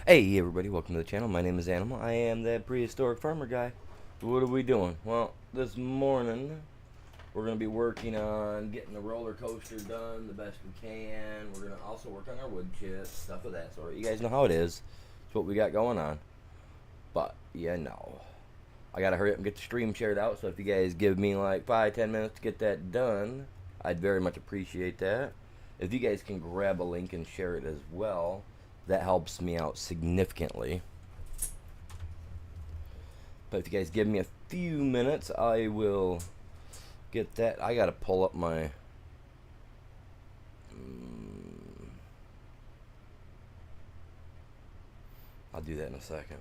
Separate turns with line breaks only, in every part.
Hey everybody, welcome to the channel. My name is Animal. I am that prehistoric farmer guy. What are we doing? Well, this morning we're going to be working on getting the roller coaster done the best we can. We're going to also work on our wood chips, stuff of that sort. You guys know how it is. It's what we got going on. But, yeah, no. I got to hurry up and get the stream shared out, so if you guys give me like 5-10 minutes to get that done, I'd very much appreciate that. If you guys can grab a link and share it as well, that helps me out significantly. But if you guys give me a few minutes, I will get that. I gotta pull up my I'll do that in a second.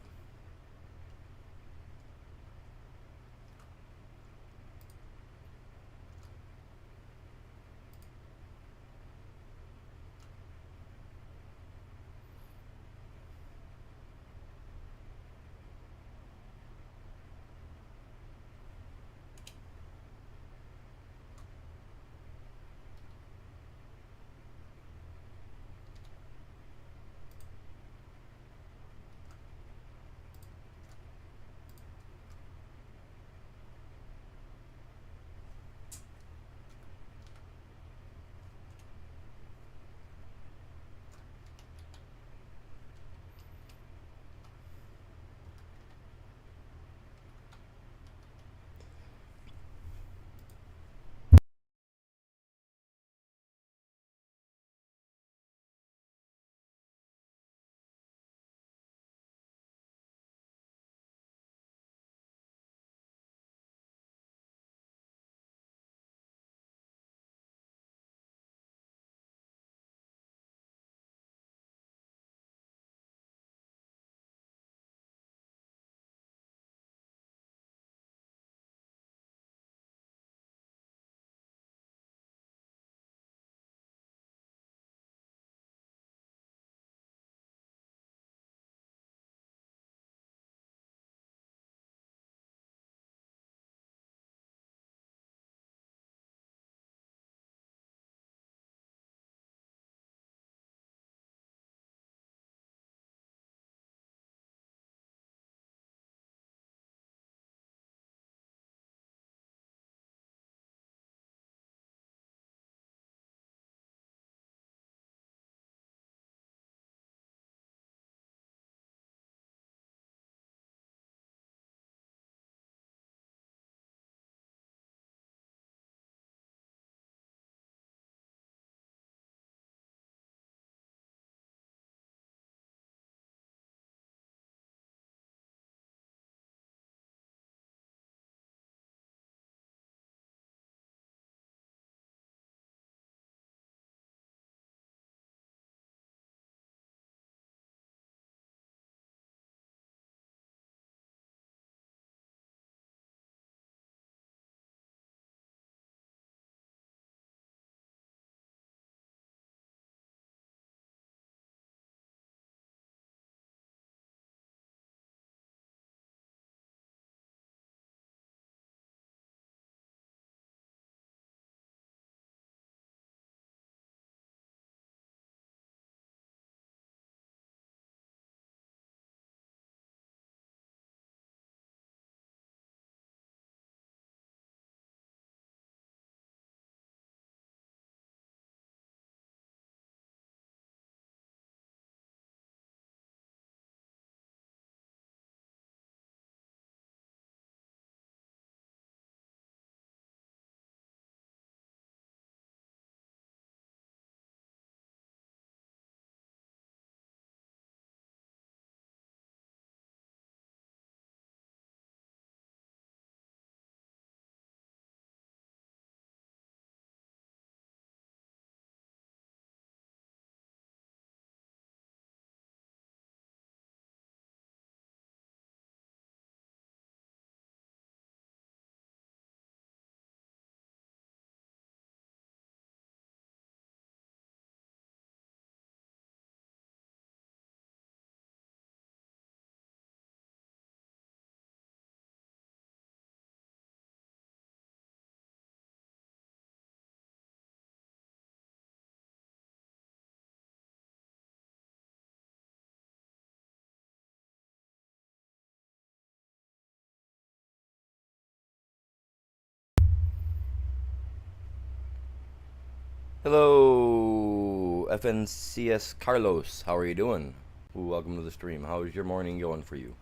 Hello, FNCS Carlos. How are you doing? Ooh, welcome to the stream. How's your morning going for you?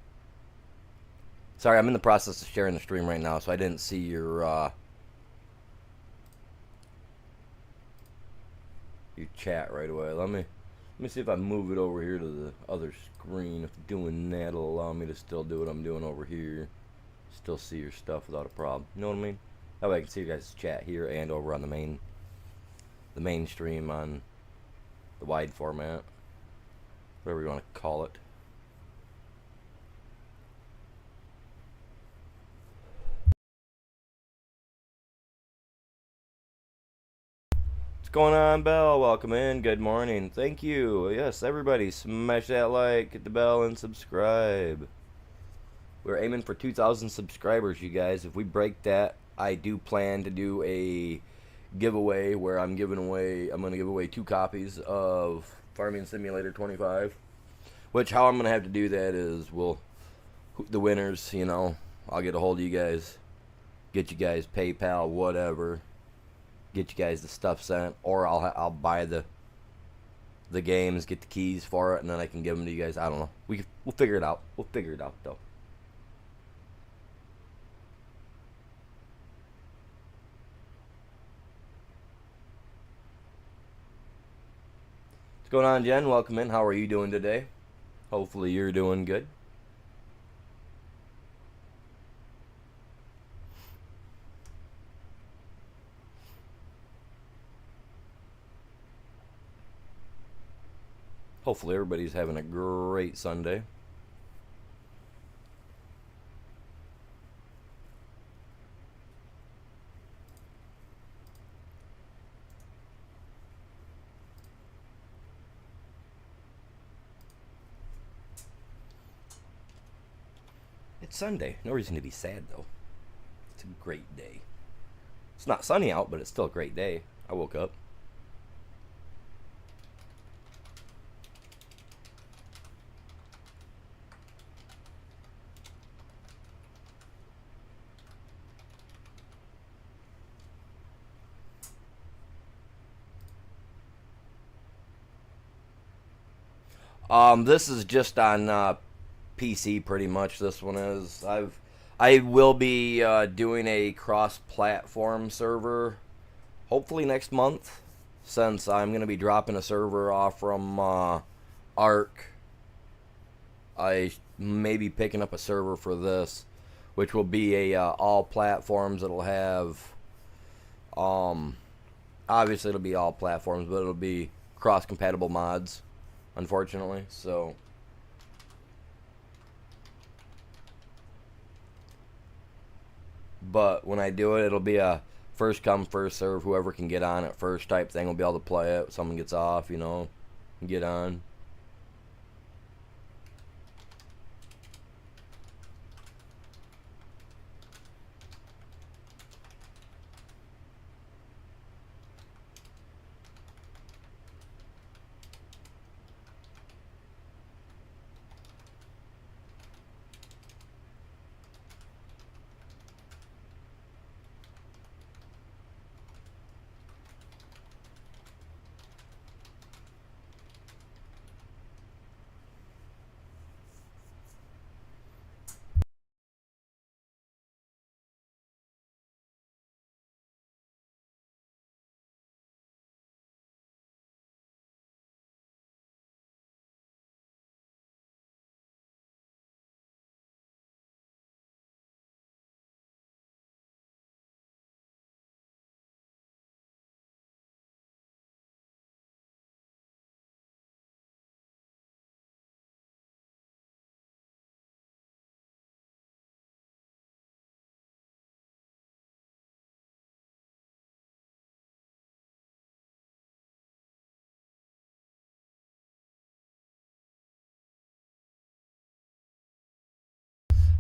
Sorry, I'm in the process of sharing the stream right now, so I didn't see your chat right away. Let me see if I move it over here to the other screen. If doing that'll allow me to still do what I'm doing over here, still see your stuff without a problem. You know what I mean? That way I can see you guys' chat here and over on the main stream on the wide format, whatever you want to call it. What's going on, Bell? Welcome in. Good morning. Thank you. Yes, everybody, smash that like, hit the bell, and subscribe. We're aiming for 2,000 subscribers, you guys. If we break that, I do plan to do a giveaway where I'm going to give away 2 copies of Farming Simulator 25. Which, how I'm going to have to do that is, the winners, you know, I'll get a hold of you guys, get you guys PayPal, whatever, get you guys the stuff sent, or I'll buy the games, get the keys for it, and then I can give them to you guys. I don't know. We'll figure it out. We'll figure it out, though. What's going on, Jen? Welcome in. How are you doing today? Hopefully you're doing good. Hopefully everybody's having a great Sunday. It's Sunday. No reason to be sad, though. It's a great day. It's not sunny out, but it's still a great day. I woke up. This is just on PC, pretty much. This one is. I will be doing a cross-platform server, hopefully next month, since I'm gonna be dropping a server off from Arc. I may be picking up a server for this, which will be a all platforms. It'll have, obviously it'll be all platforms, but it'll be cross-compatible mods, unfortunately. So, but when I do it, it'll be a first come, first serve. Whoever can get on it first type thing will be able to play it. Someone gets off, you know, get on.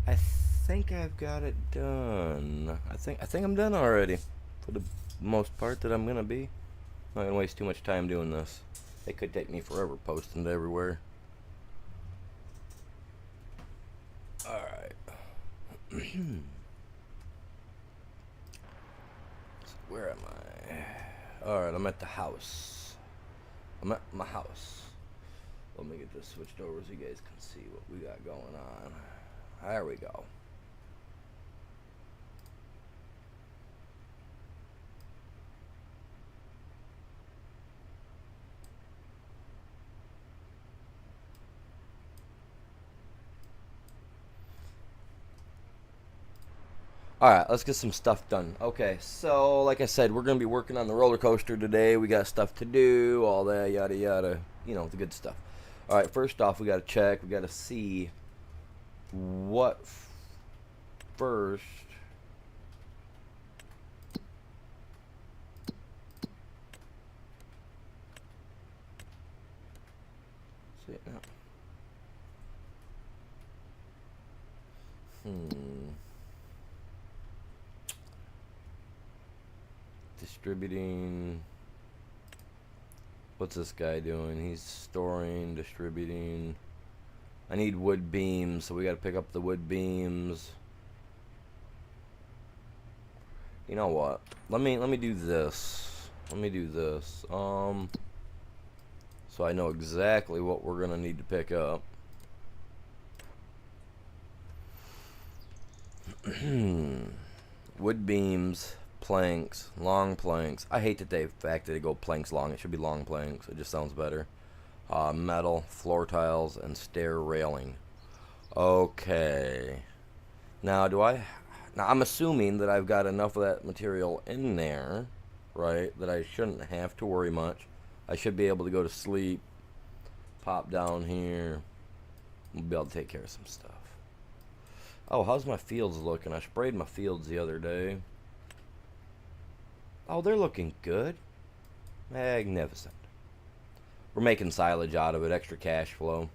I think I've got it done. I think I'm done already, for the most part that I'm gonna be. I'm not gonna waste too much time doing this. It could take me forever posting it everywhere. Alright. So where am I? Alright, I'm at the house. I'm at my house. Let me get this switched over so you guys can see what we got going on. There we go. Alright, let's get some stuff done. Okay, so like I said, we're going to be working on the roller coaster today. We got stuff to do, all that, yada yada. You know, the good stuff. Alright, first off, we got to check. We got to see what first. See it now. Distributing. What's this guy doing? He's storing, distributing. I need wood beams, so we got to pick up the wood beams. You know what? Let me do this. Let me do this. So I know exactly what we're gonna need to pick up. Wood beams, planks, long planks. I hate that the fact that they go planks long. It should be long planks. It just sounds better. Metal, floor tiles, and stair railing. Okay. Now, I'm assuming that I've got enough of that material in there, right, that I shouldn't have to worry much. I should be able to go to sleep, pop down here, we'll be able to take care of some stuff. Oh, how's my fields looking? I sprayed my fields the other day. Oh, they're looking good. Magnificent. We're making silage out of it, extra cash flow.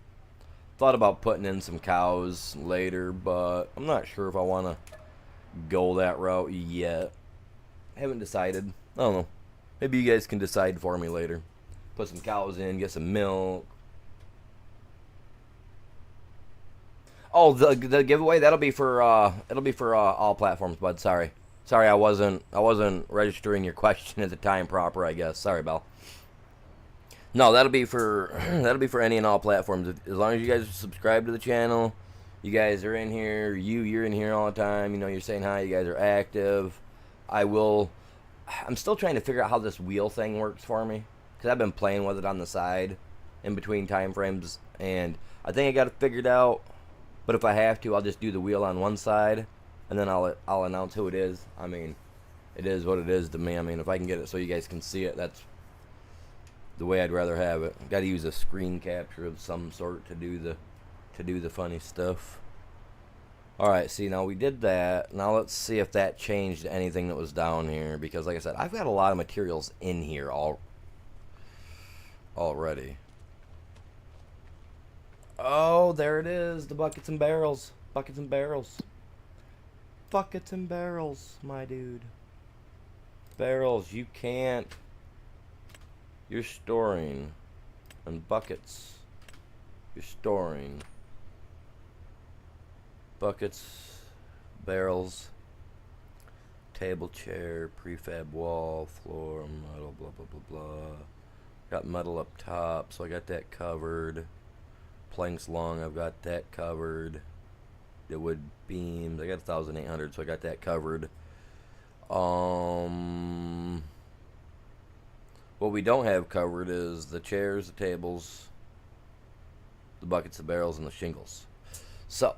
Thought about putting in some cows later, but I'm not sure if I want to go that route yet. Haven't decided. I don't know. Maybe you guys can decide for me later. Put some cows in, get some milk. Oh, the giveaway, that'll be for all platforms, bud. Sorry, I wasn't registering your question at the time proper, I guess. Sorry, Belle. No, that'll be for any and all platforms. As long as you guys subscribe to the channel, you guys are in here. You're in here all the time. You know, you're saying hi. You guys are active. I'm still trying to figure out how this wheel thing works for me, because I've been playing with it on the side in between time frames, and I think I got it figured out. But if I have to, I'll just do the wheel on one side, and then I'll announce who it is. I mean, it is what it is to me. I mean, if I can get it so you guys can see it, that's the way I'd rather have it. Got to use a screen capture of some sort to do the funny stuff. All right, see, now we did that. Now let's see if that changed anything that was down here, because like I said, I've got a lot of materials in here already. Oh, there it is, the buckets and barrels. Buckets and barrels. Buckets and barrels, my dude. Barrels, you can't. You're storing. And buckets, you're storing. Buckets, barrels, table, chair, prefab wall, floor, metal, blah, blah, blah, blah. Got metal up top, so I got that covered. Planks long, I've got that covered. The wood beams, I got 1,800, so I got that covered. What we don't have covered is the chairs, the tables, the buckets, the barrels, and the shingles. So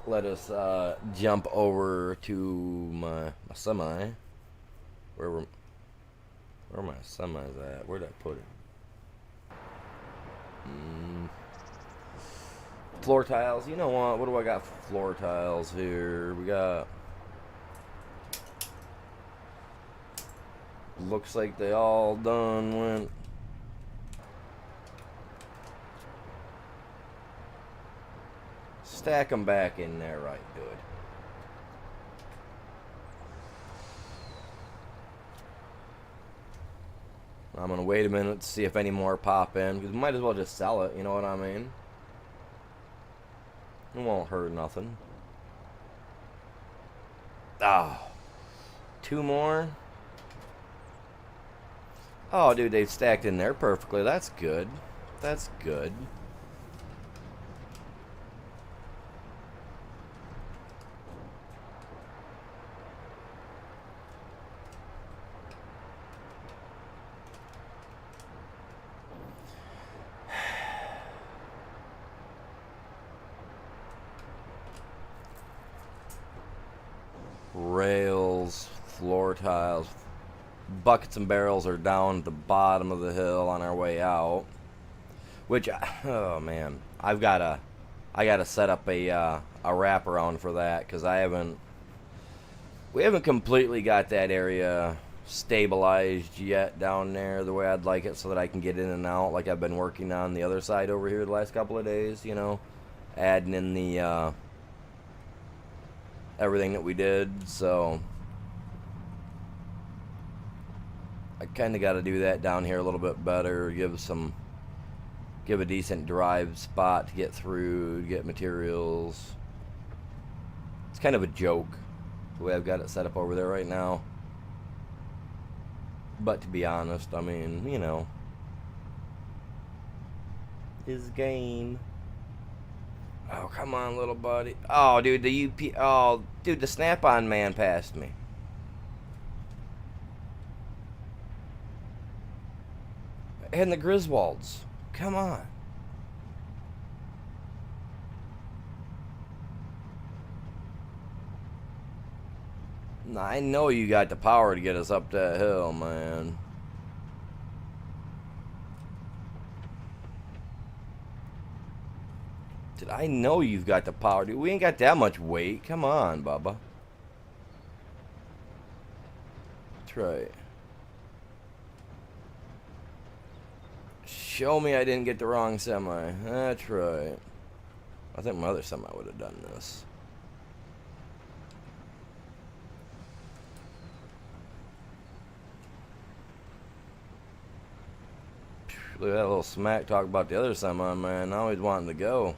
let us jump over to my semi. Where my semi's at? Where'd I put it? Floor tiles. You know what? What do I got for floor tiles here? We got. Looks like they all done went. Stack them back in there, right? Good. I'm gonna wait a minute to see if any more pop in, because we might as well just sell it. You know what I mean? It won't hurt nothing. Ah, 2 more. Oh, dude, they've stacked in there perfectly. That's good. That's good. Rails, floor tiles, buckets and barrels are down at the bottom of the hill on our way out. Which, oh man, I gotta set up a wraparound for that, because we haven't completely got that area stabilized yet down there the way I'd like it, so that I can get in and out like I've been working on the other side over here the last couple of days, you know, adding in the everything that we did. So I kind of got to do that down here a little bit better, give a decent drive spot to get through, to get materials. It's kind of a joke the way I've got it set up over there right now. But to be honest, I mean, you know, his game. Oh, come on, little buddy. Oh, dude, oh, dude, the Snap-on man passed me. And the Griswolds. Come on. I know you got the power to get us up that hill, man. Dude, I know you've got the power, dude. We ain't got that much weight. Come on, Bubba. That's right. Show me I didn't get the wrong semi. That's right. I think my other semi would have done this. Look at that little smack talk about the other semi, man. Now he's wanting to go.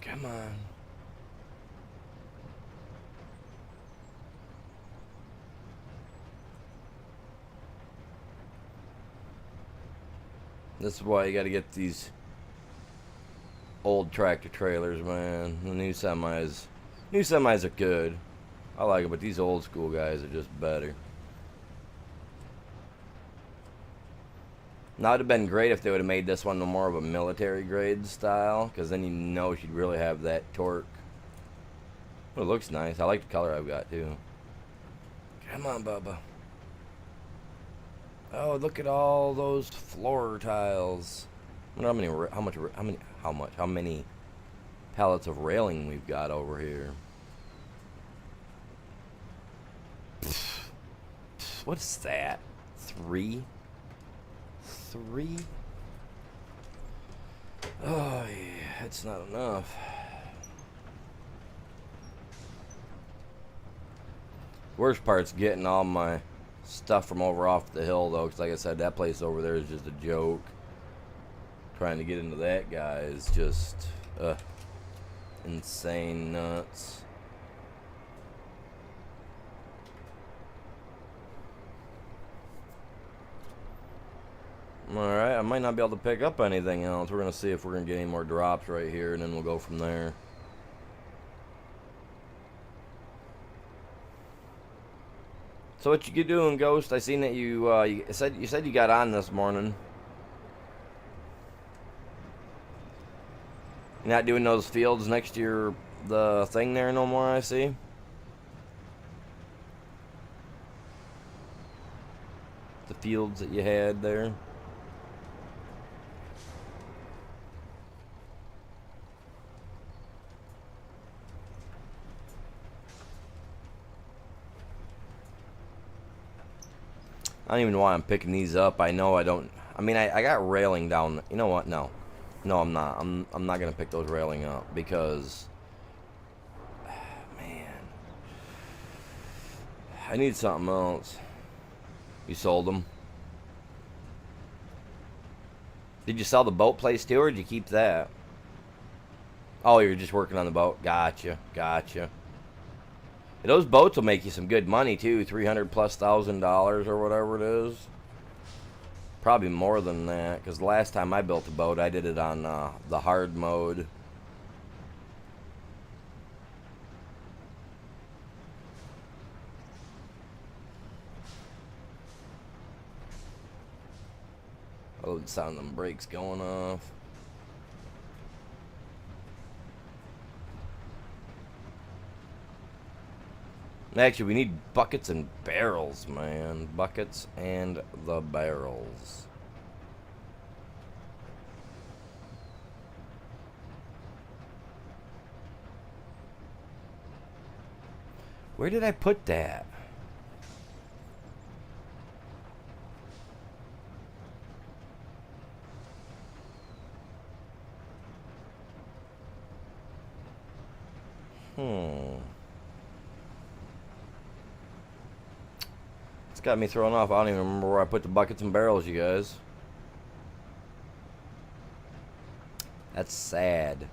Come on. This is why you gotta get these old tractor trailers, man. The new semis are good. I like it, but these old school guys are just better. Now, it would have been great if they would have made this one more of a military grade style, because then you know she'd really have that torque. Well, it looks nice. I like the color I've got, too. Come on, Bubba. Oh, look at all those floor tiles. I wonder how many pallets of railing we've got over here. What's that? 3? 3? Oh, yeah, it's not enough. Worst part's getting all my stuff from over off the hill, though, because like I said, that place over there is just a joke. Trying to get into that guy is just insane nuts. Alright, I might not be able to pick up anything else. We're going to see if we're going to get any more drops right here, and then we'll go from there. So what you doing, Ghost? I seen that you said you got on this morning. You're not doing those fields next to the thing there no more, I see. The fields that you had there. I don't even know why I'm picking these up. I know I don't. I mean, I got railing down. You know what? No, I'm not. I'm not gonna pick those railing up because, man, I need something else. You sold them? Did you sell the boat place too, or did you keep that? Oh, you're just working on the boat. Gotcha. Those boats will make you some good money too, $300,000+ or whatever it is. Probably more than that, because the last time I built a boat, I did it on the hard mode. Oh, the sound of them brakes going off. Actually, we need buckets and barrels, man. Buckets and the barrels. Where did I put that? It's got me thrown off. I don't even remember where I put the buckets and barrels, you guys. That's sad.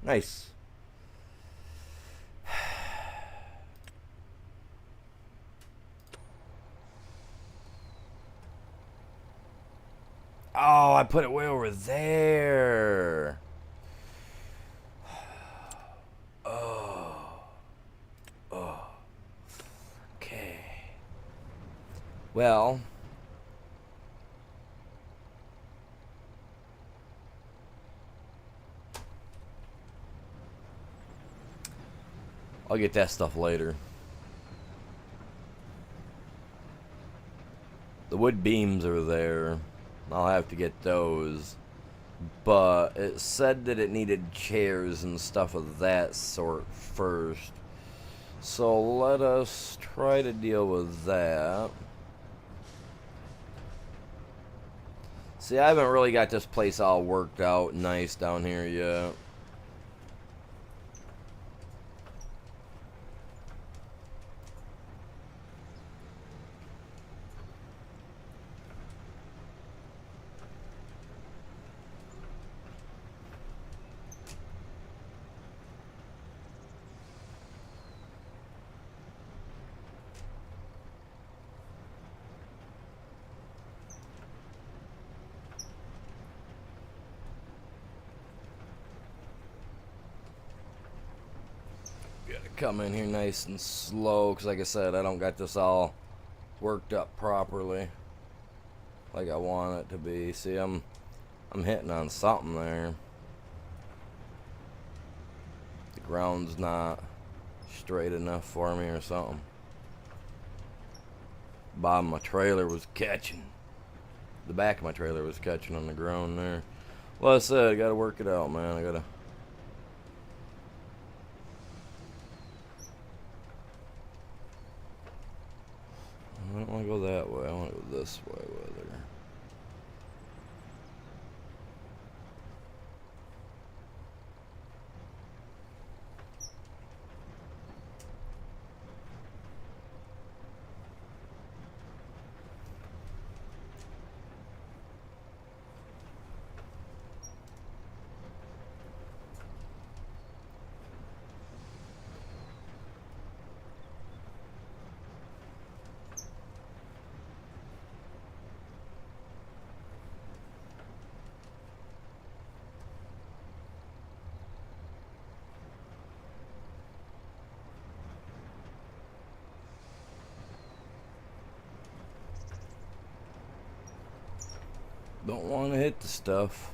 Nice. Oh, I put it way over there. Oh. Okay. Well. I'll get that stuff later. The wood beams are there. I'll have to get those. But it said that it needed chairs and stuff of that sort first. So let us try to deal with that. See, I haven't really got this place all worked out nice down here yet. Come in here nice and slow, because like I said, I don't got this all worked up properly like I want it to be. See, I'm hitting on something there. The ground's not straight enough for me or something. Bottom of my trailer was catching. The back of my trailer was catching on the ground there. Well, I said, I gotta work it out, man. I don't want to go that way. I want to go this way with her. Don't want to hit the stuff.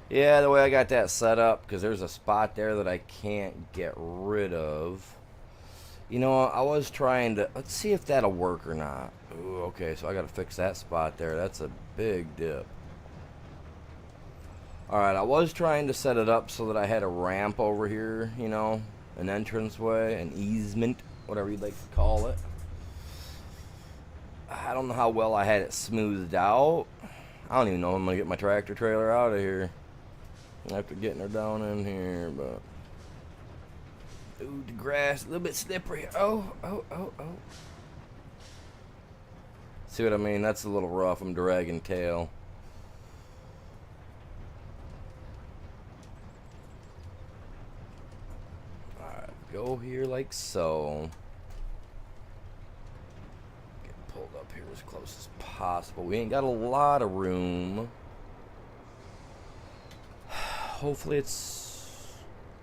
Yeah, the way I got that set up, because there's a spot there that I can't get rid of. You know, I was trying to... Let's see if that'll work or not. Ooh, okay, so I got to fix that spot there. That's a big dip. Alright, I was trying to set it up so that I had a ramp over here, you know, an entranceway, an easement, whatever you'd like to call it. I don't know how well I had it smoothed out. I don't even know if I'm going to get my tractor trailer out of here after getting her down in here, but Ooh, the grass, a little bit slippery. Oh. See what I mean? That's a little rough. I'm dragging tail. Alright, go here like so. Get pulled up here as close as possible. We ain't got a lot of room. Hopefully it's...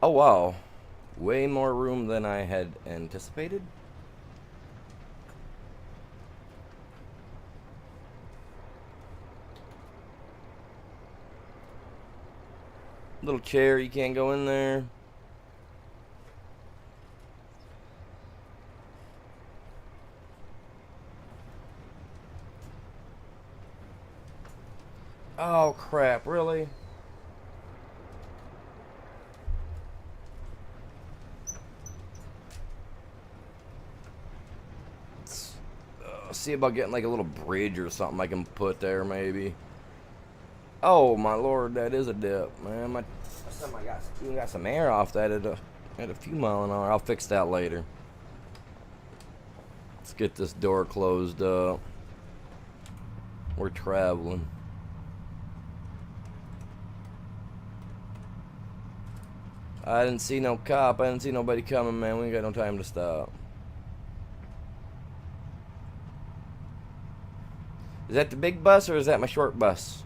Oh, wow. Way more room than I had anticipated. Little chair, you can't go in there. Oh, crap, really? See about getting like a little bridge or something I can put there, maybe. Oh my lord, that is a dip, man. I got some air off that at a few mile an hour. I'll fix that later. Let's get this door closed up. We're traveling. I didn't see no cop. I didn't see nobody coming, man. We ain't got no time to stop. Is that the big bus or is that my short bus?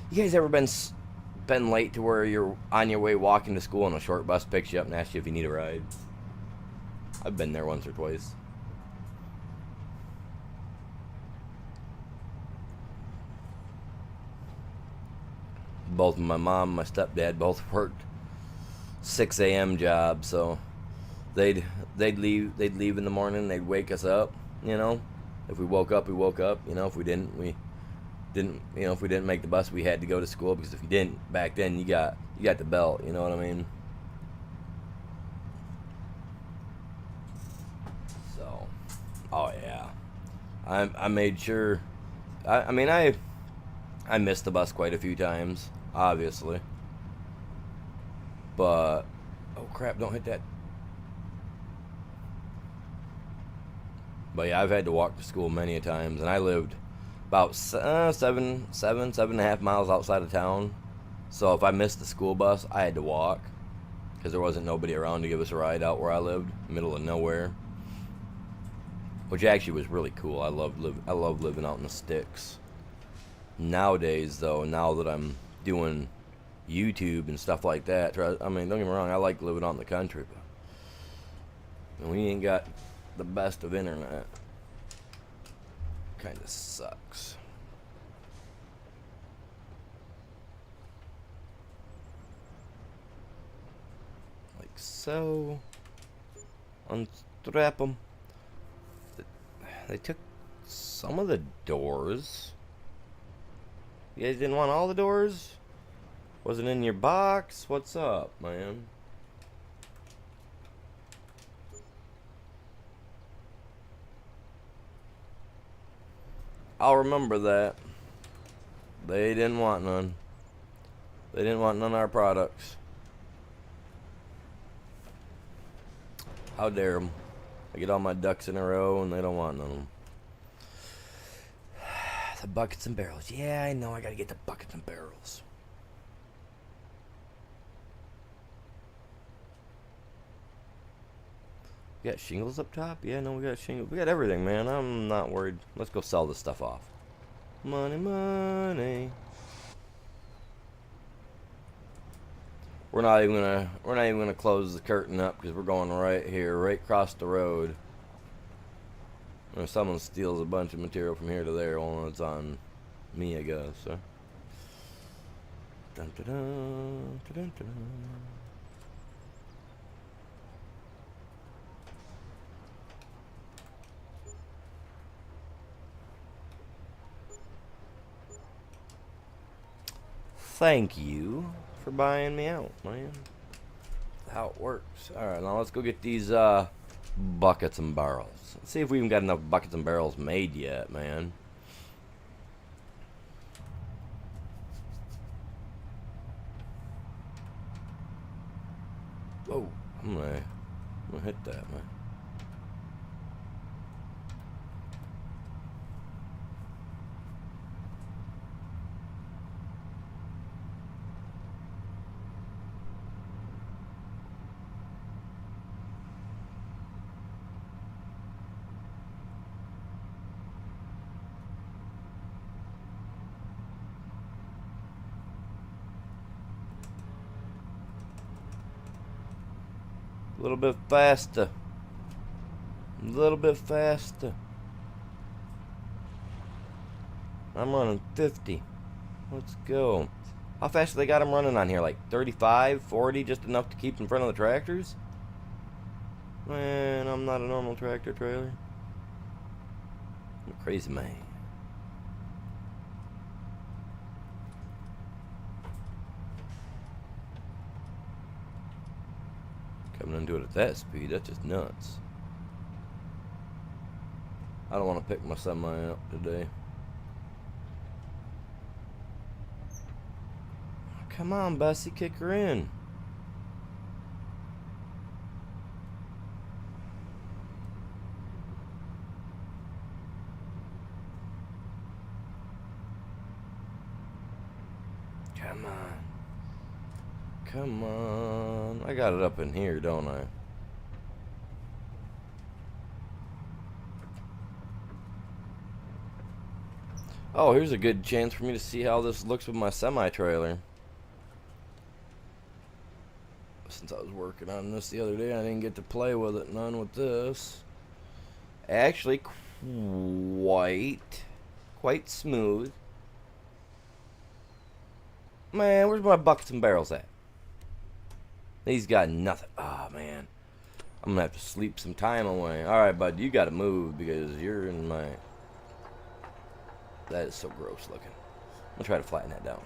You guys ever been late to where you're on your way walking to school and a short bus picks you up and asks you if you need a ride? I've been there once or twice. Both my mom and my stepdad both worked 6 a.m. jobs, so they'd leave in the morning. They'd wake us up, you know. If we woke up, we woke up. You know, if we didn't, we didn't. You know, if we didn't make the bus, we had to go to school, because if you didn't back then, you got the belt. You know what I mean? So, oh yeah, I made sure. I mean I missed the bus quite a few times, obviously. But oh crap! Don't hit that. But yeah, I've had to walk to school many a times, and I lived about 7.5 miles outside of town. So if I missed the school bus, I had to walk, because there wasn't nobody around to give us a ride out where I lived, middle of nowhere. Which actually was really cool. I love living out in the sticks. Nowadays, though, now that I'm doing YouTube and stuff like that, I mean, don't get me wrong, I like living out in the country, but we ain't got the best of internet. Kinda sucks. Like so. Unstrap them. They took some of the doors. You guys didn't want all the doors? Wasn't in your box? What's up, man? I'll remember that. They didn't want none. They didn't want none of our products. How dare them? I get all my ducks in a row and they don't want none of them. The buckets and barrels. Yeah, I know. I gotta get the buckets and barrels. We got shingles up top? Yeah, no, we got shingles. We got everything, man. I'm not worried. Let's go sell this stuff off. Money, money. We're not even gonna close the curtain up, because we're going right here, right across the road. Or someone steals a bunch of material from here to there, well, it's on me, I guess. So. Dun, dun, dun, dun, dun, dun. Thank you for buying me out, man. How it works. Alright, now let's go get these buckets and barrels. Let's see if we even got enough buckets and barrels made yet, man. Oh, I'm gonna hit that, man. A little bit faster. A little bit faster. I'm running 50. Let's go. How fast do they got them running on here? Like 35, 40, just enough to keep in front of the tractors? Man, I'm not a normal tractor trailer. I'm a crazy man. Coming into it at that speed, that's just nuts. I don't want to pick my semi up today. Come on, Bessie, kick her in. Come on. Come on. I got it up in here, don't I? Oh, here's a good chance for me to see how this looks with my semi-trailer. Since I was working on this the other day, I didn't get to play with it none with this. Actually, quite smooth. Man, where's my buckets and barrels at? He's got nothing. Oh, man. I'm gonna have to sleep some time away. Alright, bud, you gotta move because you're in my... That is so gross looking. I'm gonna try to flatten that down.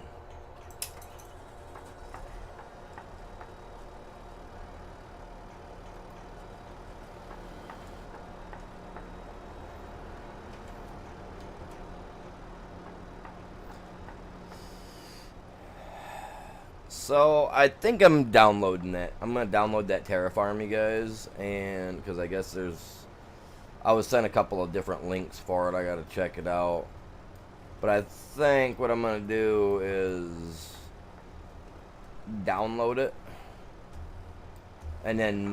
So I think I'm downloading that. I'm gonna download that Terraform, you guys, and because I guess I was sent a couple of different links for it. I gotta check it out. But I think what I'm gonna do is download it, and then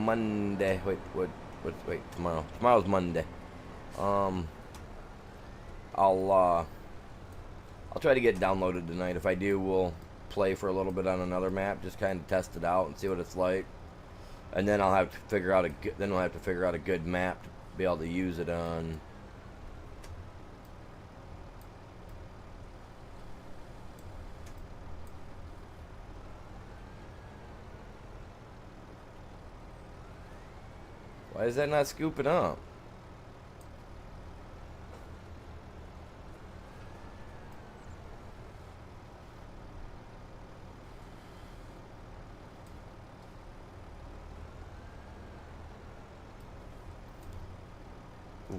Monday. Wait. Tomorrow's Monday. I'll try to get it downloaded tonight. If I do, we'll play for a little bit on another map, just kind of test it out and see what it's like. And then I'll have to figure out a good map to be able to use it on. Why is that not scooping up?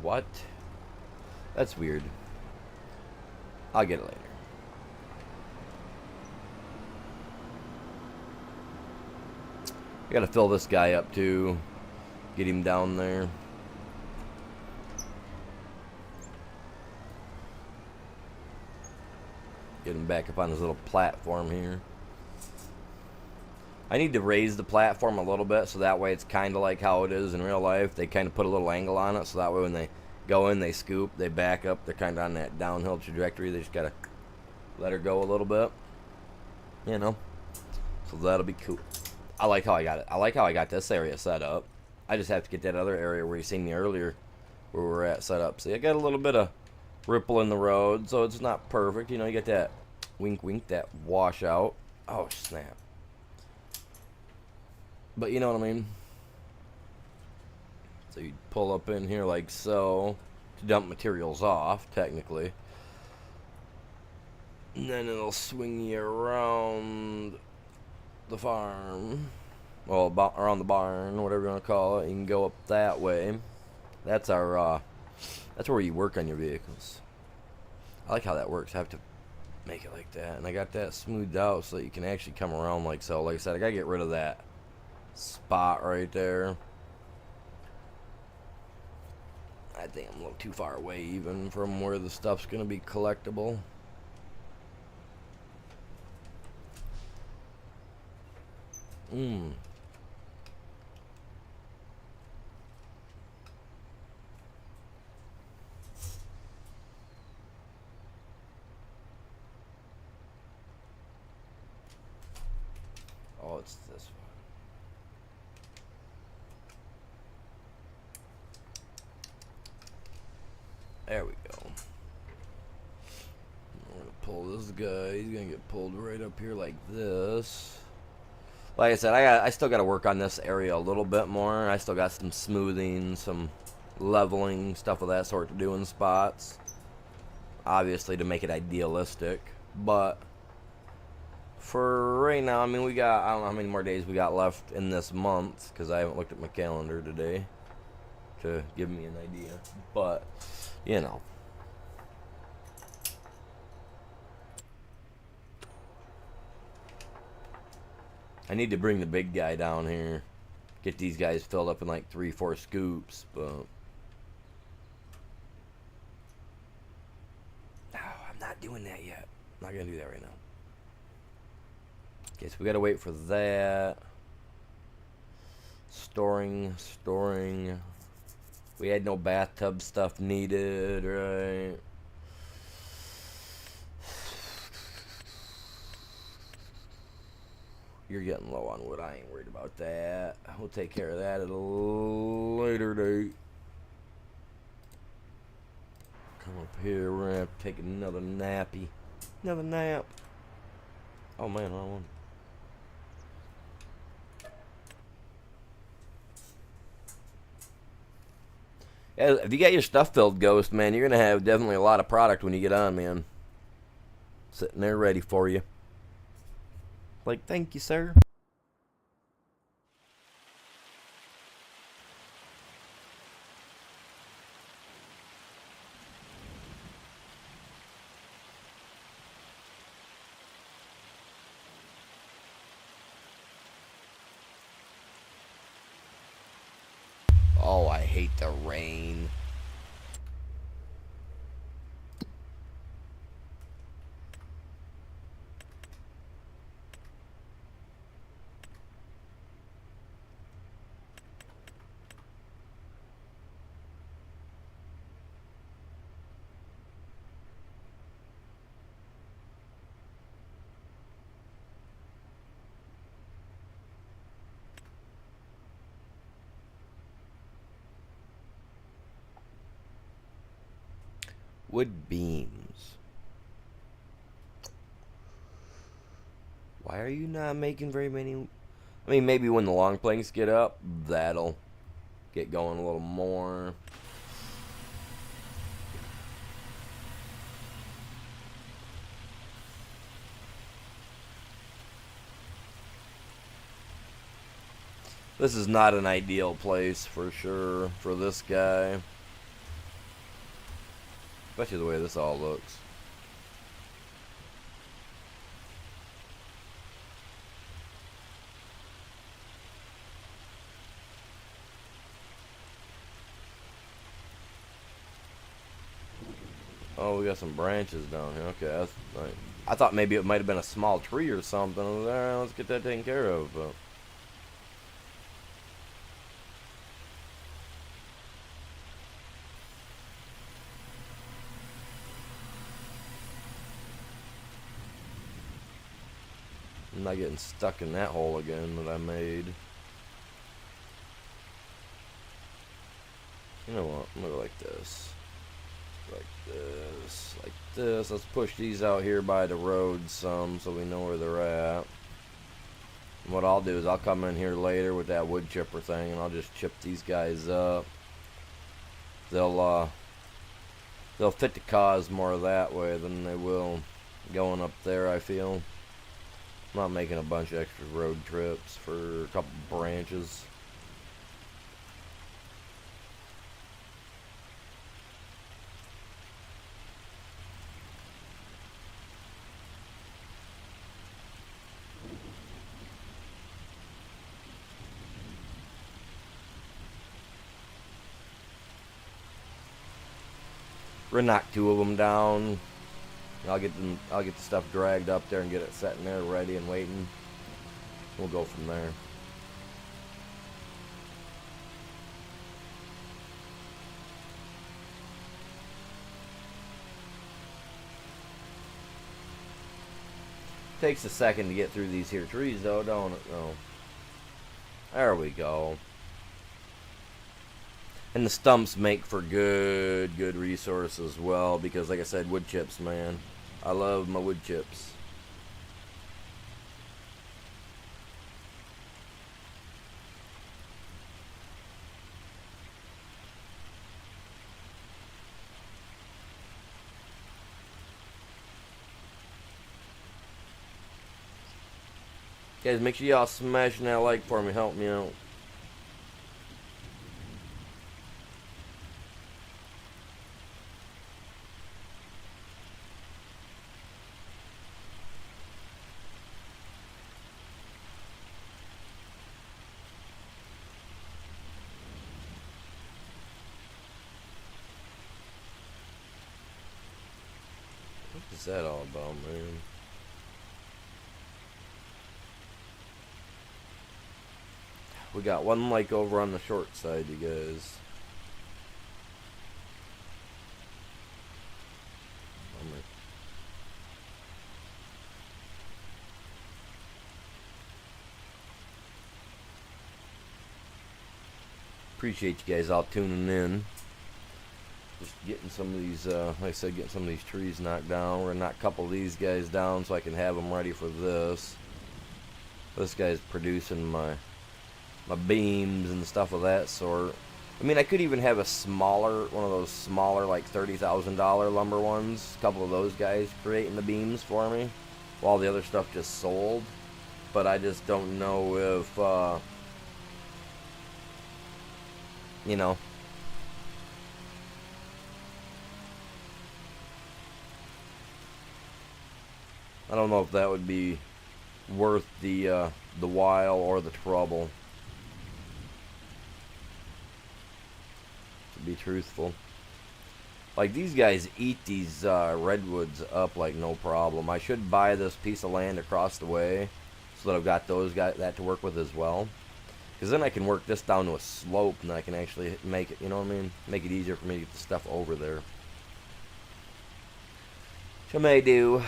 What? That's weird. I'll get it later. I gotta fill this guy up too. Get him down there. Get him back up on his little platform here. I need to raise the platform a little bit so that way it's kind of like how it is in real life. They kind of put a little angle on it so that way when they go in, they scoop, they back up. They're kind of on that downhill trajectory. They just got to let her go a little bit. You know? So that'll be cool. I like how I got it. I like how I got this area set up. I just have to get that other area where you seen me earlier where we're at set up. See, I got a little bit of ripple in the road, so it's not perfect. You know, you get that wink, wink, that washout. Oh, snap. But you know what I mean? So you pull up in here like so to dump materials off, technically. And then it'll swing you around the farm. Well, around the barn, whatever you want to call it. You can go up that way. That's our, that's where you work on your vehicles. I like how that works. I have to make it like that. And I got that smoothed out so that you can actually come around like so. Like I said, I gotta get rid of that spot right there. I think I'm a little too far away even from where the stuff's gonna be collectible. Oh, it's this one. There we go. I'm gonna pull this guy. He's gonna get pulled right up here like this. Like I said, I still got to work on this area a little bit more. I still got some smoothing, some leveling, stuff of that sort to do in spots. Obviously to make it idealistic. But for right now, I mean, we got, I don't know how many more days we got left in this month, because I haven't looked at my calendar today to give me an idea. But, you know. I need to bring the big guy down here. Get these guys filled up in like 3-4 scoops, but... No, I'm not doing that yet. I'm not going to do that right now. Okay, so we gotta wait for that. Storing. We had no bathtub stuff needed, right? You're getting low on wood. I ain't worried about that. We'll take care of that at a later date. Come up here. We're gonna have to take another nappy. Another nap. Oh man, wrong one. Yeah, if you got your stuff filled, Ghost, man, you're going to have definitely a lot of product when you get on, man. Sitting there ready for you. Like, thank you, sir. Oh, I hate the rain. Wood beams. Why are you not making very many? I mean, maybe when the long planks get up, that'll get going a little more. This is not an ideal place for sure for this guy. Especially the way this all looks. Oh, we got some branches down here. Okay, that's right. I thought maybe it might have been a small tree or something. All right, let's get that taken care of. But I'm not getting stuck in that hole again that I made. You know what? I'm gonna go like this. Like this. Like this. Let's push these out here by the road some so we know where they're at. And what I'll do is I'll come in here later with that wood chipper thing and I'll just chip these guys up. They'll fit the cause more that way than they will going up there, I feel. I'm not making a bunch of extra road trips for a couple branches. We're gonna knock 2 of them down. I'll get the stuff dragged up there and get it sitting there ready and waiting. We'll go from there. Takes a second to get through these here trees though, don't it? No. There we go. And the stumps make for good resource as well, because like I said, wood chips, man. I love my wood chips. Guys, make sure y'all smashing that like for me. Help me out. What is that all about, man? We got one like over on the short side, you guys. Appreciate you guys all tuning in. Just getting some of these, like I said, getting some of these trees knocked down. We're gonna knock a couple of these guys down so I can have them ready for this. This guy's producing my beams and stuff of that sort. I mean, I could even have a smaller, one of those smaller, like $30,000 lumber ones. A couple of those guys creating the beams for me, while the other stuff just sold. But I just don't know if, you know. I don't know if that would be worth the while or the trouble. To be truthful, like these guys eat these redwoods up like no problem. I should buy this piece of land across the way so that I've got that to work with as well. Because then I can work this down to a slope and I can actually make it, you know what I mean? Make it easier for me to get the stuff over there. Which I may do.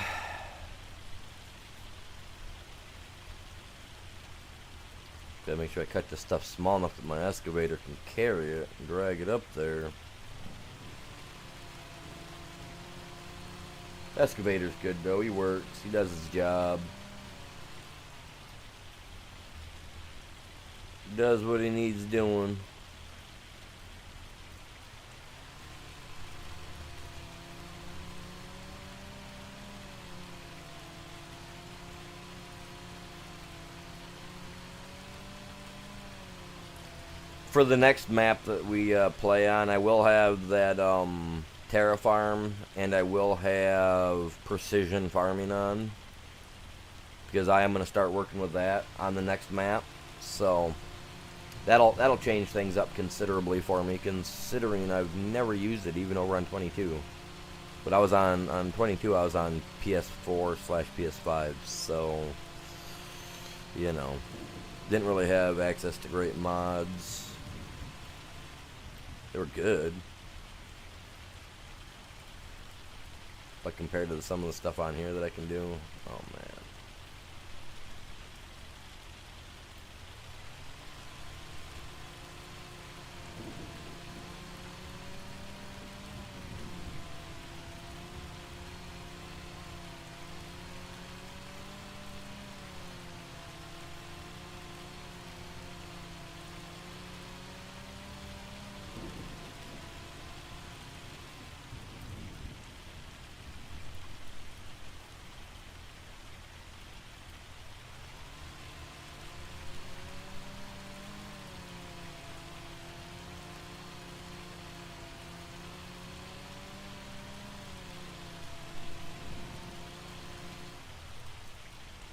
Gotta make sure I cut this stuff small enough that my excavator can carry it and drag it up there. Excavator's good though, he works, he does his job. He does what he needs doing. For the next map that we play on, I will have that Terra Farm, and I will have Precision Farming on, because I am going to start working with that on the next map. So that'll change things up considerably for me, considering I've never used it even over on 22. But I was on 22. I was on PS4/PS5, so you know, didn't really have access to great mods. They were good, but compared to some of the stuff on here that I can do, oh man.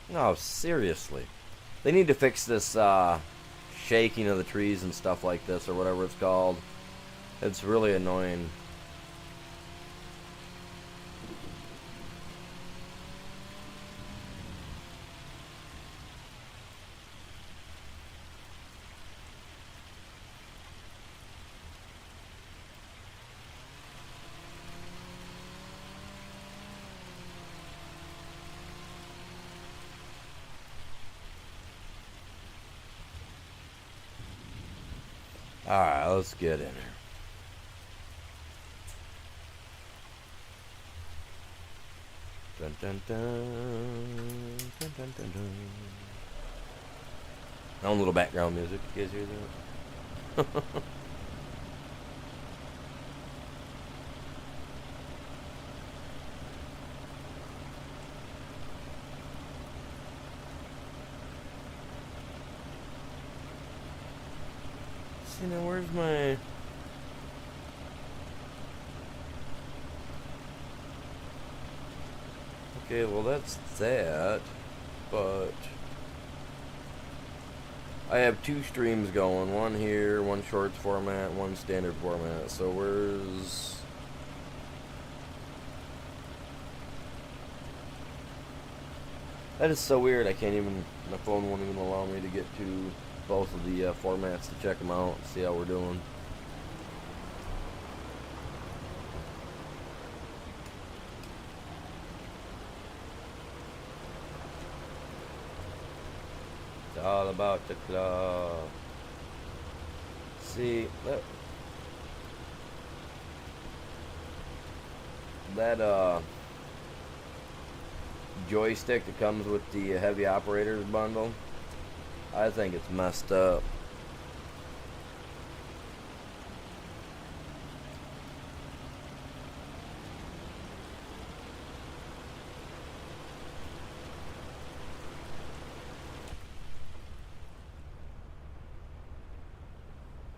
No, seriously. They need to fix this shaking of the trees and stuff like this, or whatever it's called. It's really annoying. Alright, let's get in here. Dun, dun, dun, dun, dun, dun, dun. My own little background music. You guys hear that? See, now where's my... Okay, well that's that, but I have two streams going, one here, one shorts format, one standard format, so where's... That is so weird, I can't even, my phone won't even allow me to get to both of the formats to check them out, see how we're doing. It's all about the club. See, that joystick that comes with the heavy operators bundle, I think it's messed up.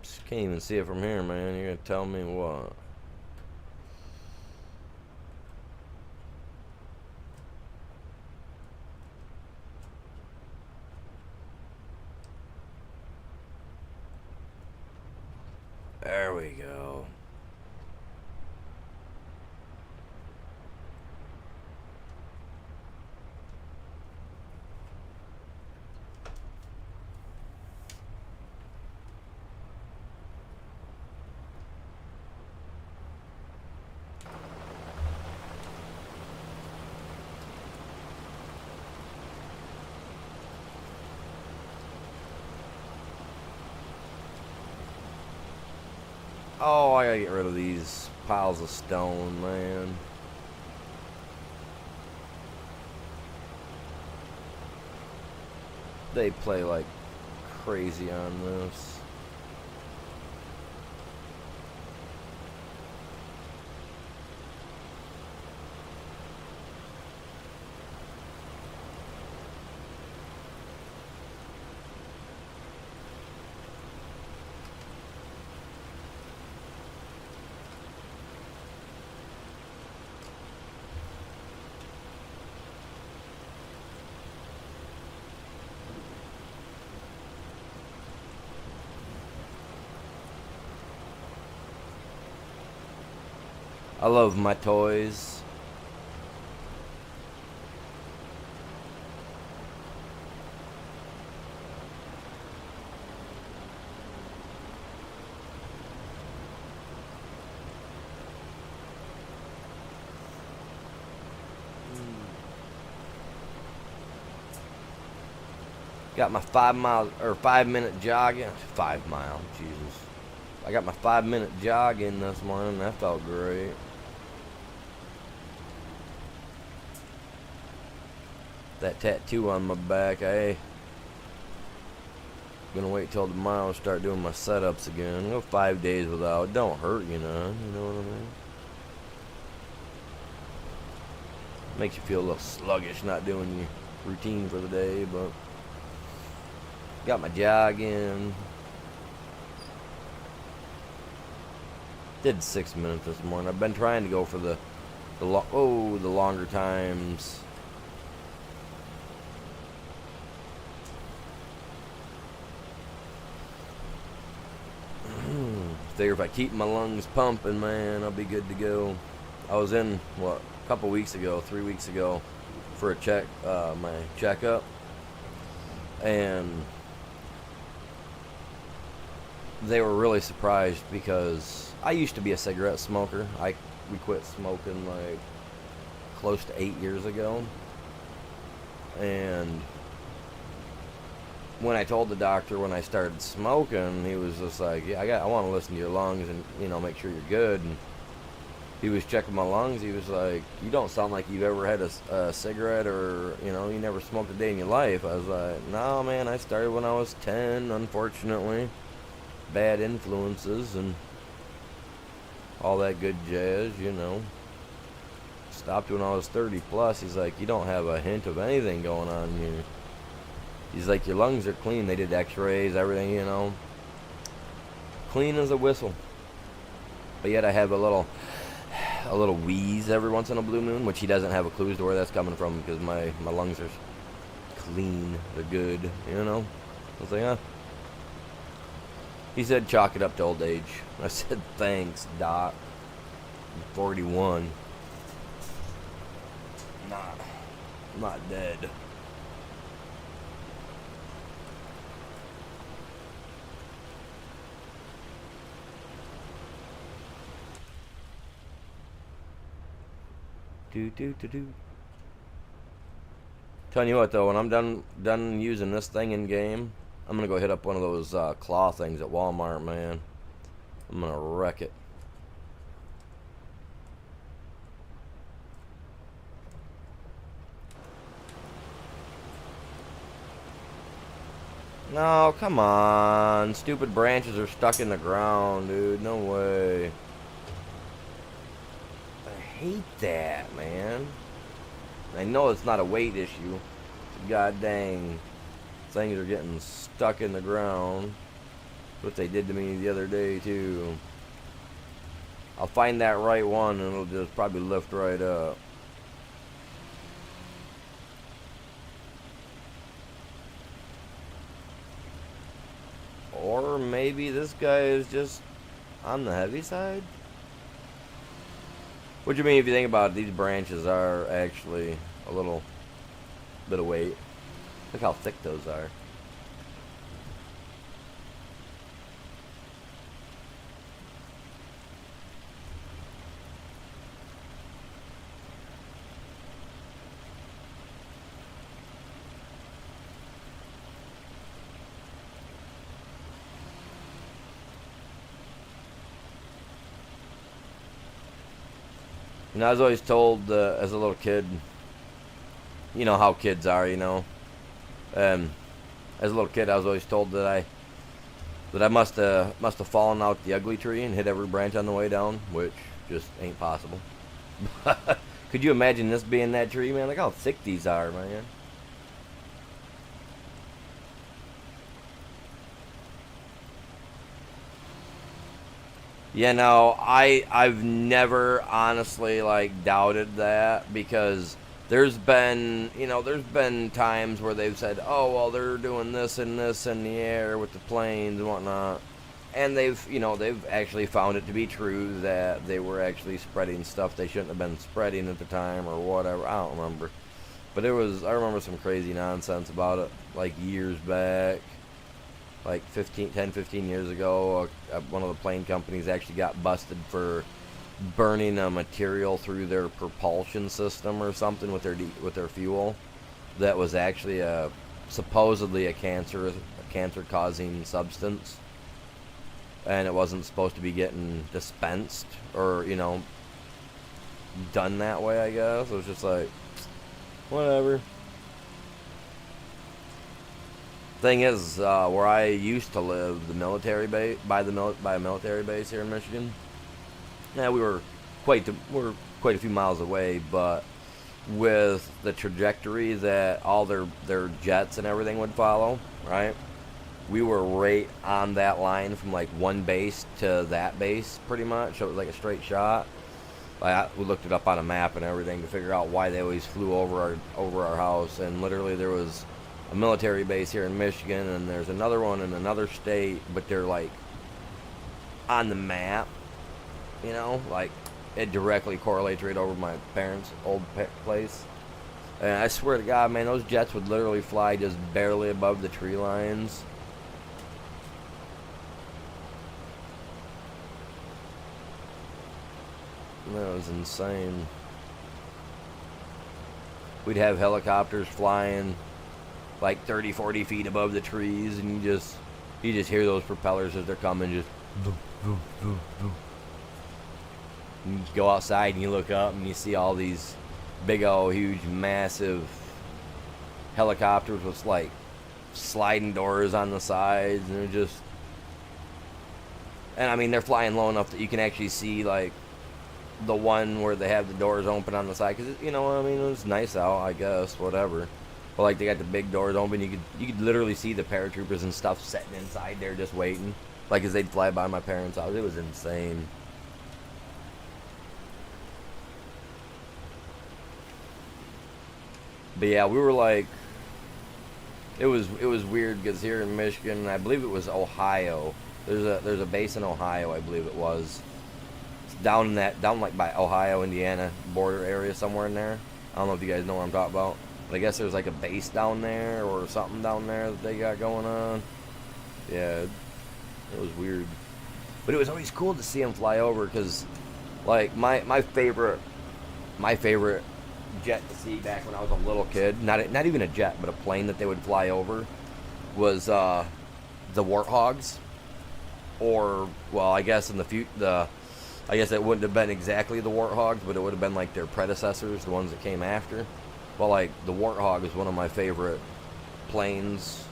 Just can't even see it from here, man. You're gonna tell me what? There we go. Oh, I gotta get rid of these piles of stone, man. They play like crazy on this. I love my toys. Got my 5 minute jogging. 5 mile, Jesus. I got my 5 minute jog in this morning. That felt great. That tattoo on my back, gonna wait till tomorrow to start doing my setups again. Go 5 days without. It don't hurt, you know what I mean? Makes you feel a little sluggish not doing your routine for the day, but got my jog in. Did 6 minutes this morning. I've been trying to go for the longer times. Figure if I keep my lungs pumping, man, I'll be good to go. I was in, a couple weeks ago, 3 weeks ago, for a my checkup, and they were really surprised because I used to be a cigarette smoker. We quit smoking like close to 8 years ago, and when I told the doctor when I started smoking, he was just like, "Yeah, I want to listen to your lungs and make sure you're good." And he was checking my lungs. He was like, "You don't sound like you've ever had a cigarette or you never smoked a day in your life." I was like, "No, man, I started when I was 10. Unfortunately, bad influences and all that good jazz, Stopped when I was 30 plus." He's like, "You don't have a hint of anything going on here." He's like, "Your lungs are clean. They did x-rays, everything, clean as a whistle. But yet I have a little wheeze every once in a blue moon," which he doesn't have a clue as to where that's coming from because my lungs are clean. They're good, I was like, huh. He said, "Chalk it up to old age." I said, "Thanks, Doc. I'm 41. I'm not dead." Do. Telling you what though, when I'm done using this thing in game, I'm gonna go hit up one of those claw things at Walmart, man. I'm gonna wreck it. No, come on. Stupid branches are stuck in the ground, dude. No way. I hate that, man. I know it's not a weight issue. God dang. Things are getting stuck in the ground. What they did to me the other day, too. I'll find that right one and it'll just probably lift right up. Or maybe this guy is just on the heavy side? What do you mean if you think about it, these branches are actually a little bit of weight. Look how thick those are. And I was always told as a little kid, you know how kids are, as a little kid, I was always told that I must have fallen out the ugly tree and hit every branch on the way down, which just ain't possible. Could you imagine this being that tree, man? Look how thick these are, man. I've never honestly doubted that because there's been times where they've said, "Oh, well, they're doing this and this in the air with the planes and whatnot," and they've actually found it to be true that they were actually spreading stuff they shouldn't have been spreading at the time or whatever. I don't remember, but I remember some crazy nonsense about it years back. 15 years ago, one of the plane companies actually got busted for burning a material through their propulsion system or something with their fuel that was actually supposedly a cancer-causing substance, and it wasn't supposed to be getting dispensed or done that way. I guess it was just whatever. Thing is, where I used to live, the military base by a military base here in Michigan. Yeah, we're quite a few miles away, but with the trajectory that all their jets and everything would follow, right? We were right on that line from one base to that base, pretty much. So it was like a straight shot. We looked it up on a map and everything to figure out why they always flew over our house, and literally there was a military base here in Michigan, and there's another one in another state, but they're on the map, it directly correlates right over my parents' old place. And I swear to God, man, those jets would literally fly just barely above the tree lines. That was insane. We'd have helicopters flying like 30, 40 feet above the trees, and you just hear those propellers as they're coming, just boom, boom, boom, boom. And you go outside and you look up and you see all these big old huge massive helicopters with like sliding doors on the sides, and they're just, and I mean they're flying low enough that you can actually see like the one where they have the doors open on the side, because you know, I mean, it was nice out, I guess, whatever. But like they got the big doors open, you could literally see the paratroopers and stuff sitting inside there just waiting, like as they'd fly by my parents' house. It was insane. But yeah, we were like, it was weird because here in Michigan, I believe it was Ohio. There's a base in Ohio, I believe it was. It's down like by Ohio, Indiana border area somewhere in there. I don't know if you guys know what I'm talking about. But I guess there's like a base down there or something down there that they got going on. Yeah, it was weird. But it was always cool to see them fly over because, like, my favorite jet to see back when I was a little kid, not even a jet, but a plane that they would fly over, was the Warthogs. Or, well, I guess in the future, I guess it wouldn't have been exactly the Warthogs, but it would have been like their predecessors, the ones that came after. Well, like the Warthog is one of my favorite planes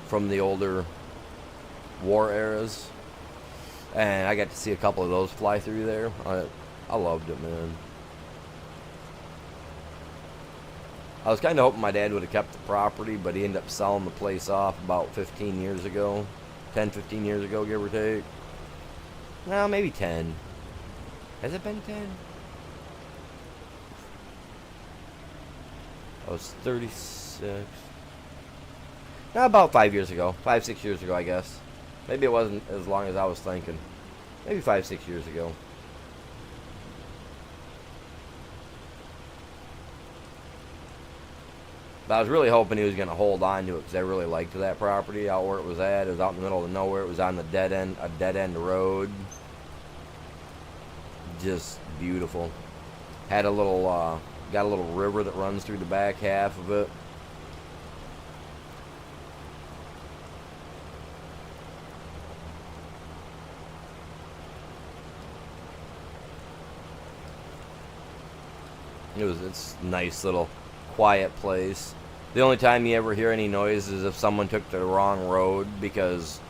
from the older war eras, and I got to see a couple of those fly through there. I loved it, man. I was kind of hoping my dad would have kept the property, but he ended up selling the place off about 15 years ago. 10, 15 years ago, give or take. No, maybe 10. Has it been 10? I was 36. No, about 5 years ago. 5, 6 years ago, I guess. Maybe it wasn't as long as I was thinking. Maybe 5, 6 years ago. But I was really hoping he was going to hold on to it because I really liked that property out where it was at. It was out in the middle of nowhere. It was on the a dead end road. Just beautiful. Had a little, got a little river that runs through the back half of it. It's a nice little quiet place. The only time you ever hear any noise is if someone took the wrong road, because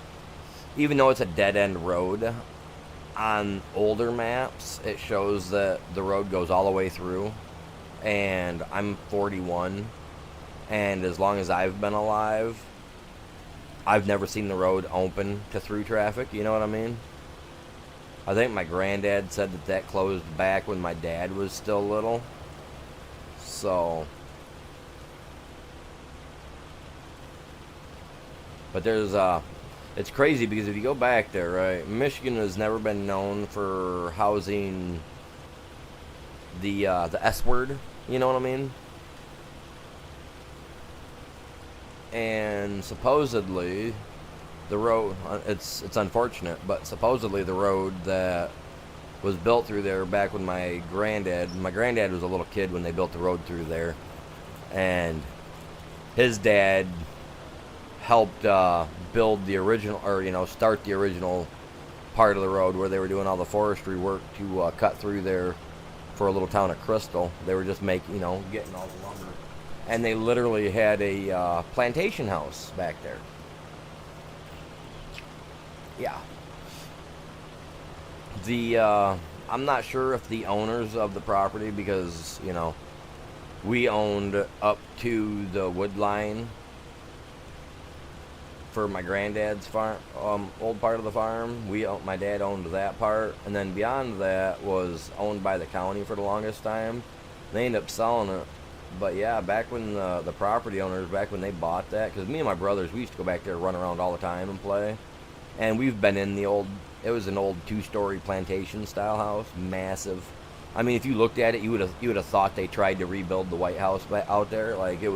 even though it's a dead end road, on older maps it shows that the road goes all the way through, and I'm 41, and as long as I've been alive, I've never seen the road open to through traffic, you know what I mean? I think my granddad said that closed back when my dad was still little. So, but there's it's crazy because if you go back there, right, Michigan has never been known for housing the S word, you know what I mean? And supposedly the road, it's unfortunate, but supposedly the road that was built through there back when my granddad was a little kid when they built the road through there, and his dad helped build the original, or start the original part of the road where they were doing all the forestry work to cut through there for a little town of Crystal. They were just getting all the lumber, and they literally had a plantation house back there. Yeah. I'm not sure if the owners of the property, because, we owned up to the wood line for my granddad's farm, old part of the farm. My dad owned that part, and then beyond that was owned by the county for the longest time. They ended up selling it. But yeah, back when the property owners, back when they bought that, because me and my brothers, we used to go back there, run around all the time and play. And we've been in it was an old 2-story plantation style house, massive. I mean, if you looked at it, you would have thought they tried to rebuild the White House out there. Like, it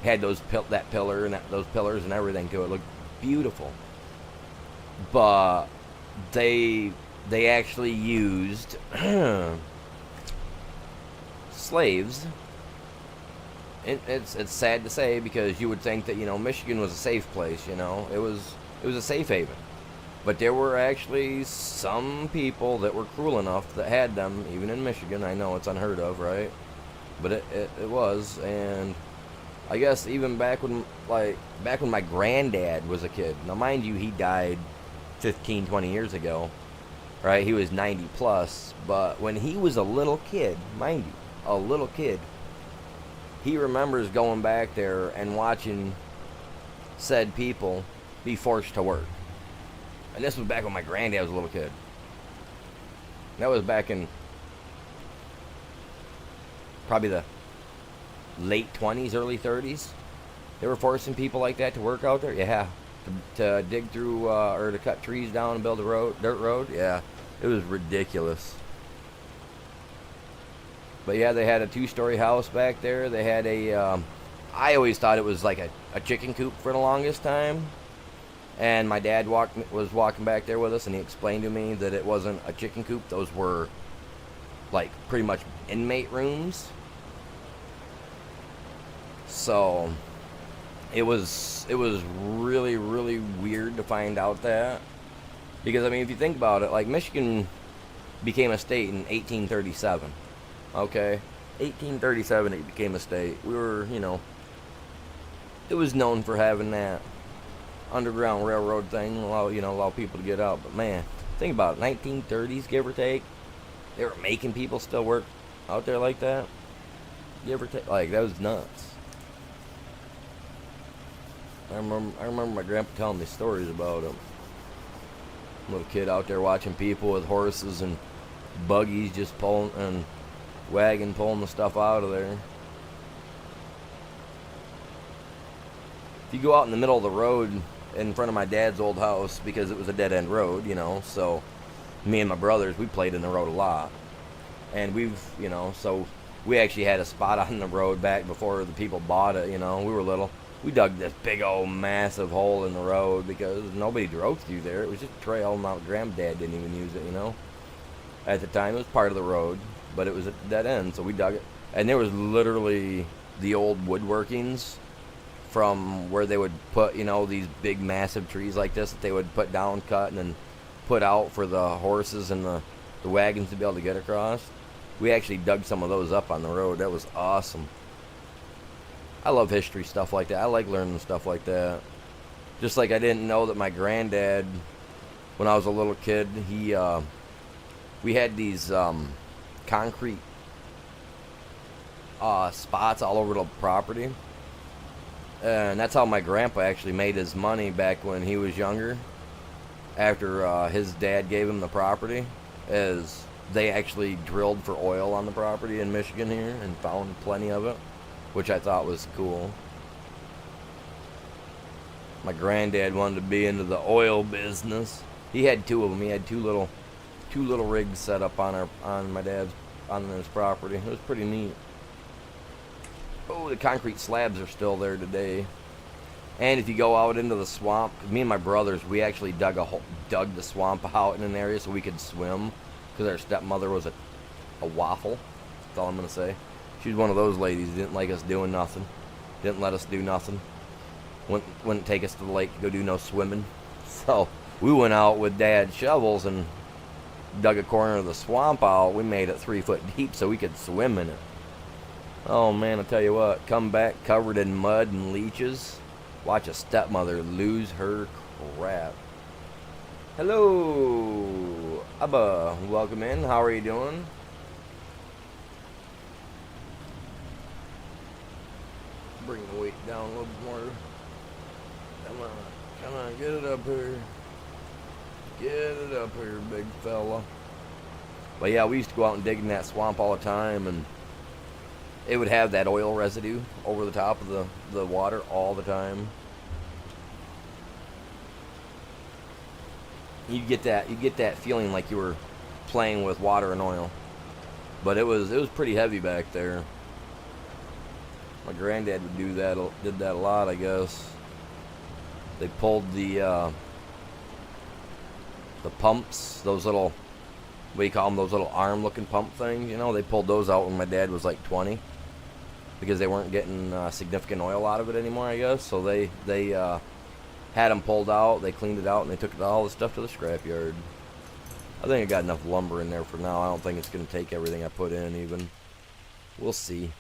had that pillar and those pillars and everything to it. It looked beautiful. But they actually used slaves it's sad to say, because you would think that, Michigan was a safe place. It was a safe haven. But there were actually some people that were cruel enough that had them, even in Michigan. I know it's unheard of, right? But it was. And I guess even back when my granddad was a kid. Now, mind you, he died 15, 20 years ago, right? He was 90 plus. But when he was a little kid, mind you, a little kid, he remembers going back there and watching said people be forced to work. And this was back when my granddad was a little kid. That was back in probably the late 20s, early 30s. They were forcing people like that to work out there. Yeah, to dig through or to cut trees down and build a dirt road. Yeah, it was ridiculous. But yeah, they had a 2-story house back there. They had I always thought it was like a chicken coop for the longest time. And my dad was walking back there with us, and he explained to me that it wasn't a chicken coop. Those were like pretty much inmate rooms. So it was really, really weird to find out that. Because, I mean, if you think about it, like, Michigan became a state in 1837. Okay? 1837 it became a state. We were, it was known for having that Underground Railroad thing, allow people to get out. But man, think about it, 1930s, give or take, they were making people still work out there like that. Give or take, like, that was nuts. I remember my grandpa telling me stories about him. Little kid out there watching people with horses and buggies just pulling and pulling the stuff out of there. If you go out in the middle of the road in front of my dad's old house, because it was a dead-end road, so me and my brothers, we played in the road a lot. And so we actually had a spot on the road back before the people bought it, we were little. We dug this big old massive hole in the road because nobody drove through there. It was just a trail. My granddad didn't even use it, At the time, it was part of the road, but it was at the dead end, so we dug it. And there was literally the old woodworkings from where they would put, these big massive trees like this that they would put down, cut, and then put out for the horses and the wagons to be able to get across. We actually dug some of those up on the road. That was awesome. I love history stuff like that. I like learning stuff like that. Just like I didn't know that my granddad, when I was a little kid, we had these concrete spots all over the property. And that's how my grandpa actually made his money back when he was younger. After his dad gave him the property, as they actually drilled for oil on the property in Michigan here and found plenty of it, which I thought was cool. My granddad wanted to be into the oil business. He had 2 of them. He had two little rigs set up on his property. It was pretty neat. Oh, the concrete slabs are still there today. And if you go out into the swamp, me and my brothers, we actually dug the swamp out in an area so we could swim, because our stepmother was a waffle. That's all I'm gonna say. She was one of those ladies who didn't like us doing nothing. Didn't let us do nothing. Wouldn't take us to the lake to go do no swimming. So we went out with Dad's shovels and dug a corner of the swamp out. We made it 3 foot deep so we could swim in it. Oh man, I tell you what, come back covered in mud and leeches. Watch a stepmother lose her crap. Hello, Abba. Welcome in. How are you doing? Bring the weight down a little bit more. Come on, get it up here. Get it up here, big fella. But yeah, we used to go out and dig in that swamp all the time, and it would have that oil residue over the top of the water all the time. You get that feeling like you were playing with water and oil. But it was pretty heavy back there. My granddad would did that a lot, I guess. They pulled the pumps, those little, what do you call them, those little arm-looking pump things, they pulled those out when my dad was like 20. because they weren't getting significant oil out of it anymore, I guess. So they had them pulled out, they cleaned it out, and they took all the stuff to the scrapyard. I think I got enough lumber in there for now. I don't think it's going to take everything I put in even. We'll see.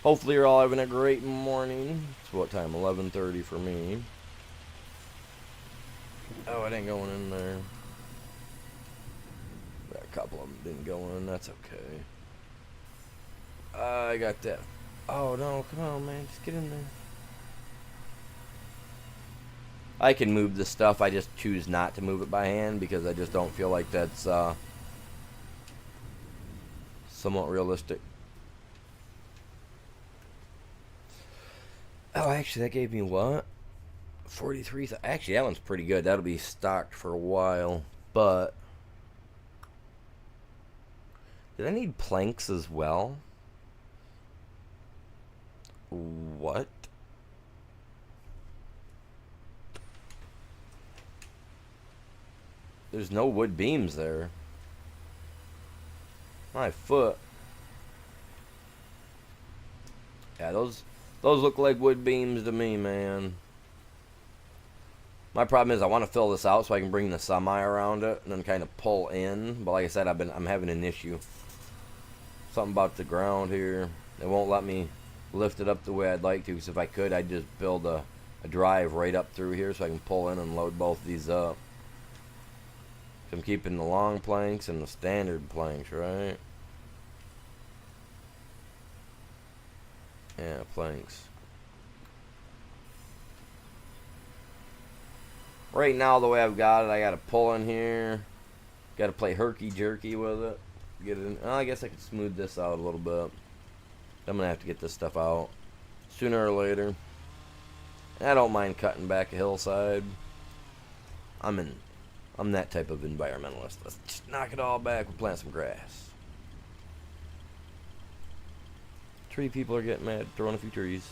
Hopefully you're all having a great morning. It's what time? 11:30 for me. Oh, it ain't going in there. A couple of them didn't go in. That's okay. I got that. Oh, no. Come on, man. Just get in there. I can move the stuff. I just choose not to move it by hand because I just don't feel like that's somewhat realistic. Oh, actually, that gave me what? 43. Actually, that one's pretty good. That'll be stocked for a while. But did I need planks as well? What? There's no wood beams there. My foot. Yeah, those look like wood beams to me, man. My problem is I want to fill this out so I can bring the semi around it and then kind of pull in. But like I said, I'm having an issue. Something about the ground here. It won't let me lift it up the way I'd like to. Because if I could, I'd just build a drive right up through here so I can pull in and load both these up. I'm keeping the long planks and the standard planks, right? Yeah, planks. Right now, the way I've got it, I got to pull in here. Got to play herky-jerky with it. Get it in. Oh, I guess I could smooth this out a little bit. I'm going to have to get this stuff out sooner or later. I don't mind cutting back a hillside. I'm that type of environmentalist. Let's just knock it all back. We'll plant some grass. Tree people are getting mad, throwing a few trees.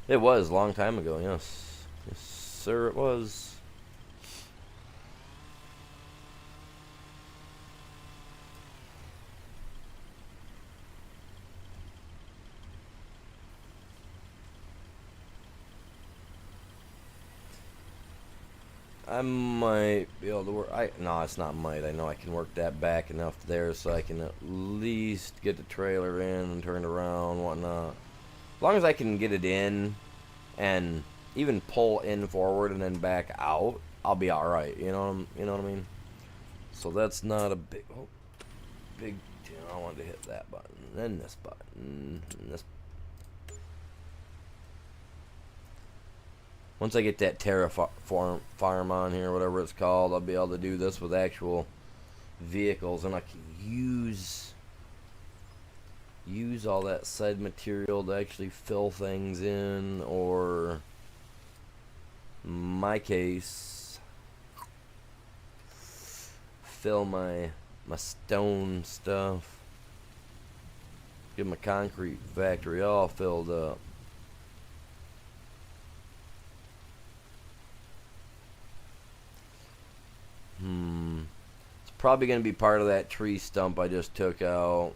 It was a long time ago, yes. Yes, sir, it was. I might be able to work. No, it's not might. I know I can work that back enough there so I can at least get the trailer in and turn it around, whatnot. As long as I can get it in and even pull in forward and then back out, I'll be all right. You know what I mean? So that's not a big deal. I wanted to hit that button, then this button, and this. Once I get that Farm on here, whatever it's called, I'll be able to do this with actual vehicles, and I can use all that side material to actually fill things in, or in my case, fill my stone stuff. Get my concrete factory all filled up. It's probably going to be part of that tree stump I just took out.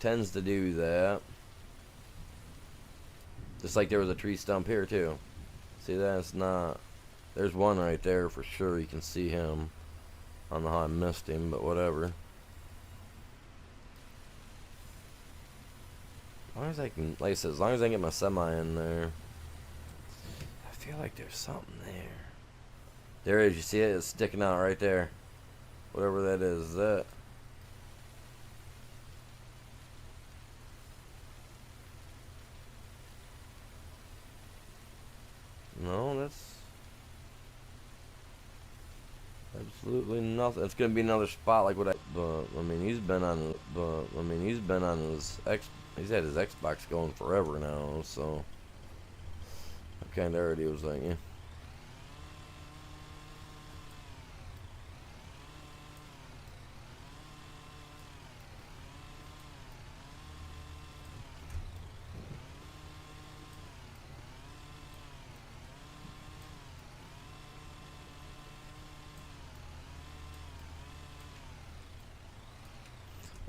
Tends to do that. Just like there was a tree stump here too. See, that's not. There's one right there for sure. You can see him. I don't know how I missed him, but whatever. As long as I can, like I said, as long as I can get my semi in there. I feel like there's something there. There it is. You see it? It's sticking out right there. Whatever that is. That. No, that's absolutely nothing. It's gonna be another spot like what I. But I mean, he's been on. His He's had his Xbox going forever now. So I kind of already was like, yeah.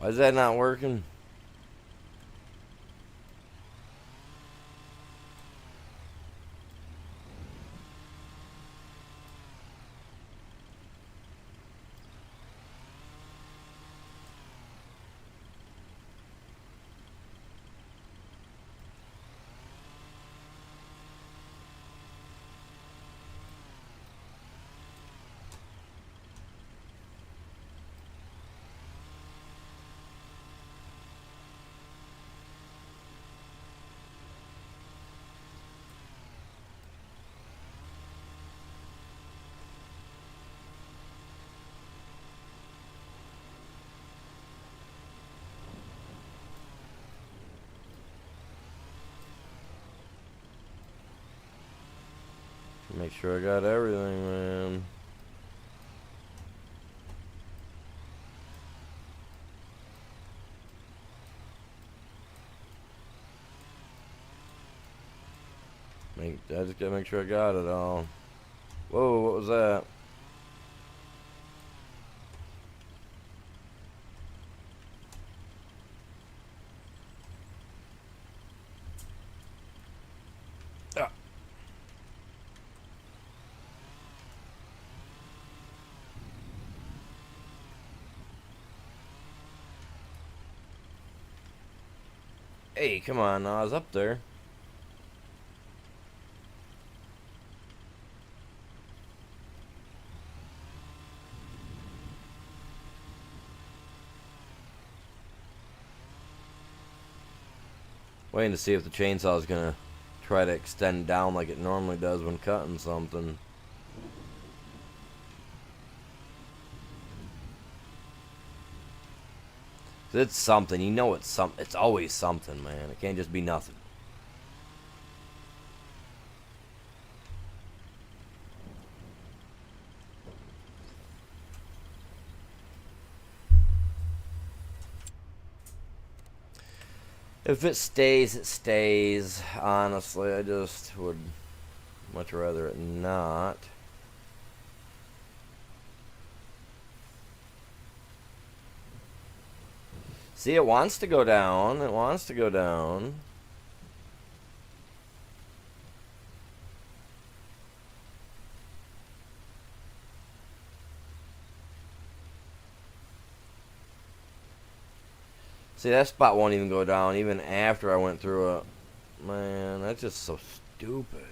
Why is that not working? Make sure I got everything, man. I just gotta make sure I got it all. Whoa, what was that? Ah. Hey, come on, I was up there. Waiting to see if the chainsaw is gonna try to extend down like it normally does when cutting something. It's something, you know it's something. It's always something, man. It can't just be nothing. If it stays, it stays. Honestly, I just would much rather it not. See, it wants to go down. It wants to go down. See, that spot won't even go down even after I went through it. Man, that's just so stupid.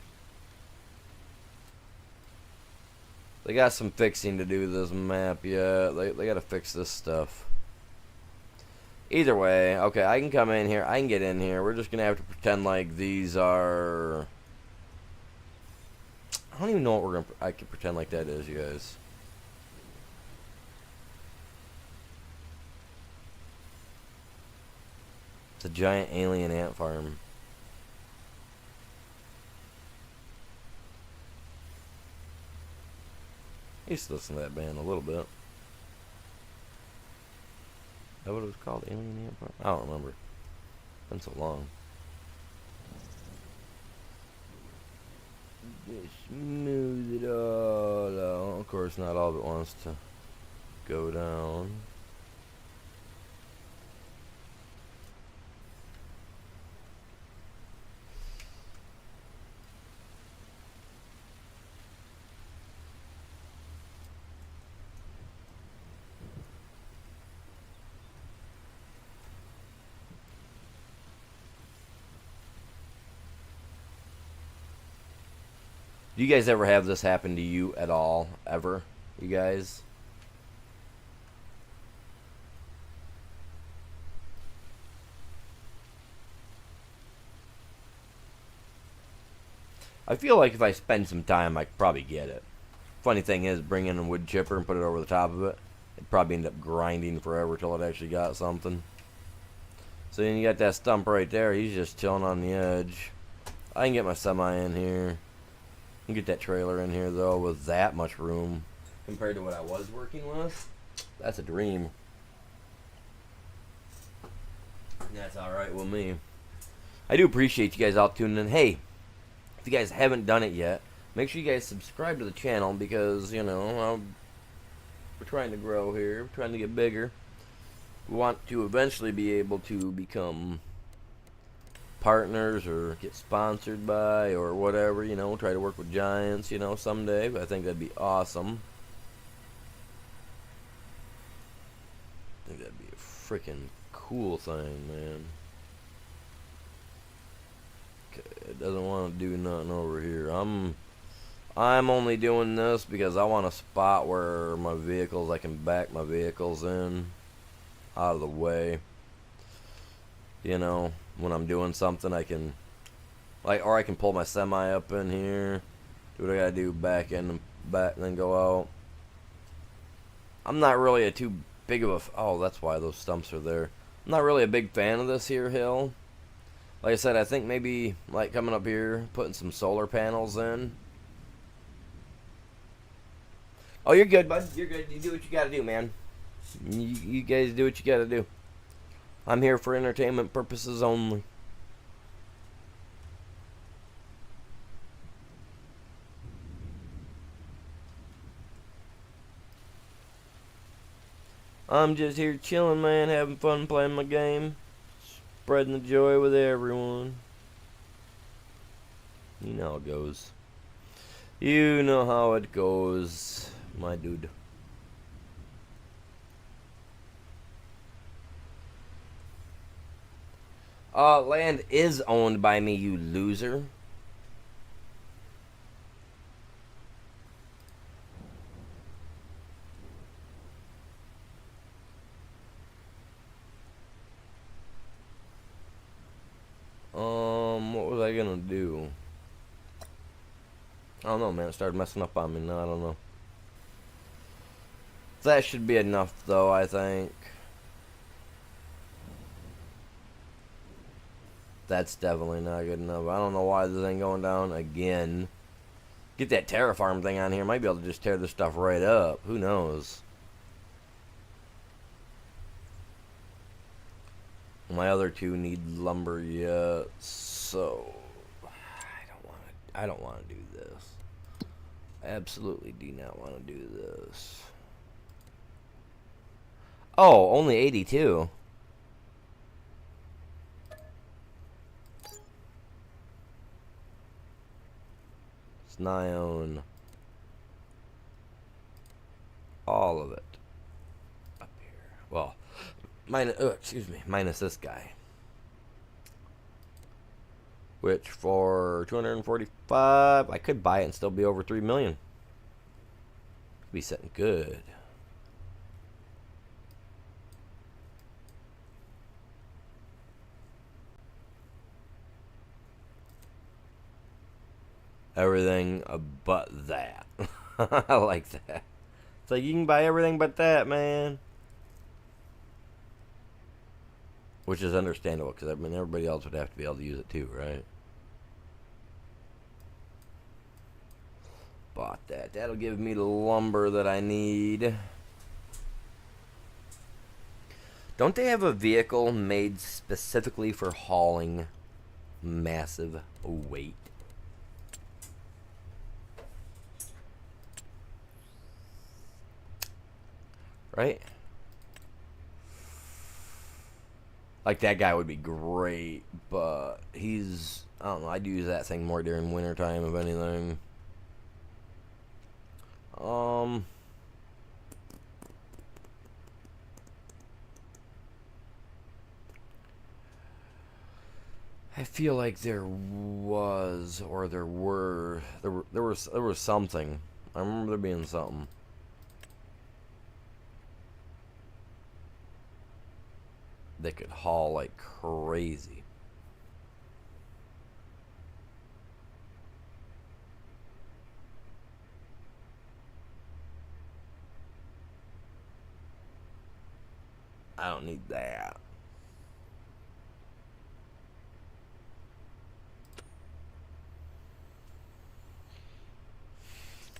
They got some fixing to do to this map yet. They gotta fix this stuff. Either way, okay, I can come in here. I can get in here. We're just gonna have to pretend like these are... I don't even know what we're gonna... I can pretend like that is, you guys. It's a giant alien ant farm. I used to listen to that band a little bit. Is that what it was called? Alien Ant Farm? I don't remember. It's been so long. Just smooth it all out. Of course, not all of it wants to go down. Do you guys ever have this happen to you at all? Ever? You guys? I feel like if I spend some time, I could probably get it. Funny thing is, bring in a wood chipper and put it over the top of it. It'd probably end up grinding forever till it actually got something. So then you got that stump right there. He's just chilling on the edge. I can get my semi in here. I can get that trailer in here, though, with that much room. Compared to what I was working with, that's a dream. And that's alright with me. I do appreciate you guys all tuning in. Hey, if you guys haven't done it yet, make sure you guys subscribe to the channel because, you know, we're trying to grow here. We're trying to get bigger. want to eventually be able to become partners or get sponsored by or whatever, you know, try to work with giants, you know, someday. I think that'd be awesome. I think that'd be a freaking cool thing, man. Okay, it doesn't want to do nothing over here. I'm only doing this because I want a spot where my vehicles, I can back my vehicles in out of the way. You know, when I'm doing something, I can, like, or I can pull my semi up in here, do what I gotta do, back in and back, and then go out. I'm not really a too big of a, oh, that's why those stumps are there. I'm not really a big fan of this here hill. Like I said, I think maybe, like, coming up here, putting some solar panels in. Oh, you're good, bud. You're good. You do what you gotta do, man. You guys do what you gotta do. I'm here for entertainment purposes only. I'm just here chilling, man, having fun playing my game. Spreading the joy with everyone. You know how it goes. You know how it goes, my dude. Land is owned by me, you loser. What was I gonna do? I don't know, man. It started messing up on me. No, I don't know. That should be enough, though, I think. That's definitely not good enough. I don't know why this ain't going down again. Get that terraform thing on here. Might be able to just tear this stuff right up. Who knows? My other two need lumber yet, so I don't want to do this. I absolutely do not want to do this. Oh, only 82. It's nigh on all of it up here. Well, minus this guy. Which for 245, I could buy it and still be over 3 million. Be sitting good. Everything but that. I like that. It's like you can buy everything but that, man. Which is understandable, because I mean everybody else would have to be able to use it too, right? Bought that. That'll give me the lumber that I need. Don't they have a vehicle made specifically for hauling massive weight? Right? Like, that guy would be great, but he's, I don't know, I'd use that thing more during wintertime, if anything. I feel like there was, or there was something. I remember there being something. They could haul like crazy. I don't need that.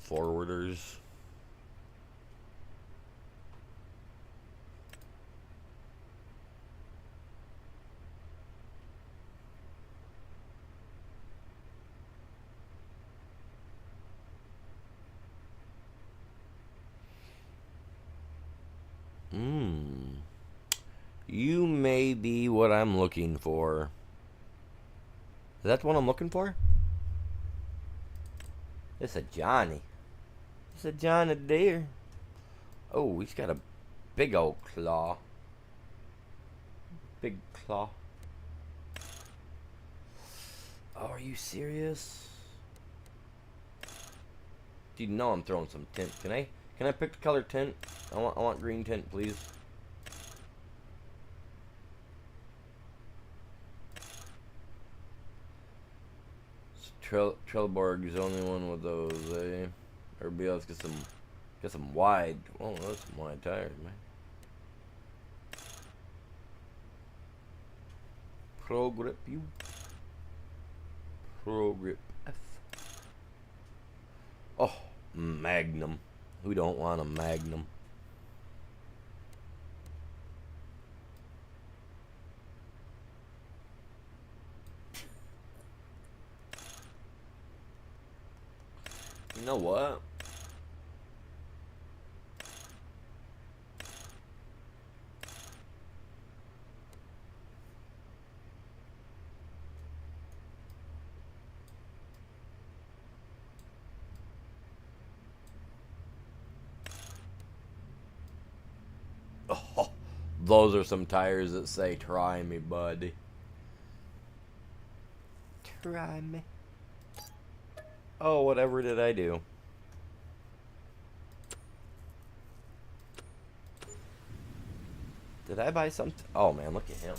Forwarders. may be what I'm looking for. Is that the one I'm looking for? It's a Johnny. It's a Johnny deer. Oh, he's got a big old claw. Big claw. Oh, are you serious? Dude, you know I'm throwing some tint. Can I pick the color tint? I want green tint, please. Trelleborg is the only one with those, eh? Everybody else get some wide. Oh, that's some wide tires, man. Pro grip you. Pro grip F. Oh, Magnum. Who don't want a Magnum? You know what? Oh, those are some tires that say, "Try me, buddy." Try me. Oh, whatever did I do? Did I buy something? Oh, man, look at him.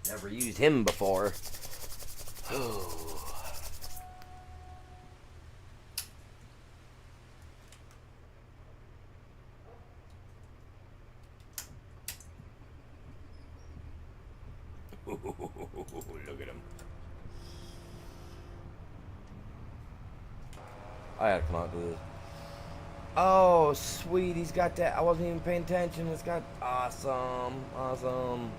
Never used him before. Oh. Look at him. I gotta come out to this. Oh, sweet. He's got that. I wasn't even paying attention. It's got awesome. Awesome.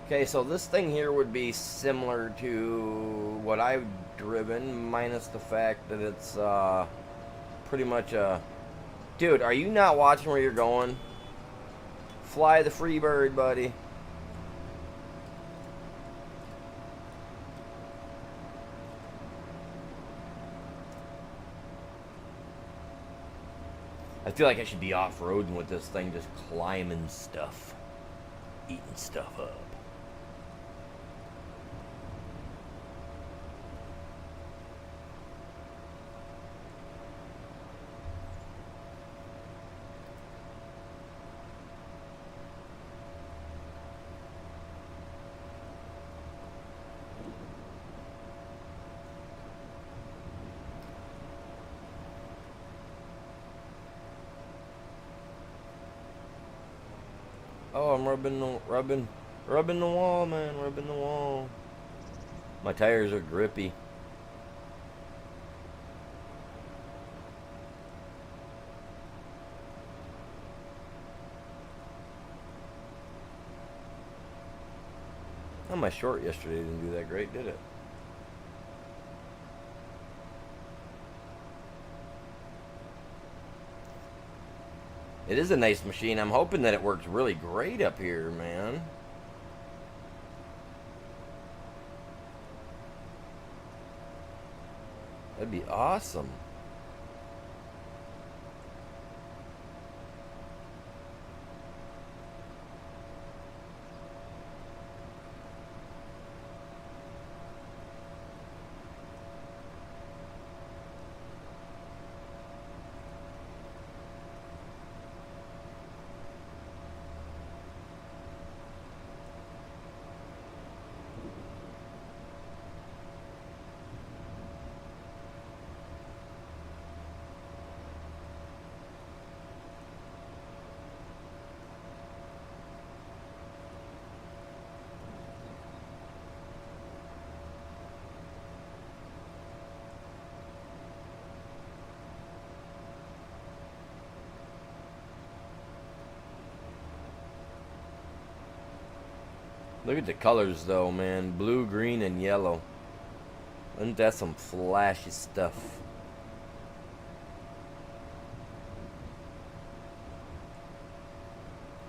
Okay, so this thing here would be similar to what I've driven, minus the fact that it's pretty much a... Dude, are you not watching where you're going? Fly the free bird, buddy. I feel like I should be off-roading with this thing, just climbing stuff, eating stuff up. Oh, I'm rubbing the wall, man, rubbing the wall. My tires are grippy. Oh, my short yesterday didn't do that great, did it? It is a nice machine. I'm hoping that it works really great up here, man. That'd be awesome. Look at the colors though, man. Blue, green, and yellow. Isn't that some flashy stuff?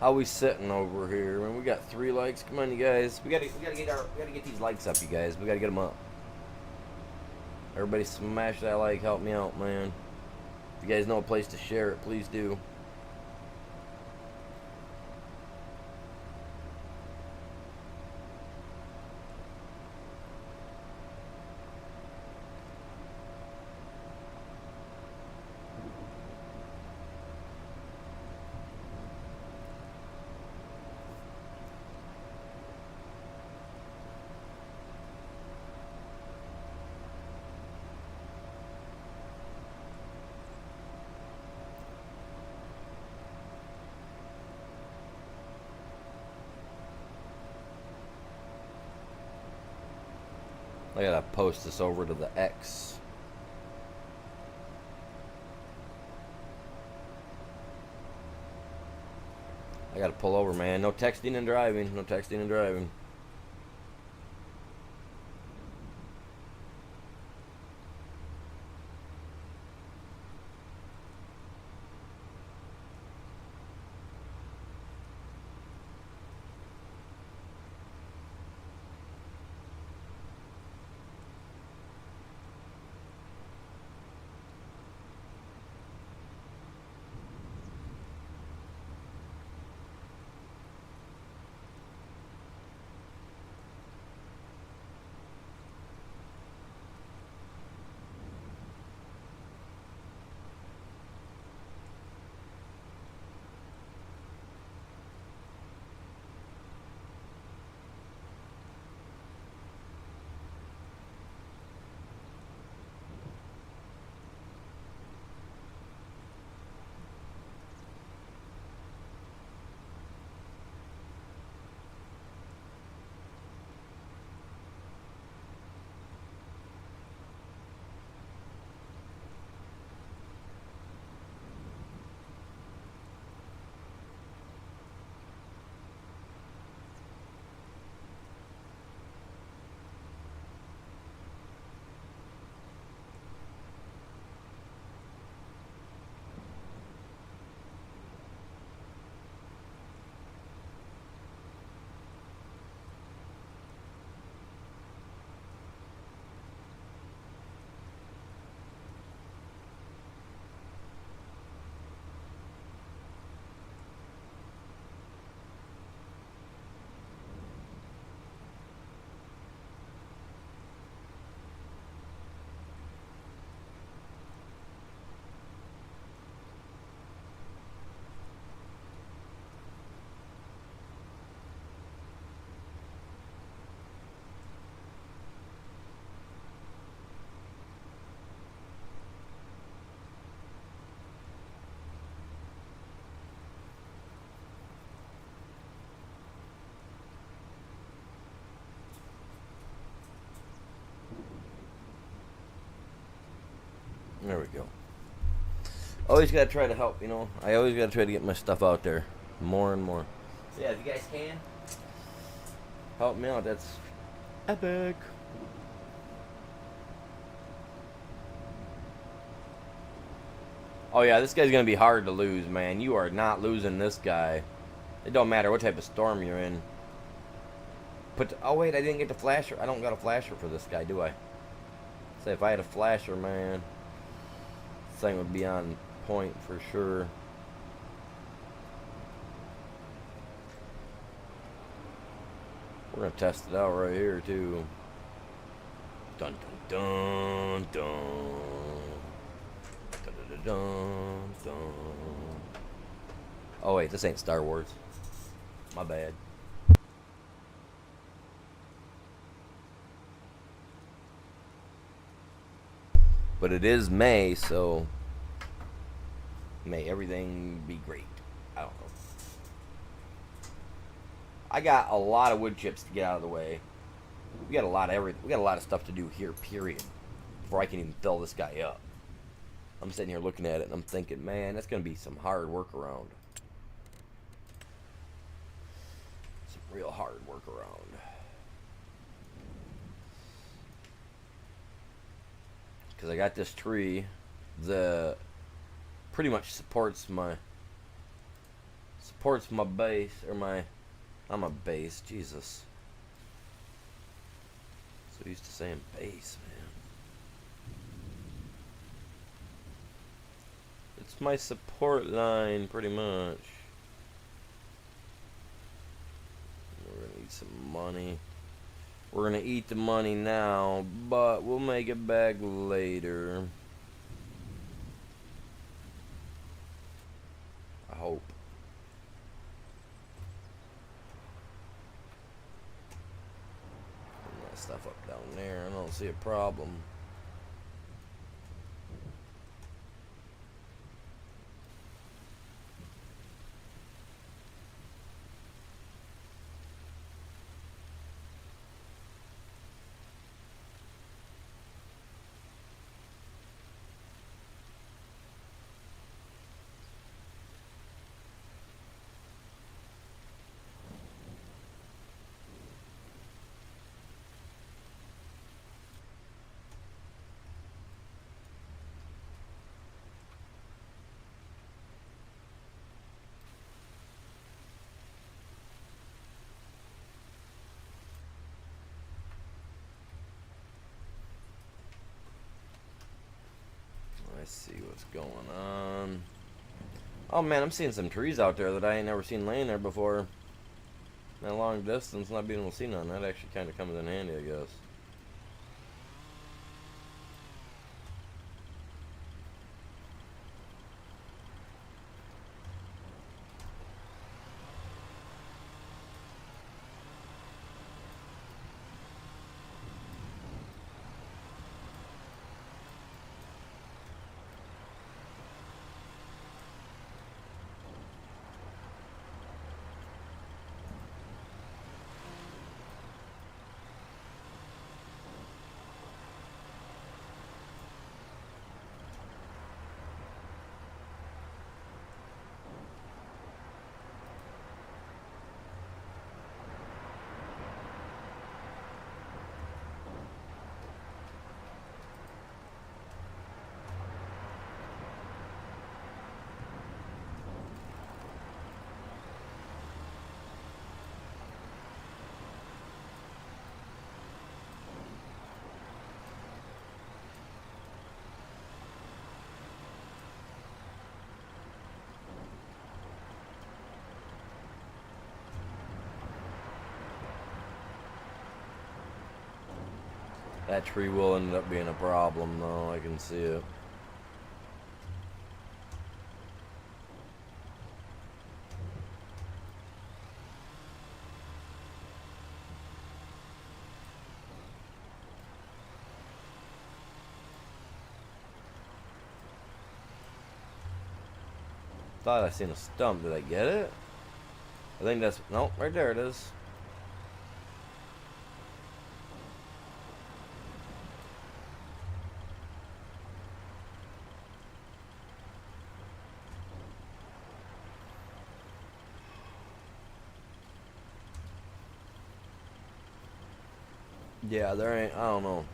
How we sitting over here? Man, we got 3 likes. Come on, you guys. We gotta get these likes up, you guys. We gotta get them up. Everybody smash that like. Help me out, man. If you guys know a place to share it, please do. I gotta post this over to the X. I gotta pull over, man. No texting and driving. No texting and driving. There we go. Always gotta try to help, you know. I always gotta try to get my stuff out there more and more. So yeah, if you guys can help me out, that's epic. Oh yeah, this guy's gonna be hard to lose, man. You are not losing this guy. It don't matter what type of storm you're in. Oh wait, I didn't get the flasher. I don't got a flasher for this guy, do I? Say if I had a flasher, man, this thing would be on point for sure. We're gonna test it out right here too. Dun dun dun dun. Dun dun dun dun. Oh wait, this ain't Star Wars. My bad. But it is May, so may everything be great. I don't know. I got a lot of wood chips to get out of the way. We got a lot of stuff to do here, period. Before I can even fill this guy up. I'm sitting here looking at it and I'm thinking, man, that's gonna be some hard work around. Some real hard work around. Because I got this tree that pretty much supports Supports my base, or my, not my base, Jesus. So used to saying base, man. It's my support line, pretty much. We're gonna eat some money. We're gonna eat the money now, but we'll make it back later. I hope. Put that stuff up down there. I don't see a problem. Let's see what's going on. Oh man, I'm seeing some trees out there that I ain't never seen laying there before. That long distance, not being able to see none, that actually kind of comes in handy, I guess. That tree will end up being a problem, though. I can see it. Thought I seen a stump. Did I get it? I think that's... Nope, right there it is. Yeah, there ain't... I don't know.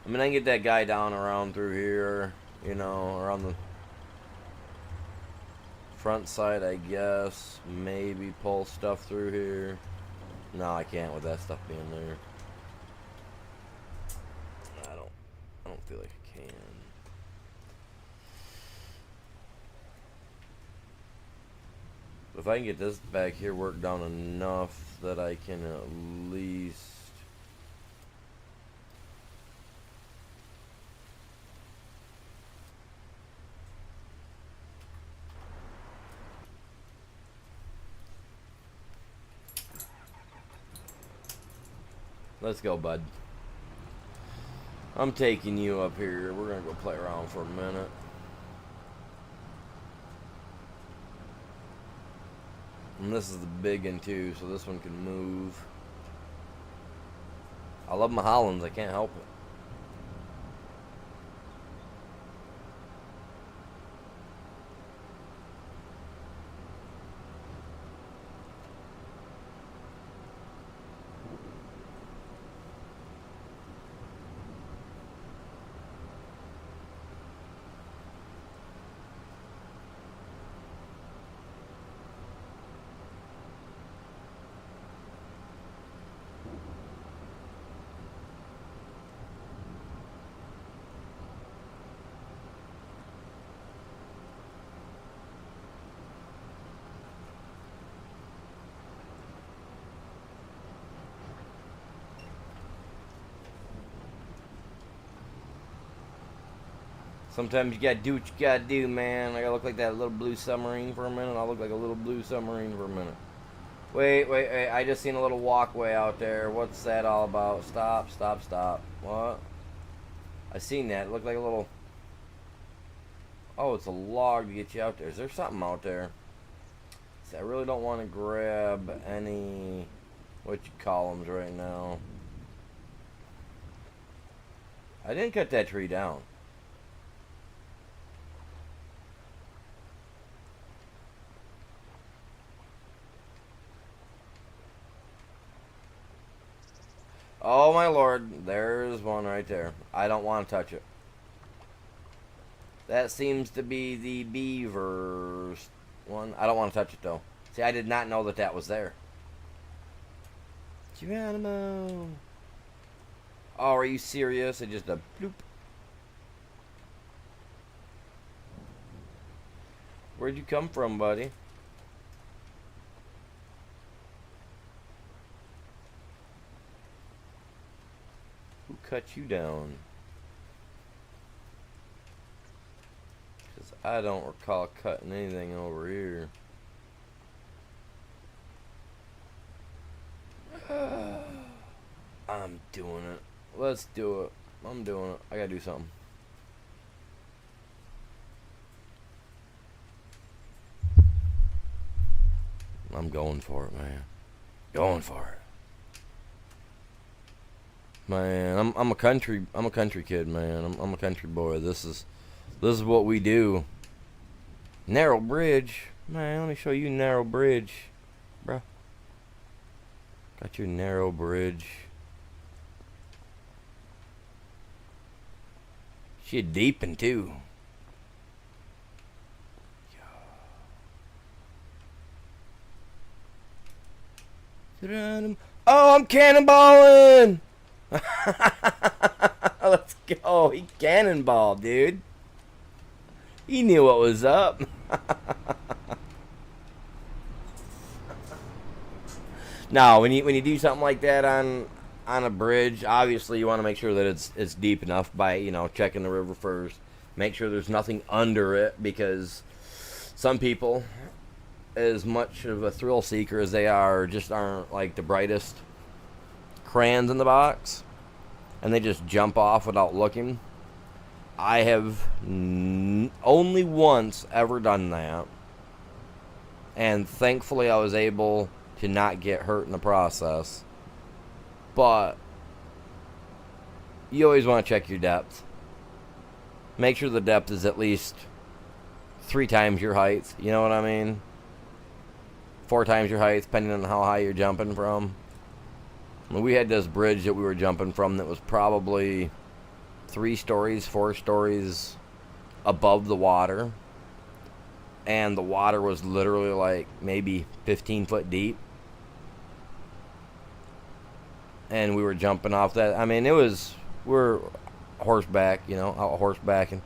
I mean, I can get that guy down around through here, you know, around the front side, I guess. Maybe pull stuff through here. No, I can't with that stuff being there. I don't feel like I can. If I can get this back here worked down enough that I can at least... Let's go, bud. I'm taking you up here. We're gonna go play around for a minute. And this is the big one too, so this one can move. I love my Hollands, I can't help it. Sometimes you gotta do what you gotta do, man. I gotta look like that little blue submarine for a minute. I'll look like a little blue submarine for a minute. Wait. I just seen a little walkway out there. What's that all about? Stop. What? I seen that. It looked like a little... Oh, it's a log to get you out there. Is there something out there? See, I really don't want to grab any... What you call them right now. I didn't cut that tree down. Oh my lord, there's one right there. I don't want to touch it. That seems to be the beavers one. I don't want to touch it though. See, I did not know that that was there. Geronimo. Oh, are you serious? It just a bloop. Where'd you come from, buddy? Who cut you down? Because I don't recall cutting anything over here. I'm doing it. Let's do it. I'm doing it. I gotta do something. I'm going for it, man. Going for it. Man, I'm a country kid, man. I'm a country boy. This is what we do. Narrow bridge. Man, let me show you narrow bridge. Bruh. Got your narrow bridge. She deepin' too. Oh, I'm cannonballing! Let's go. He cannonballed, dude. He knew what was up. No, when you do something like that on a bridge, obviously you want to make sure that it's deep enough by, you know, checking the river first. Make sure there's nothing under it, because some people, as much of a thrill seeker as they are, just aren't like the brightest crayons in the box, and they just jump off without looking. I have only once ever done that, and thankfully I was able to not get hurt in the process. But you always want to check your depth. Make sure the depth is at least 3 times your height. You know what I mean? 4 times your height, depending on how high you're jumping from. We had this bridge that we were jumping from that was probably 3 stories, 4 stories above the water. And the water was literally like maybe 15 foot deep. And we were jumping off that. I mean, we're horseback, you know, out horsebacking.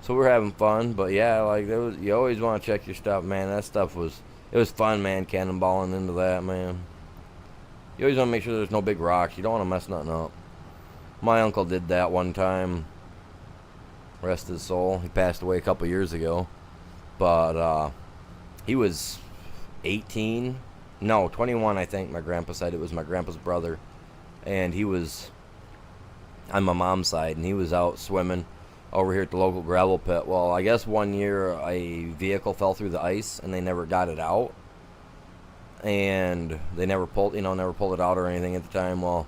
So we were having fun. But yeah, like, you always want to check your stuff, man. That stuff it was fun, man, cannonballing into that, man. You always want to make sure there's no big rocks. You don't want to mess nothing up. My uncle did that one time. Rest his soul. He passed away a couple years ago. But he was 18. No, 21, I think. My grandpa said it was my grandpa's brother. And he was on my mom's side. And he was out swimming over here at the local gravel pit. Well, I guess one year a vehicle fell through the ice and they never got it out. And they never pulled it out or anything at the time. Well,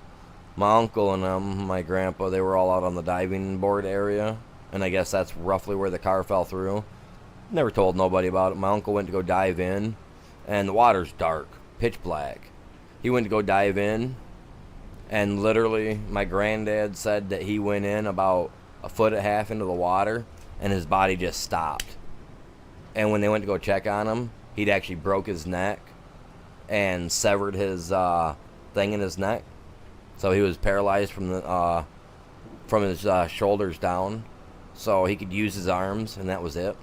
my uncle and my grandpa, they were all out on the diving board area. And I guess that's roughly where the car fell through. Never told nobody about it. My uncle went to go dive in, and the water's dark, pitch black. He went to go dive in, and literally my granddad said that he went in about 1.5 foot into the water, and his body just stopped. And when they went to go check on him, he'd actually broke his neck and severed his thing in his neck. So he was paralyzed from his shoulders down. So he could use his arms, and that was it.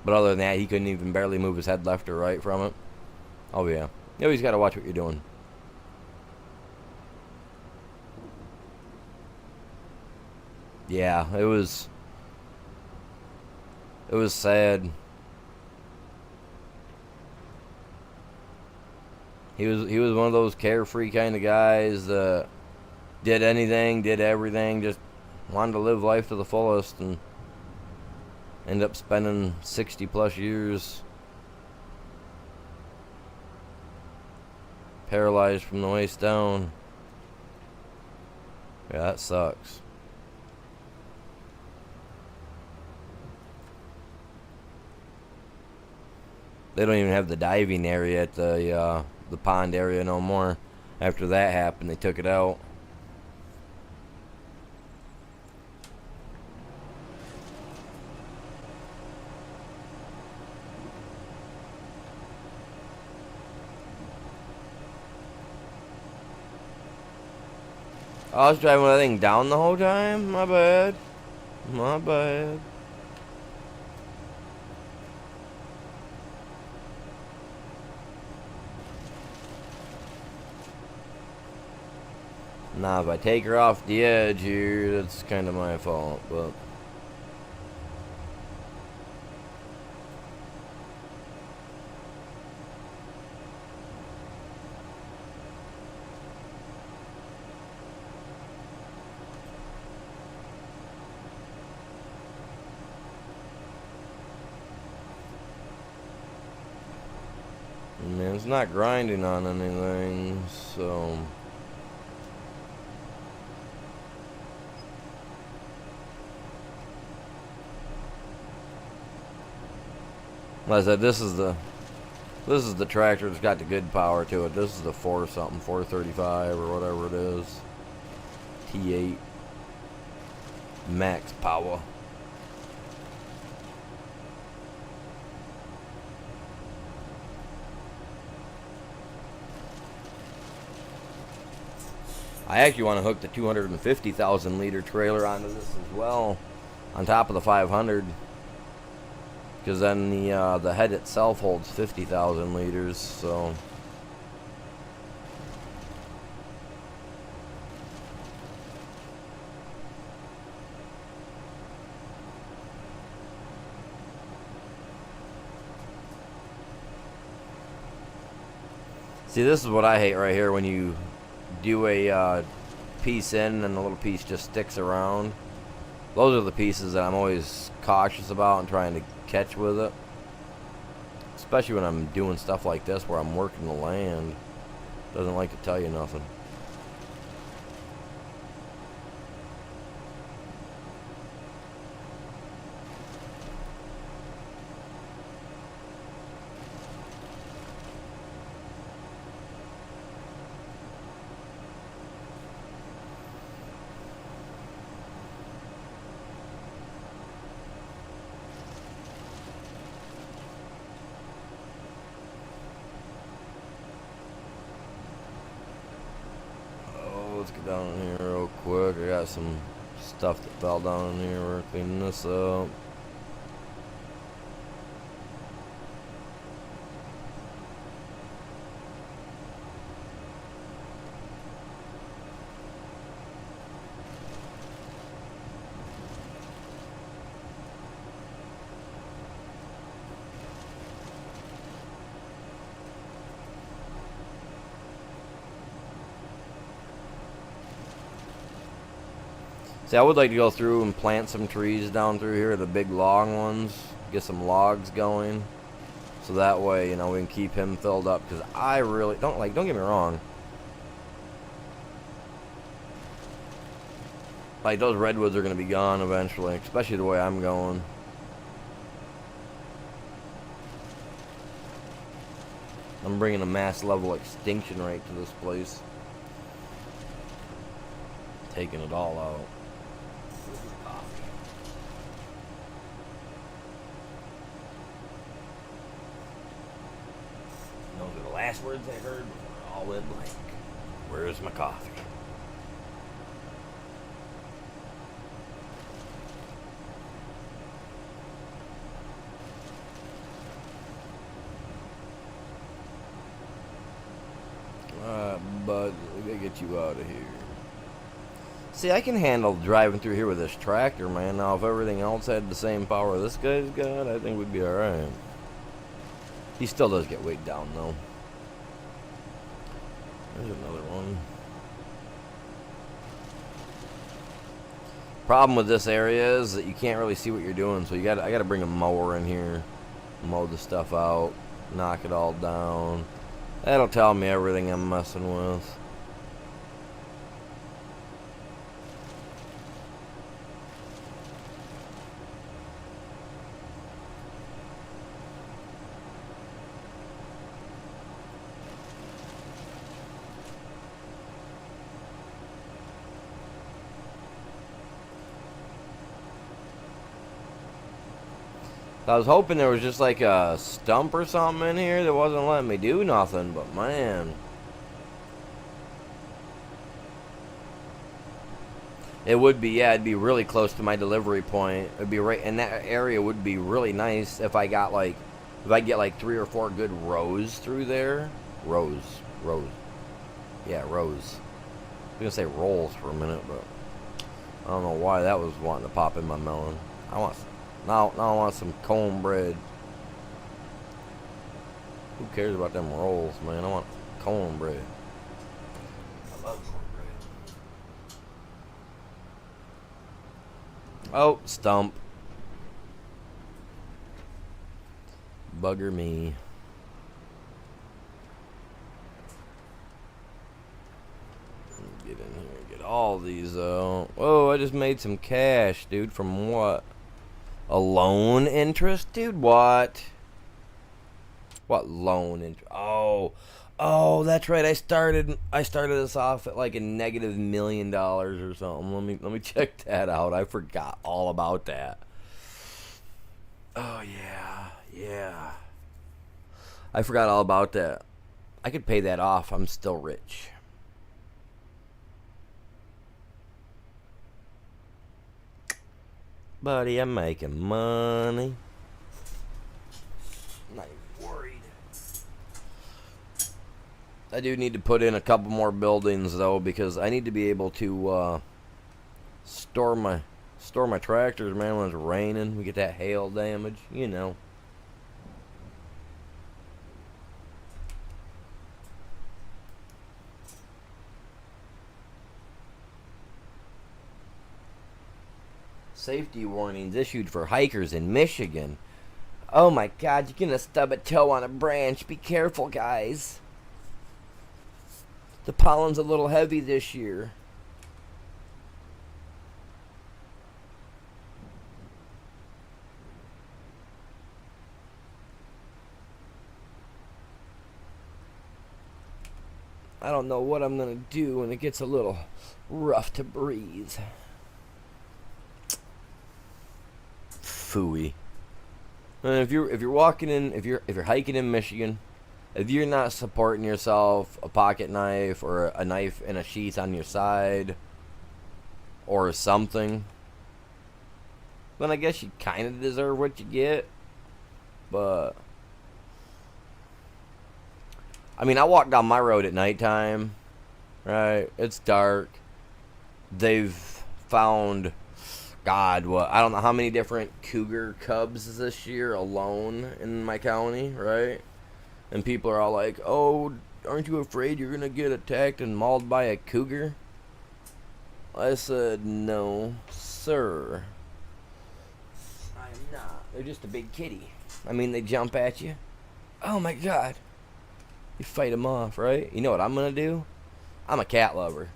But other than that, he couldn't even barely move his head left or right from it. Oh, yeah. You always got to watch what you're doing. Yeah, it was It was sad. He was one of those carefree kind of guys that did anything, did everything, just wanted to live life to the fullest, and ended up spending 60 plus years paralyzed from the waist down. Yeah, that sucks. They don't even have the diving area at the pond area no more. After that happened, they took it out. I was driving that thing down the whole time? My bad. My bad. Nah, if I take her off the edge here, that's kind of my fault, but... Man, it's not grinding on anything, so... Like I said, this is the tractor that's got the good power to it. This is the 435 or whatever it is. T8 max power. I actually want to hook the 250,000 liter trailer onto this as well, on top of the 500. Because then the head itself holds 50,000 liters, so... See, this is what I hate right here, when you do a piece in and the little piece just sticks around. Those are the pieces that I'm always cautious about and trying to catch with it. Especially when I'm doing stuff like this where I'm working the land. Doesn't like to tell you nothing. Let's get down in here real quick. I got some stuff that fell down in here. We're cleaning this up. See, I would like to go through and plant some trees down through here, the big long ones, get some logs going, so that way, you know, we can keep him filled up, because I really, don't get me wrong, like, those redwoods are going to be gone eventually, especially the way I'm going. I'm bringing a mass level extinction rate to this place. Taking it all out. Those are the last words I heard before it all went blank. Where's my coffee? Alright, bud, we gotta get you out of here. See, I can handle driving through here with this tractor, man. Now, if everything else had the same power this guy's got, I think we'd be alright. He still does get weighed down, though. There's another one. Problem with this area is that you can't really see what you're doing, so I gotta bring a mower in here, mow the stuff out, knock it all down. That'll tell me everything I'm messing with. I was hoping there was just like a stump or something in here that wasn't letting me do nothing, but man. It would be, yeah, it'd be really close to my delivery point. It'd be right, and that area would be really nice if I got like, if I get like 3 or 4 good rows through there. Rows. Yeah, rows. I was gonna say rolls for a minute, but I don't know why that was wanting to pop in my melon. Now I want some cornbread. Who cares about them rolls, man? I want cornbread. I love cornbread. Oh, stump. Bugger me. Get in here and get all these out. Whoa, I just made some cash, dude. From what? A loan interest? Dude, what? What loan interest? Oh, that's right. I started this off at like a negative $1 million or something. Let me check that out. I forgot all about that. Oh yeah. I forgot all about that. I could pay that off. I'm still rich. Buddy, I'm making money. I'm not even worried. I do need to put in a couple more buildings though, because I need to be able to store my tractors, man, when it's raining. We get that hail damage, you know. Safety warnings issued for hikers in Michigan. Oh my God, you're gonna stub a toe on a branch. Be careful, guys. The pollen's a little heavy this year. I don't know what I'm gonna do when it gets a little rough to breathe. Phooey. And if you're walking in, if you're hiking in Michigan, if you're not supporting yourself a pocket knife or a knife in a sheath on your side or something, then I guess you kind of deserve what you get. But I mean, I walk down my road at nighttime, right? It's dark. They've found, God, what? I don't know how many different cougar cubs this year alone in my county, right? And people are all like, oh, aren't you afraid you're going to get attacked and mauled by a cougar? I said, no, sir. I'm not. They're just a big kitty. I mean, they jump at you. Oh, my God. You fight them off, right? You know what I'm going to do? I'm a cat lover.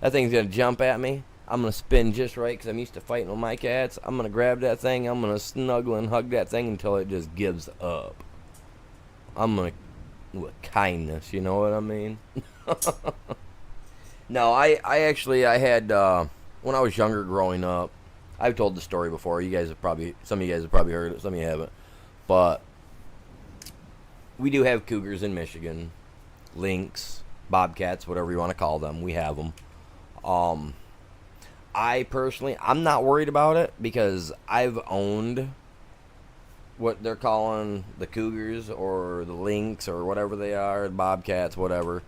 That thing's going to jump at me. I'm going to spin just right because I'm used to fighting with my cats. I'm going to grab that thing. I'm going to snuggle and hug that thing until it just gives up. I'm going to, with kindness, you know what I mean? No, I had, when I was younger growing up, I've told the story before. Some of you guys have probably heard it, some of you haven't. But we do have cougars in Michigan. Lynx, bobcats, whatever you want to call them. We have them. I personally, I'm not worried about it because I've owned what they're calling the cougars or the lynx or whatever they are, bobcats, whatever.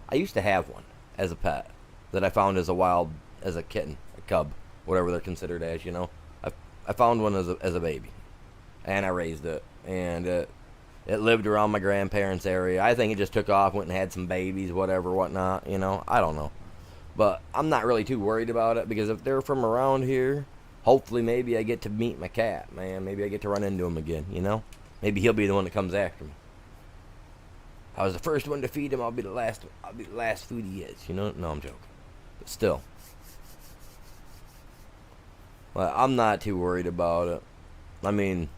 I used to have one as a pet that I found as a wild as a kitten, a cub, whatever they're considered as. You know, I found one as a baby, and I raised it, and it lived around my grandparents' area. I think it just took off, went and had some babies, whatever, whatnot. You know, I don't know, but I'm not really too worried about it because if they're from around here, hopefully maybe I get to meet my cat, man. Maybe I get to run into him again. You know, maybe he'll be the one that comes after me. I was the first one to feed him. I'll be the last. I'll be the last food he gets. You know? No, I'm joking. But still, well, I'm not too worried about it. I mean,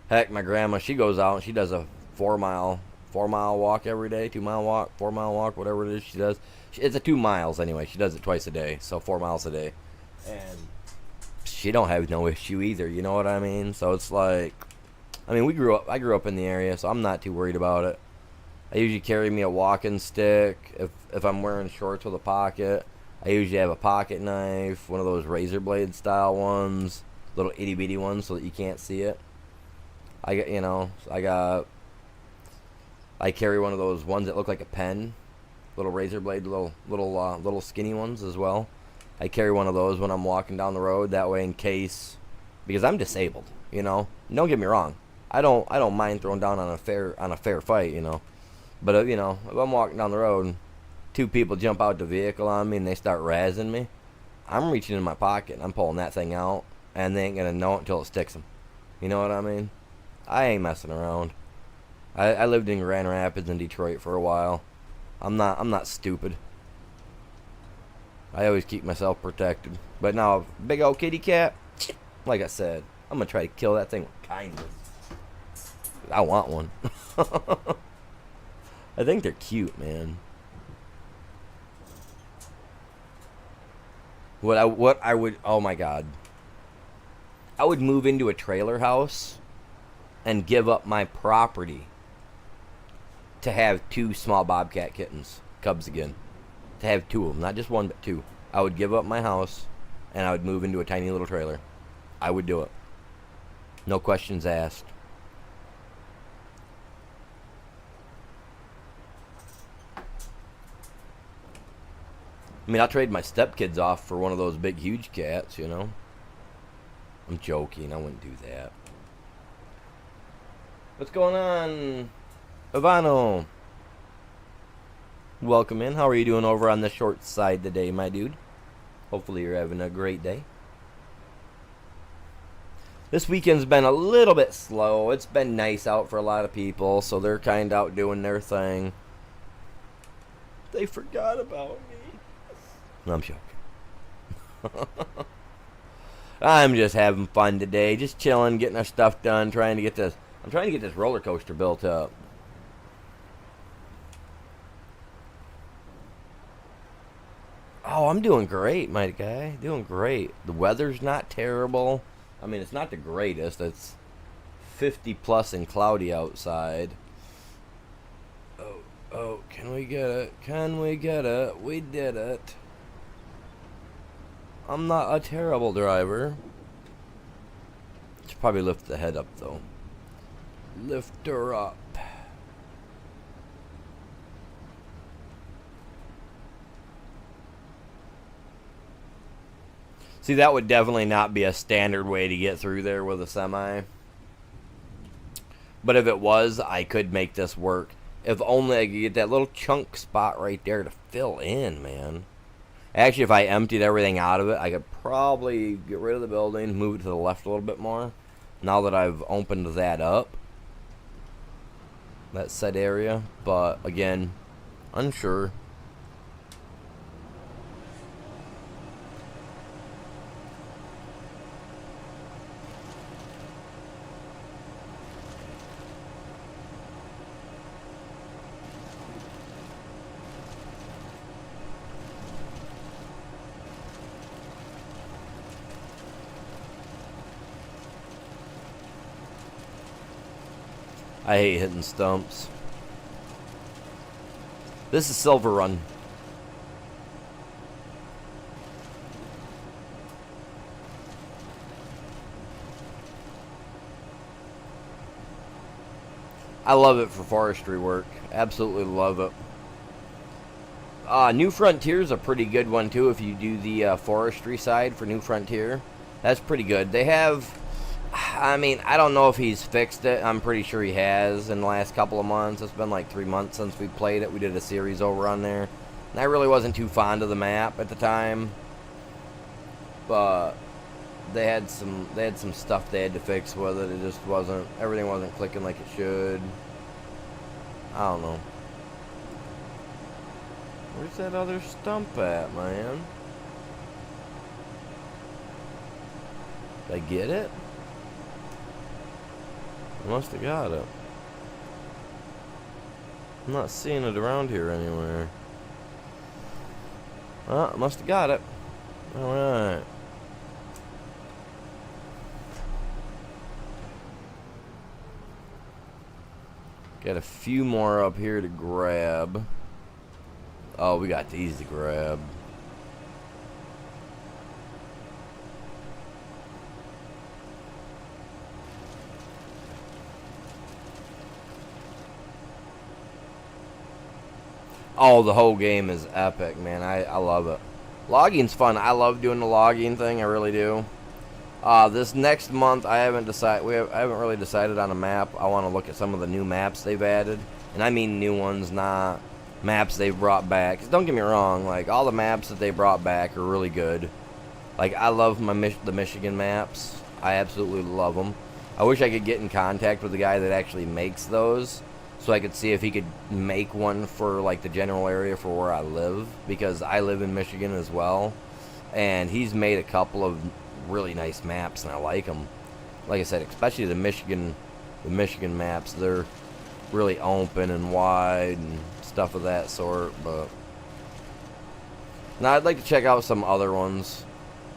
heck, my grandma, she goes out and she does a 4 mile walk every day, 2 mile walk, 4 mile walk, whatever it is she does. It's a 2 miles anyway. She does it twice a day, so 4 miles a day, and she don't have no issue either. You know what I mean? So it's like, I mean, I grew up in the area, so I'm not too worried about it. I usually carry me a walking stick if I'm wearing shorts with a pocket. I usually have a pocket knife, one of those razor blade style ones, little itty bitty ones so that you can't see it. I carry one of those ones that look like a pen, little razor blade, little skinny ones as well. I carry one of those when I'm walking down the road. That way, in case, because I'm disabled, you know. Don't get me wrong. I don't mind throwing down on a fair fight, you know. But you know, if I'm walking down the road and 2 people jump out the vehicle on me and they start razzing me, I'm reaching in my pocket and I'm pulling that thing out, and they ain't gonna know it until it sticks them. You know what I mean? I ain't messing around. I lived in Grand Rapids and Detroit for a while. I'm not stupid. I always keep myself protected. But now, big old kitty cat, like I said, I'm gonna try to kill that thing with kindness. I want one. I think they're cute, man. What I would, oh my God, I would move into a trailer house and give up my property to have 2 small bobcat kittens, cubs again. To have 2 of them, not just 1, but 2. I would give up my house and I would move into a tiny little trailer. I would do it. No questions asked. I mean, I'll trade my stepkids off for one of those big, huge cats, you know. I'm joking. I wouldn't do that. What's going on, Ivano? Welcome in. How are you doing over on the short side today, my dude? Hopefully you're having a great day. This weekend's been a little bit slow. It's been nice out for a lot of people, so they're kind of out doing their thing. They forgot about me. No, I'm joking. I'm just having fun today, just chilling, getting our stuff done, I'm trying to get this roller coaster built up. Oh, I'm doing great, my guy. Doing great. The weather's not terrible. I mean, it's not the greatest. It's 50 plus and cloudy outside. Oh, can we get it? Can we get it? We did it. I'm not a terrible driver. Should probably lift the head up, though. Lift her up. See, that would definitely not be a standard way to get through there with a semi. But if it was, I could make this work. If only I could get that little chunk spot right there to fill in, man. Actually, if I emptied everything out of it, I could probably get rid of the building, move it to the left a little bit more. Now that I've opened that up, that said area. But, again, unsure. I hate hitting stumps. This is Silverrun. I love it for forestry work. Absolutely love it. New Frontier's a pretty good one too. If you do the forestry side for New Frontier, that's pretty good. They have, I mean, I don't know if he's fixed it. I'm pretty sure he has in the last couple of months. It's been like 3 months since we played it. We did a series over on there, and I really wasn't too fond of the map at the time. But they had some stuff they had to fix with it. It just wasn't, everything wasn't clicking like it should. I don't know. Where's that other stump at, man? Did I get it? I must have got it. I'm not seeing it around here anywhere. Well, I must have got it. Alright. Got a few more up here to grab. Oh, we got these to grab. Oh, the whole game is epic, man. I love it. Logging's fun. I love doing the logging thing. I really do. This next month, I haven't really decided on a map. I want to look at some of the new maps they've added, and I mean new ones, not maps they've brought back. 'Cause don't get me wrong, like all the maps that they brought back are really good. Like I love the Michigan maps. I absolutely love them. I wish I could get in contact with the guy that actually makes those, so I could see if he could make one for like the general area for where I live, because I live in Michigan as well, and he's made a couple of really nice maps, and I like them. Like I said, especially the Michigan maps. They're really open and wide and stuff of that sort. But now I'd like to check out some other ones.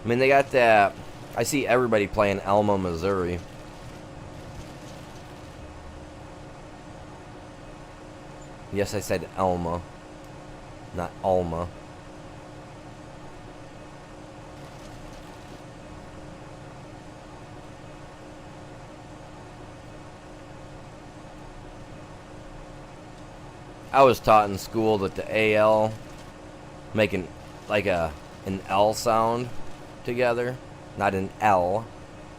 I mean, they got that. I see everybody playing Elma, Missouri. Yes, I said Elma, not Alma. I was taught in school that the AL making like an L sound together, not an L,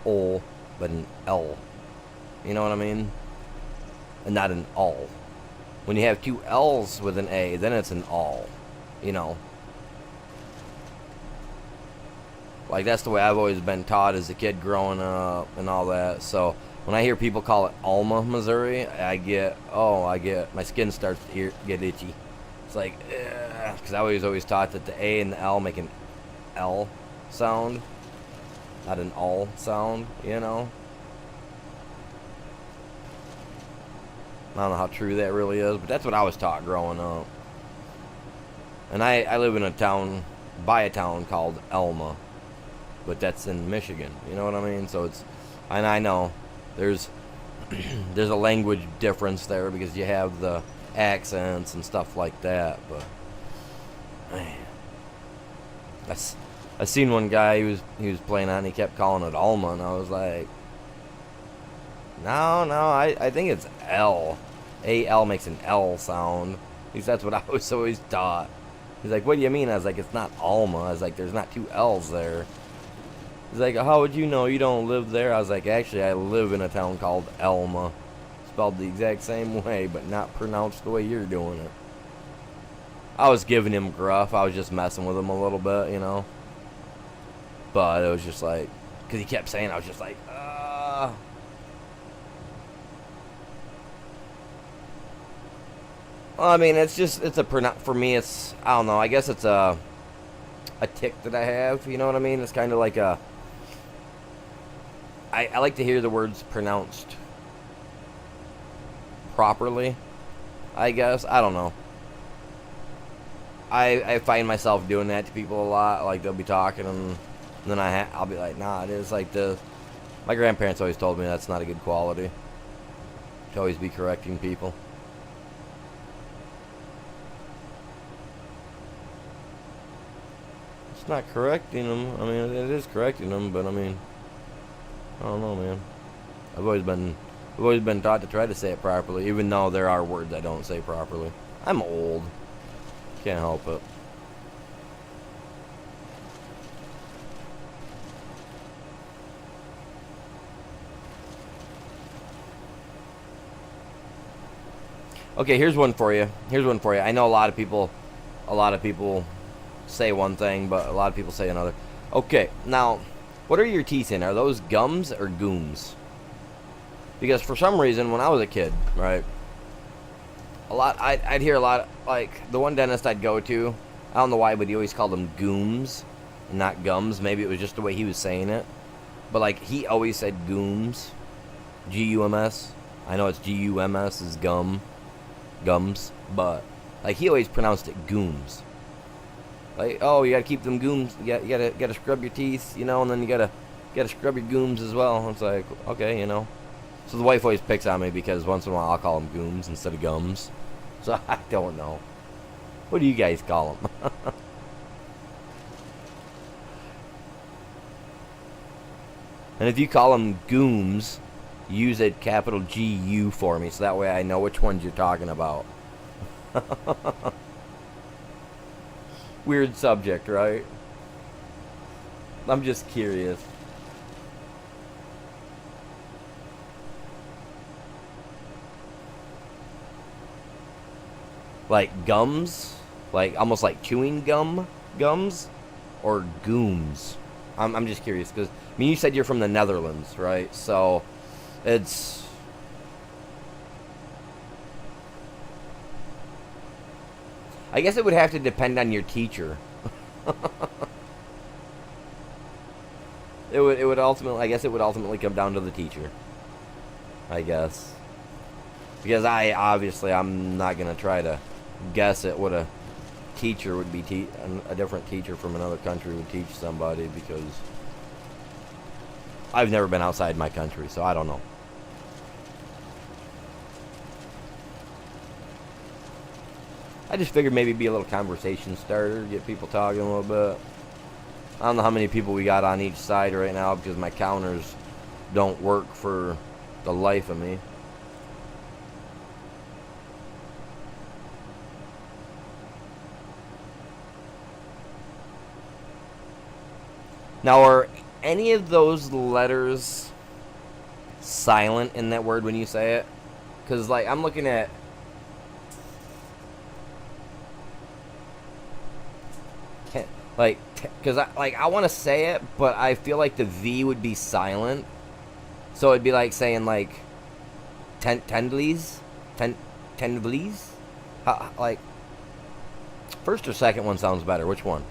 O, but an L. You know what I mean? And not an all. When you have two L's with an A, then it's an all. You know. Like that's the way I've always been taught as a kid growing up and all that. So when I hear people call it Alma, Missouri, I get my skin starts to get itchy. It's like, because I was always taught that the A and the L make an L sound, not an all sound, you know? I don't know how true that really is, but that's what I was taught growing up. And I live in a town called Elma, but that's in Michigan, you know what I mean? So it's, and I know there's a language difference there because you have the accents and stuff like that, but man, I seen one guy he was playing on, and he kept calling it Alma, and I was like, no, I think it's L. A-L makes an L sound. At least that's what I was always taught. He's like, what do you mean? I was like, it's not Alma. I was like, there's not two L's there. He's like, how would you know? You don't live there. I was like, actually, I live in a town called Elma. Spelled the exact same way, but not pronounced the way you're doing it. I was giving him gruff. I was just messing with him a little bit, you know. But it was just like, because he kept saying, I was just like, Well, I mean, for me, it's, I don't know, I guess it's a tick that I have, you know what I mean? It's kind of like I like to hear the words pronounced properly, I guess. I don't know. I find myself doing that to people a lot. Like, they'll be talking, and then I'll be like, nah, it is like this. My grandparents always told me that's not a good quality, to always be correcting people. It's not correcting them. I mean, it is correcting them, but I mean, I don't know, man. I've always been taught to try to say it properly, even though there are words I don't say properly. I'm old. Can't help it. Okay, here's one for you. I know a lot of people say one thing, but a lot of people say another. Okay, now, what are your teeth in? Are those gums or gooms? Because for some reason, when I was a kid, right, I'd hear a lot, like, the one dentist I'd go to, I don't know why, but he always called them gooms, not gums. Maybe it was just the way he was saying it. But, like, he always said gooms. G-U-M-S. I know it's G-U-M-S is gums. But, like, he always pronounced it gooms. Like, oh, you gotta keep them gooms. You gotta scrub your teeth, you know, and then you gotta scrub your gooms as well. It's like, okay, you know. So the wife always picks on me because once in a while I'll call them gooms instead of gums. So I don't know. What do you guys call them? And if you call them gooms, use a capital G-U for me, so that way I know which ones you're talking about. Weird subject, right? I'm just curious. Like gums? Like almost like chewing gums? Or gooms? I'm just curious, because, I mean, you said you're from the Netherlands, right? So, it's... I guess it would have to depend on your teacher. It would ultimately, I guess it would ultimately come down to the teacher. I guess. Because I'm not going to try to guess at what a teacher would be, a different teacher from another country would teach somebody, because I've never been outside my country, so I don't know. I just figured maybe be a little conversation starter, get people talking a little bit. I don't know how many people we got on each side right now because my counters don't work for the life of me. Now, are any of those letters silent in that word when you say it? Because, like, I'm looking at... Like, because I want to say it, but I feel like the V would be silent. So it'd be like saying, like, Tendleys? Tendleys? Like, first or second one sounds better. Which one?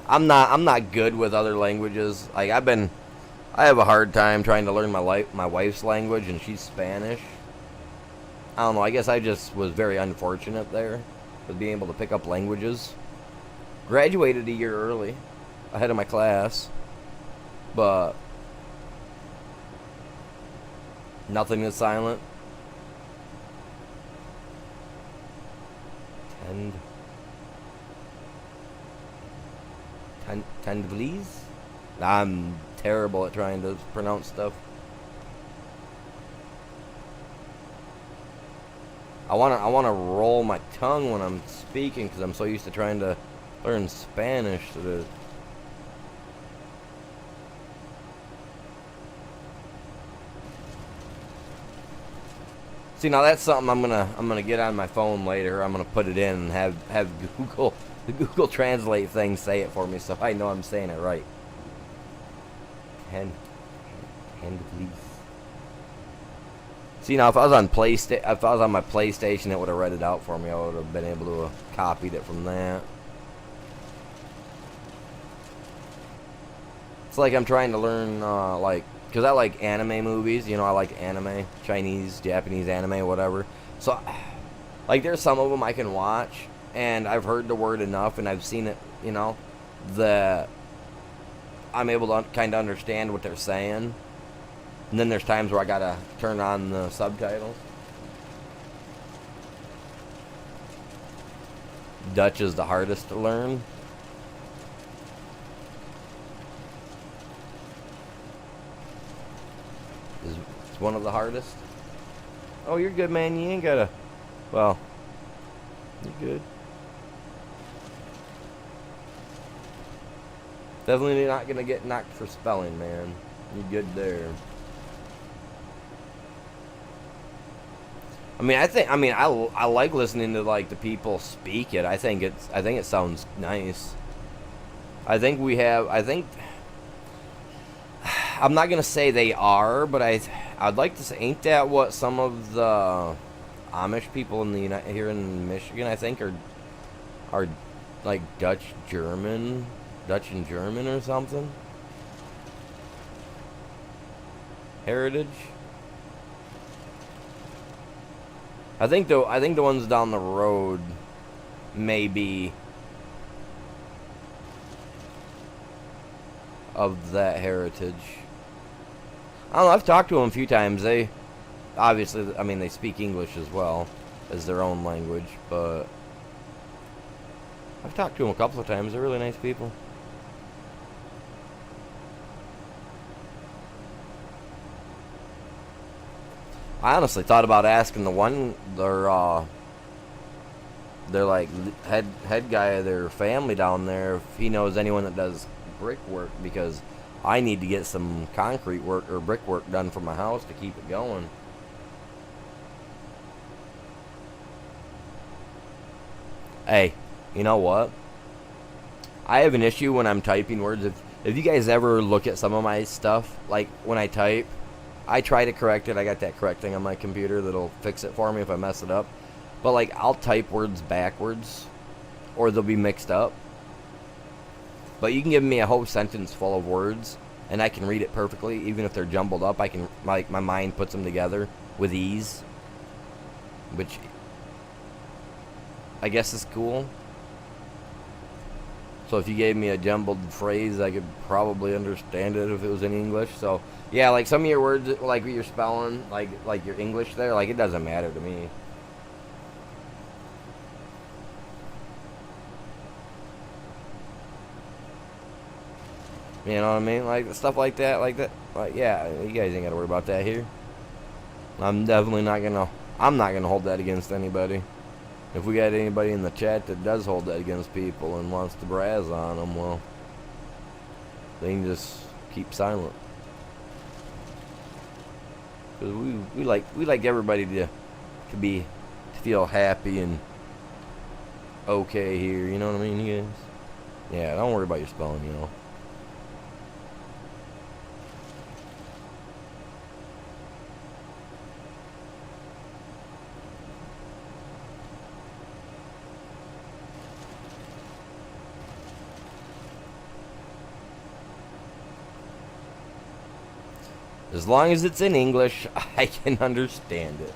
I'm not good with other languages. Like, I have a hard time trying to learn my wife's language, and she's Spanish. I don't know, I guess I just was very unfortunate there with being able to pick up languages. Graduated a year early, ahead of my class, but nothing is silent. Tendleys? I'm terrible at trying to pronounce stuff. I wanna roll my tongue when I'm speaking because I'm so used to trying to learn Spanish that see, now that's something I'm gonna get on my phone later. I'm gonna put it in and have the Google Translate thing say it for me so I know I'm saying it right. Please. See, now if I was on my PlayStation, it would have read it out for me. I would have been able to have copied it from that. It's like I'm trying to learn, like, because I like anime movies. You know, I like anime, Chinese, Japanese anime, whatever. So, like, there's some of them I can watch, and I've heard the word enough, and I've seen it, you know, that I'm able to kind of understand what they're saying. And then there's times where I gotta turn on the subtitles. Dutch is the hardest to learn. It's one of the hardest. Oh, you're good, man. You ain't gotta... Well, You good? Definitely not gonna get knocked for spelling, man. You good there? I mean, I like listening to like the people speak it. I think it sounds nice. I think we have. I think I'm not gonna say they are, but I'd like to say, ain't that what some of the Amish people in the here in Michigan, I think, are like Dutch and German or something? Heritage. I think the ones down the road may be of that heritage. I don't know, I've talked to them a few times. They obviously, I mean, they speak English as well as their own language, but I've talked to them a couple of times. They're really nice people. I honestly thought about asking their like head guy of their family down there if he knows anyone that does brickwork, because I need to get some concrete work or brickwork done for my house to keep it going. Hey, you know what? I have an issue when I'm typing words. If you guys ever look at some of my stuff, like when I type, I try to correct it. I got that correct thing on my computer that'll fix it for me if I mess it up. But like, I'll type words backwards, or they'll be mixed up. But you can give me a whole sentence full of words, and I can read it perfectly, even if they're jumbled up. I can, like, my mind puts them together with ease, which I guess is cool. So if you gave me a jumbled phrase, I could probably understand it if it was in English. So yeah, like some of your words, like what you're spelling, like your English there, like it doesn't matter to me. You know what I mean? Like stuff like that, like yeah, you guys ain't gotta worry about that here. I'm definitely not gonna. I'm not gonna hold that against anybody. If we got anybody in the chat that does hold that against people and wants to brazz on them, well, they can just keep silent. Cause we like everybody to feel happy and okay here. You know what I mean, you guys? Yeah, don't worry about your spelling, you know. As long as it's in English, I can understand it.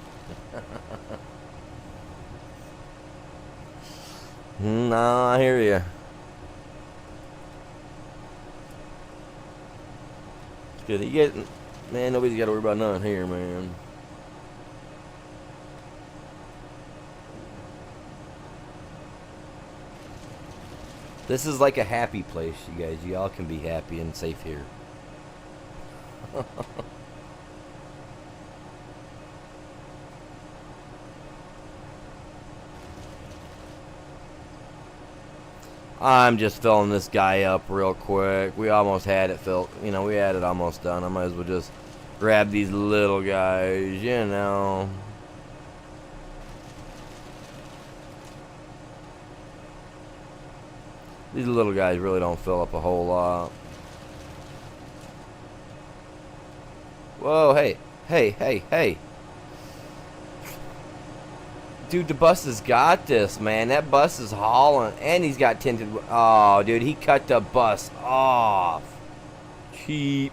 No, I hear you. It's good. You get, man, nobody's got to worry about nothing here, man. This is like a happy place, you guys. You all can be happy and safe here. I'm just filling this guy up real quick. We almost had it filled. You know, we had it almost done. I might as well just grab these little guys, you know. These little guys really don't fill up a whole lot. Whoa, hey, hey, hey, hey. Dude, the bus has got this, man. That bus is hauling. And he's got tinted. Oh, dude, he cut the bus off. Cheap.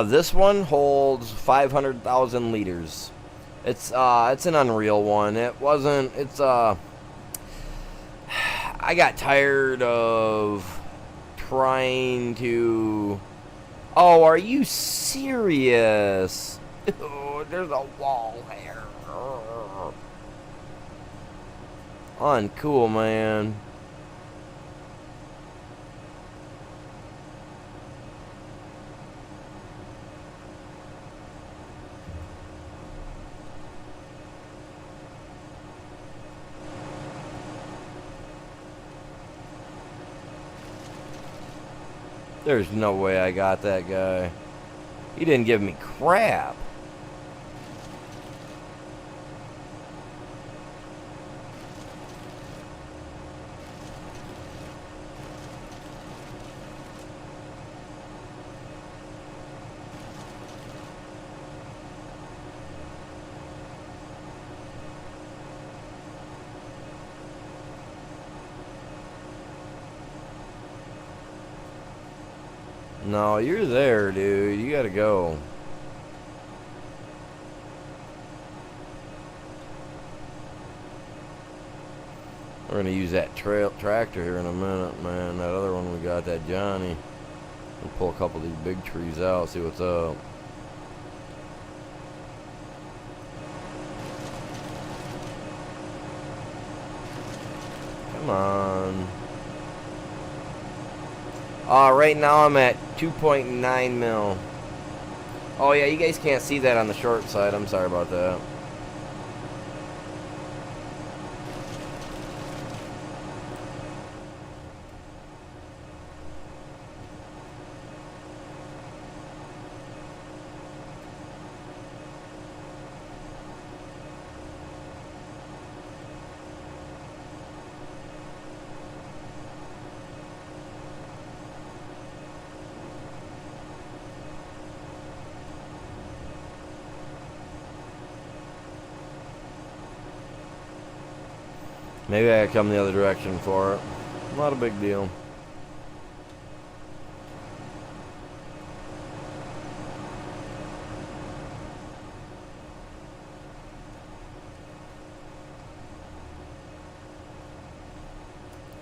This one holds 500,000 liters. It's an Unreal one. It wasn't, I got tired of trying to, oh, are you serious? Oh, there's a wall here. Uncool, man. There's no way I got that guy. He didn't give me crap. No, you're there, dude. You gotta go. We're gonna use that tractor here in a minute, man. That other one we got, that Johnny. We'll pull a couple of these big trees out, see what's up. Come on. Right now I'm at 2.9 mil. Oh yeah, you guys can't see that on the short side. I'm sorry about that. Maybe I could come the other direction for it. Not a big deal.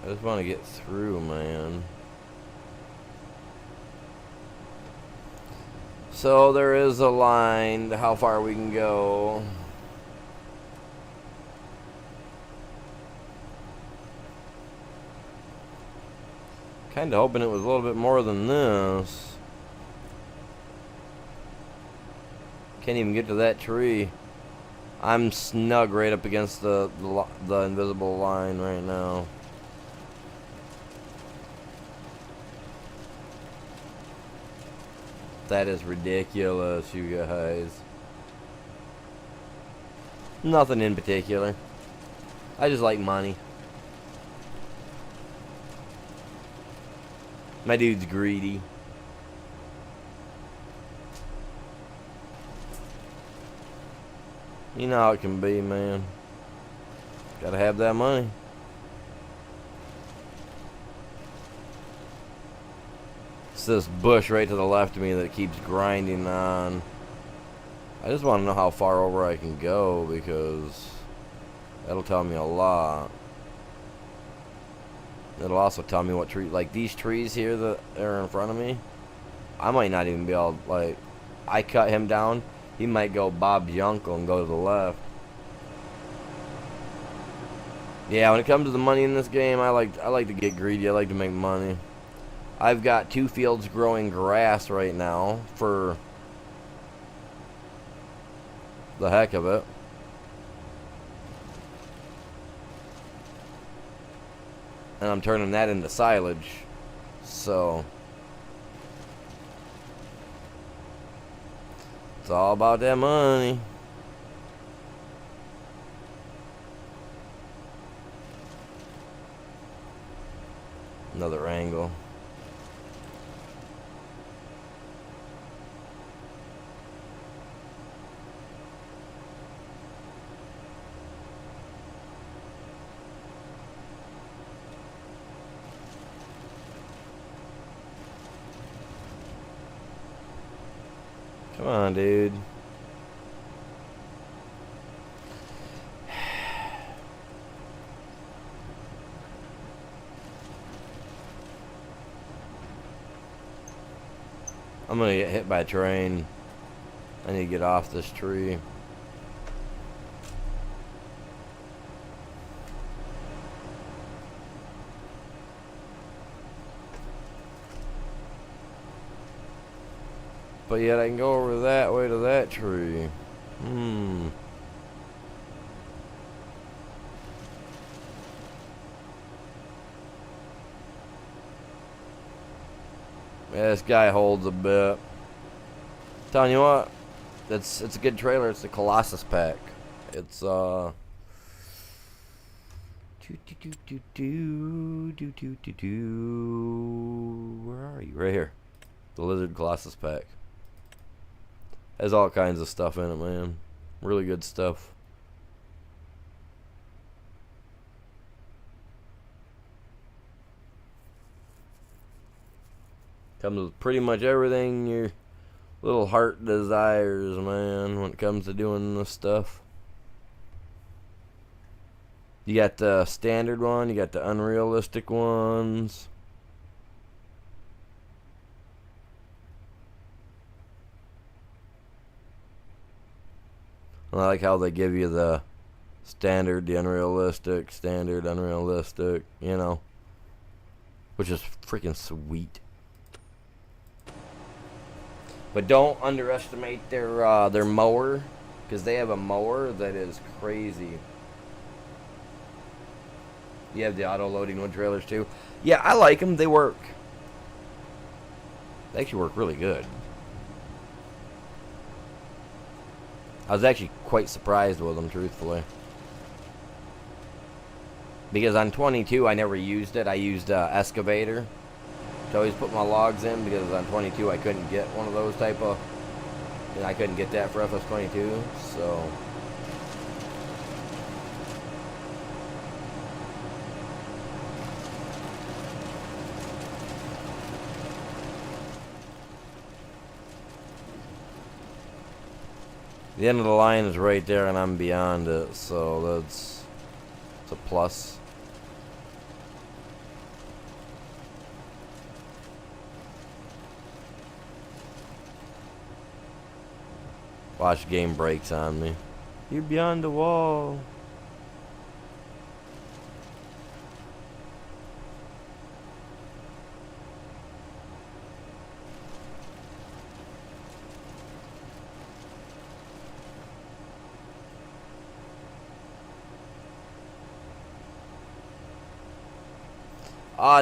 I just want to get through, man. So there is a line to how far we can go. Kind of hoping it was a little bit more than this. Can't even get to that tree. I'm snug right up against the invisible line right now. That is ridiculous, you guys. Nothing in particular. I just like money. My dude's greedy. You know how it can be, man. Gotta have that money. It's this bush right to the left of me that keeps grinding on. I just want to know how far over I can go, because that'll tell me a lot. It'll also tell me what tree, like these trees here that are in front of me, I might not even be able, like, I cut him down, he might go Bob's uncle and go to the left. Yeah, when it comes to the money in this game, I like to get greedy. I like to make money. I've got 2 fields growing grass right now for the heck of it. And I'm turning that into silage. So it's all about that money. Another angle. Come on, dude. I'm gonna get hit by a train. I need to get off this tree. But yet I can go over that way to that tree. Yeah, this guy holds a bit. Telling you what, it's a good trailer. It's the Colossus pack. It's where are you? Right here. The Lizard Colossus pack. Has all kinds of stuff in it, man. Really good stuff. Comes with pretty much everything your little heart desires, man, when it comes to doing this stuff. You got the standard one, you got the unrealistic ones. I like how they give you the standard, the unrealistic, standard, unrealistic, you know, which is freaking sweet. But don't underestimate their mower, because they have a mower that is crazy. You have the auto-loading wood trailers too. Yeah, I like them. They work. They actually work really good. I was actually quite surprised with them, truthfully. Because on 22, I never used it. I used excavator to always put my logs in, because on 22 I couldn't get one of those type of, and I couldn't get that for FS22, so. The end of the line is right there, and I'm beyond it, so it's a plus. Watch game breaks on me. You're beyond the wall.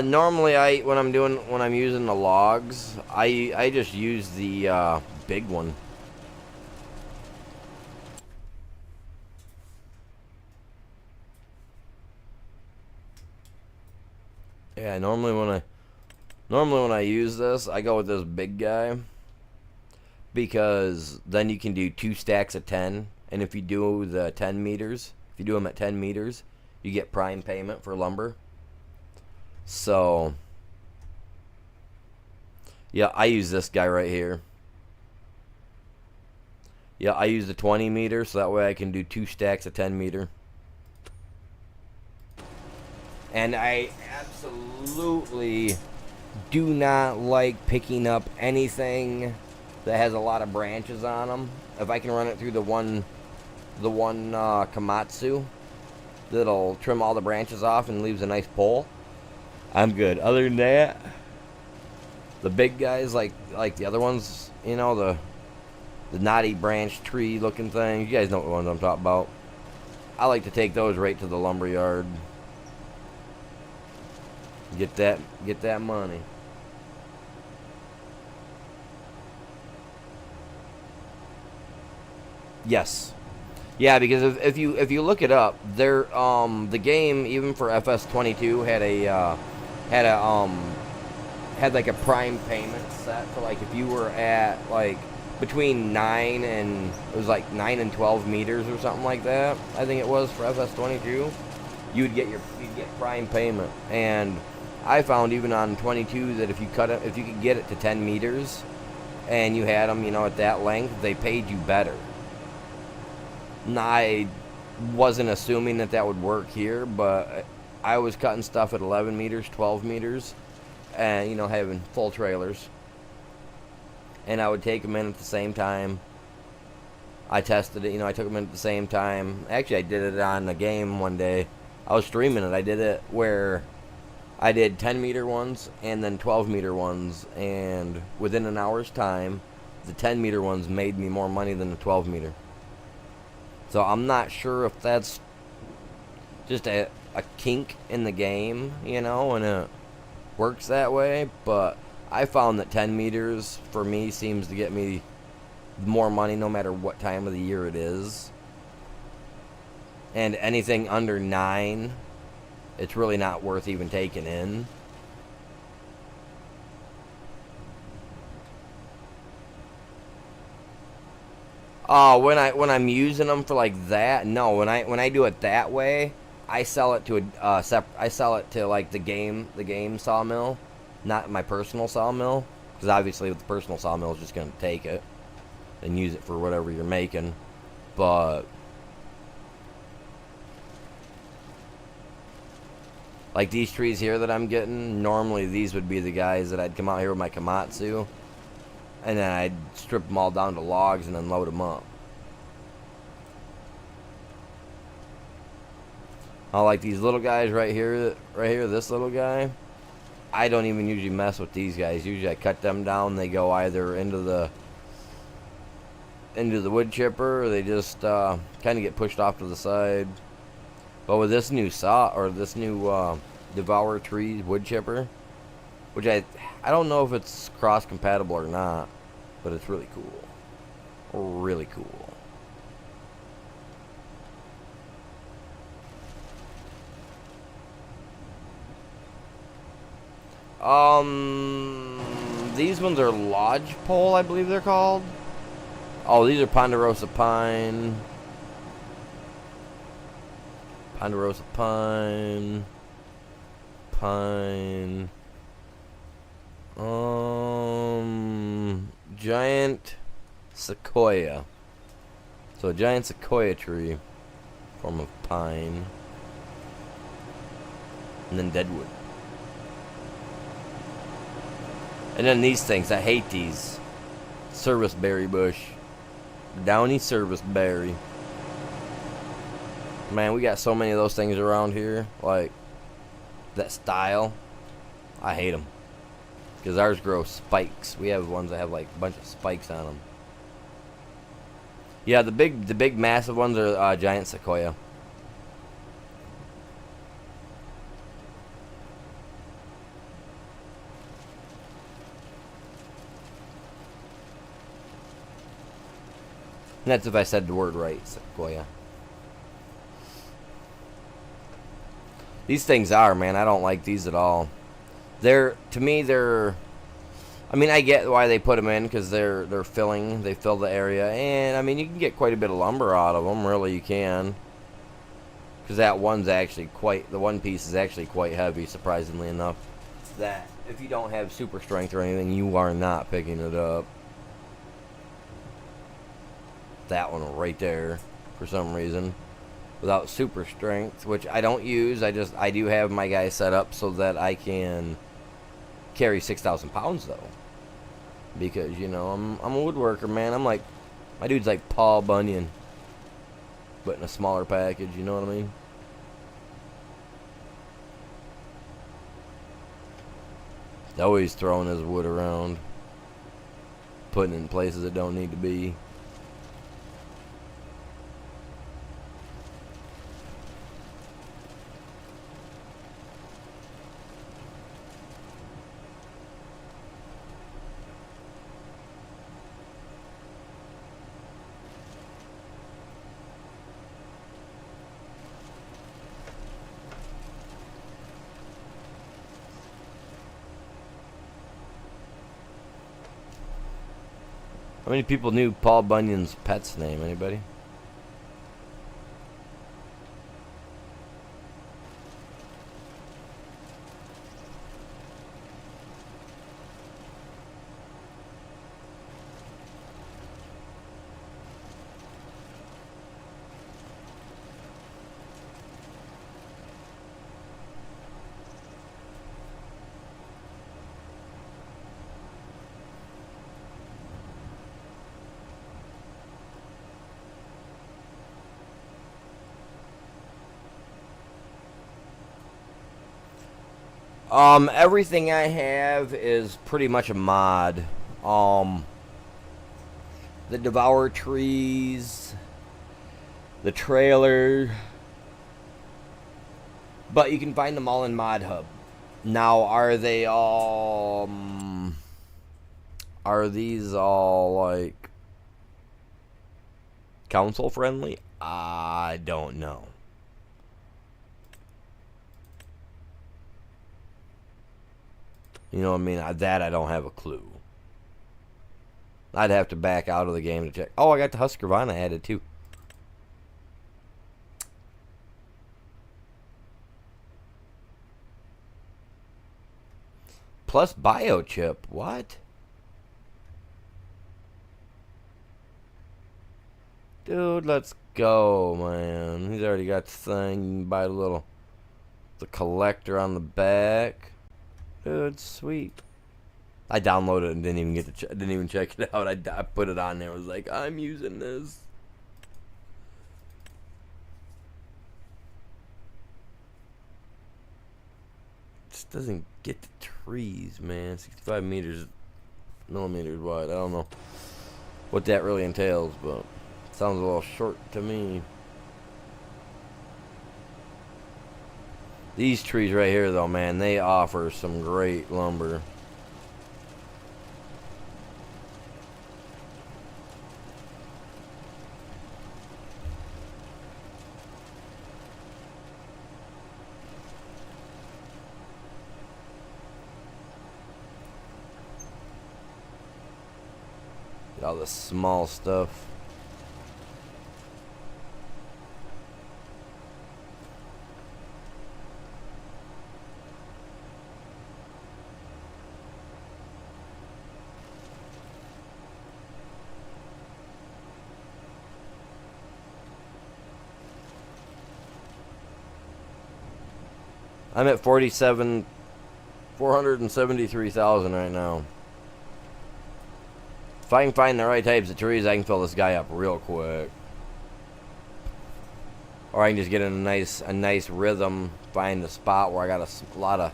Normally when I'm using the logs, I just use the big one. Yeah, normally when I use this, I go with this big guy, because then you can do 2 stacks of 10, and if you do the 10 meters, if you do them at 10 meters, you get prime payment for lumber. So, yeah, I use this guy right here. Yeah, I use the 20 meter, so that way I can do 2 stacks of 10 meter. And I absolutely do not like picking up anything that has a lot of branches on them. If I can run it through the one Komatsu that'll trim all the branches off and leaves a nice pole, I'm good. Other than that, the big guys like the other ones, you know, the knotty branch tree looking things, you guys know what ones I'm talking about. I like to take those right to the lumber yard. Get that money. Yes. Yeah, because if you look it up, there the game, even for FS22, had like a prime payment set for, like, if you were at like between 9 and 12 meters or something like that, I think it was, for FS22, you'd get prime payment. And I found even on 22 that if you could get it to 10 meters and you had them, you know, at that length, they paid you better. Now, I wasn't assuming that would work here, but I was cutting stuff at 11 meters, 12 meters, and, you know, having full trailers. And I would take them in at the same time. I tested it, you know, I took them in at the same time. Actually, I did it on the game one day. I was streaming it. I did it where I did 10 meter ones and then 12 meter ones, and within an hour's time, the 10 meter ones made me more money than the 12 meter. So I'm not sure if that's just a kink in the game, you know, and it works that way, but I found that 10 meters for me seems to get me more money no matter what time of the year it is. And anything under 9, it's really not worth even taking in. Oh, when I'm using them for like that, no. When I do it that way, I sell it to I sell it to like the game sawmill, not my personal sawmill, because obviously the personal sawmill is just gonna take it and use it for whatever you're making. But like these trees here that I'm getting, normally these would be the guys that I'd come out here with my Komatsu, and then I'd strip them all down to logs and then load them up. I like these little guys right here, this little guy. I don't even usually mess with these guys. Usually I cut them down. They go either into the wood chipper, or they just kind of get pushed off to the side. But with this new Devour Trees wood chipper, which I don't know if it's cross compatible or not, but it's really cool. Really cool. These ones are lodgepole, I believe they're called. Oh, these are Ponderosa pine. Ponderosa pine. Pine. Giant sequoia. So a giant sequoia tree, form of pine. And then deadwood. And then these things, I hate these. Serviceberry bush. Downy serviceberry. Man, we got so many of those things around here. Like, that style. I hate them. Because ours grow spikes. We have ones that have like a bunch of spikes on them. Yeah, the big massive ones are giant sequoia. And that's if I said the word right, sequoia. These things are, man, I don't like these at all. To me, I mean, I get why they put them in, because they're filling, they fill the area. And, I mean, you can get quite a bit of lumber out of them, really, you can. Because that one's actually the one piece is actually quite heavy, surprisingly enough. That, if you don't have super strength or anything, you are not picking it up. That one right there, for some reason, without super strength, which I don't use. I do have my guy set up so that I can carry 6,000 pounds though, because you know I'm a woodworker, man. I'm like, my dude's like Paul Bunyan, but in a smaller package. You know what I mean? Always throwing his wood around, putting it in places that don't need to be. How many people knew Paul Bunyan's pet's name? Anybody? Everything I have is pretty much a mod. The Devour Trees, the trailer, but you can find them all in Mod Hub. Now, are they all Are these all like council friendly? I don't know. You know what I mean? That I don't have a clue. I'd have to back out of the game to check. Oh, I got the Husqvarna added too. Plus biochip. What? Dude, let's go, man. He's already got the thing. You can buy the collector on the back. Dude, sweet. I downloaded it and didn't even get to didn't even check it out. I put it on there. I was like, I'm using this. Just doesn't get the trees, man. 65 millimeters wide. I don't know what that really entails, but it sounds a little short to me. These trees right here, though, man, they offer some great lumber. All the small stuff. I'm at 473,000 right now. If I can find the right types of trees, I can fill this guy up real quick. Or I can just get in a nice rhythm, find a spot where I got a lot of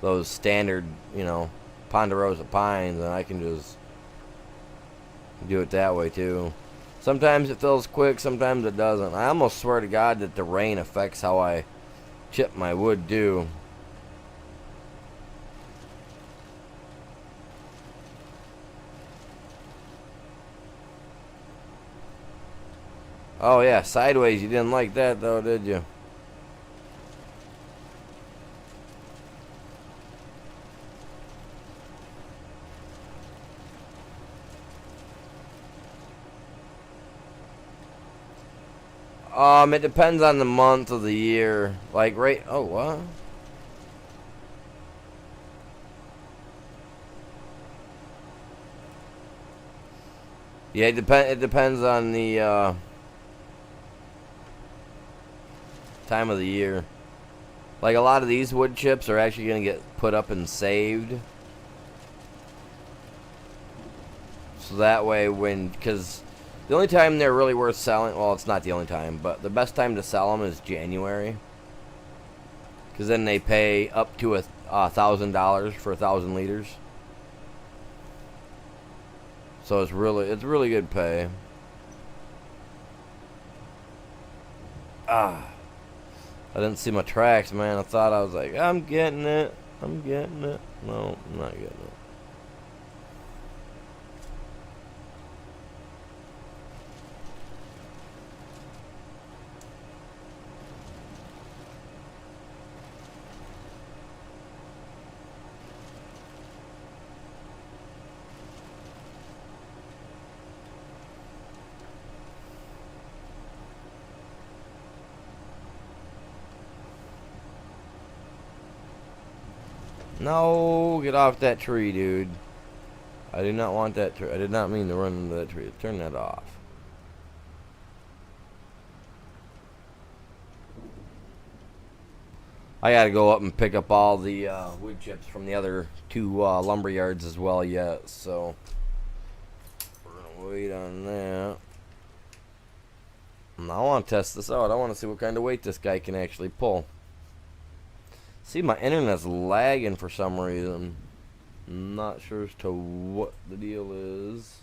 those standard, you know, ponderosa pines, and I can just do it that way too. Sometimes it fills quick, sometimes it doesn't. I almost swear to God that the rain affects how I chip my wood too. Oh yeah, sideways. You didn't like that though, did you? It depends on the month of the year. Like right. Oh what? Yeah, it depends on the time of the year. Like a lot of these wood chips are actually going to get put up and saved. So that way because the only time they're really worth selling, well it's not the only time, but the best time to sell them is January. Because then they pay up to $1,000 for 1,000 liters. So it's really good pay. I didn't see my tracks, man. I thought I was like, I'm getting it. I'm getting it. No, I'm not getting it. No, get off that tree, dude. I do not want that tree. I did not mean to run into that tree. Turn that off. I gotta go up and pick up all the wood chips from the other two lumber yards as well yet, so we're gonna wait on that. And I want to test this out. I want to see what kind of weight this guy can actually pull. See, my internet's lagging for some reason. I'm not sure as to what the deal is.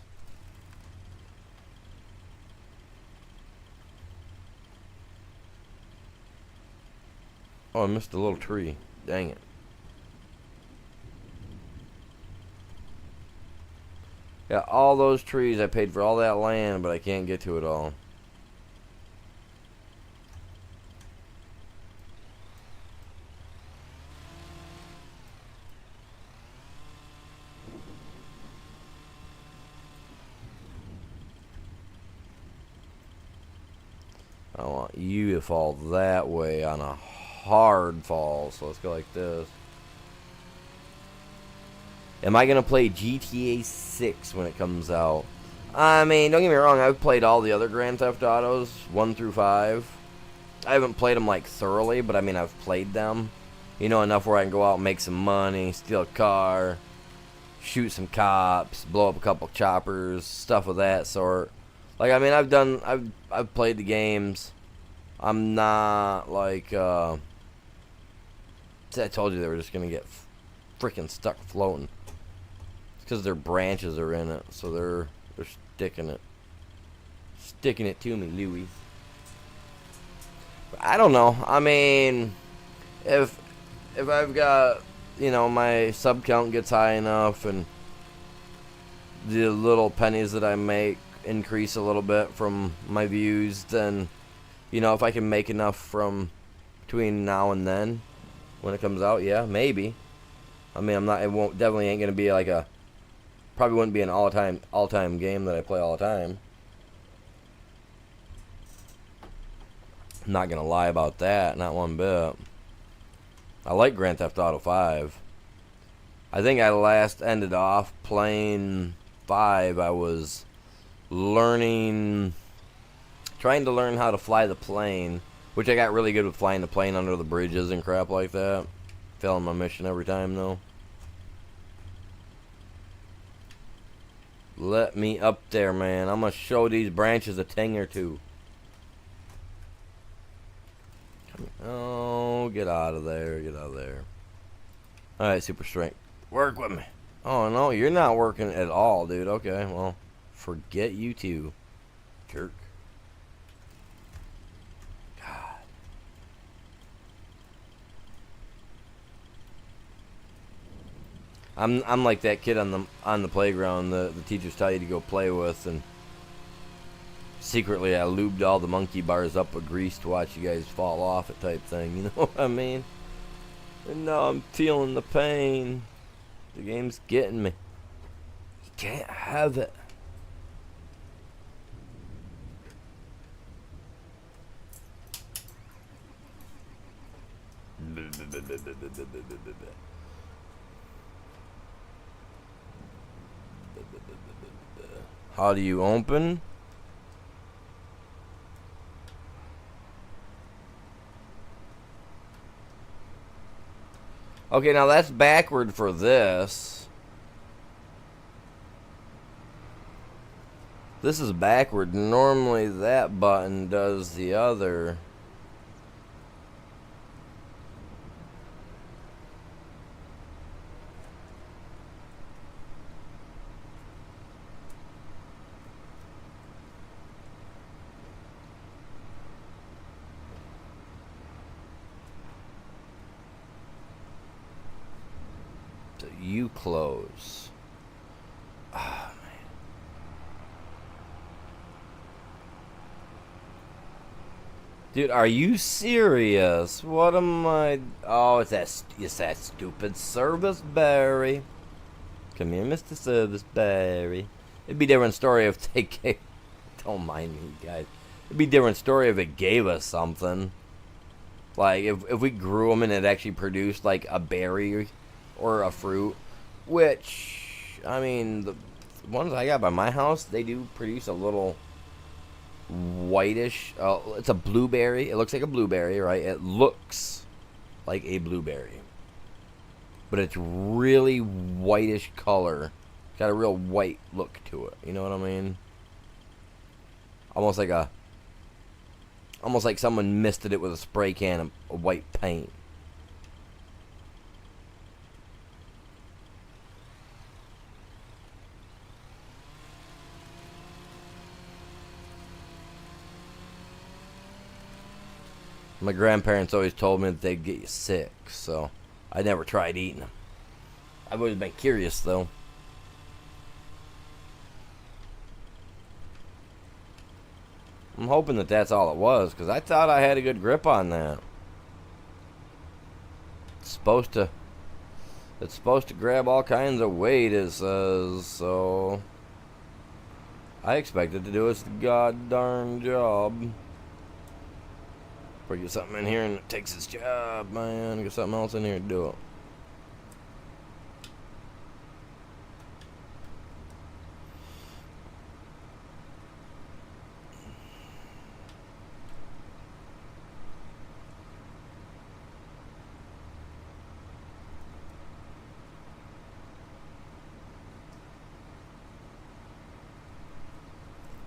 Oh, I missed a little tree. Dang it. Yeah, all those trees. I paid for all that land, but I can't get to it all. I want you to fall that way on a hard fall. So let's go like this. Am I going to play GTA 6 when it comes out? I mean, don't get me wrong. I've played all the other Grand Theft Autos, 1 through 5. I haven't played them, like, thoroughly, but I mean, I've played them. You know, enough where I can go out and make some money, steal a car, shoot some cops, blow up a couple choppers, stuff of that sort. Like, I mean, I've played the games. I'm not, like, I told you they were just going to get freaking stuck floating. Because their branches are in it, so they're sticking it to me, Louis. But I don't know. I mean, if I've got, you know, my sub count gets high enough and the little pennies that I make increase a little bit from my views, then, you know, if I can make enough from between now and then when it comes out, yeah, maybe. I mean, definitely ain't gonna be like probably wouldn't be an all-time game that I play all the time. I'm not gonna lie about that, not one bit. I like Grand Theft Auto 5. I think I last ended off playing 5. I was trying to learn how to fly the plane, which I got really good with flying the plane under the bridges and crap like that. Failing my mission every time though. Let me up there, man. I'm gonna show these branches a thing or two. Oh, get out of there. Get out of there. Alright, super strength. Work with me. Oh, no, you're not working at all, dude. Okay, well, forget you too, jerk. God. I'm like that kid on the playground the teachers tell you to go play with, and secretly I lubed all the monkey bars up with grease to watch you guys fall off it type thing, you know what I mean? And now I'm feeling the pain. The game's getting me. You can't have it. How do you open? Okay, now that's backward for this. This is backward. Normally that button does the other. So you close. Oh, man. Dude, are you serious? What am I... Oh, it's that stupid Service Berry. Come here, Mr. Service Berry. It'd be a different story if they gave... Don't mind me, guys. It'd be a different story if it gave us something. Like, if we grew them and it actually produced, like, a berry or a fruit. Which, I mean, the ones I got by my house, they do produce a little whitish... it's a blueberry. It looks like a blueberry, right? It looks like a blueberry. But it's really whitish color. It's got a real white look to it. You know what I mean? Almost like someone misted it with a spray can of white paint. My grandparents always told me that they'd get you sick, so I never tried eating them. I've always been curious, though. I'm hoping that that's all it was, because I thought I had a good grip on that. It's supposed to grab all kinds of weight, it says, so I expect it to do its god-darn job. Or get something in here and it takes its job, man. Get something else in here to do it.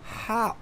How?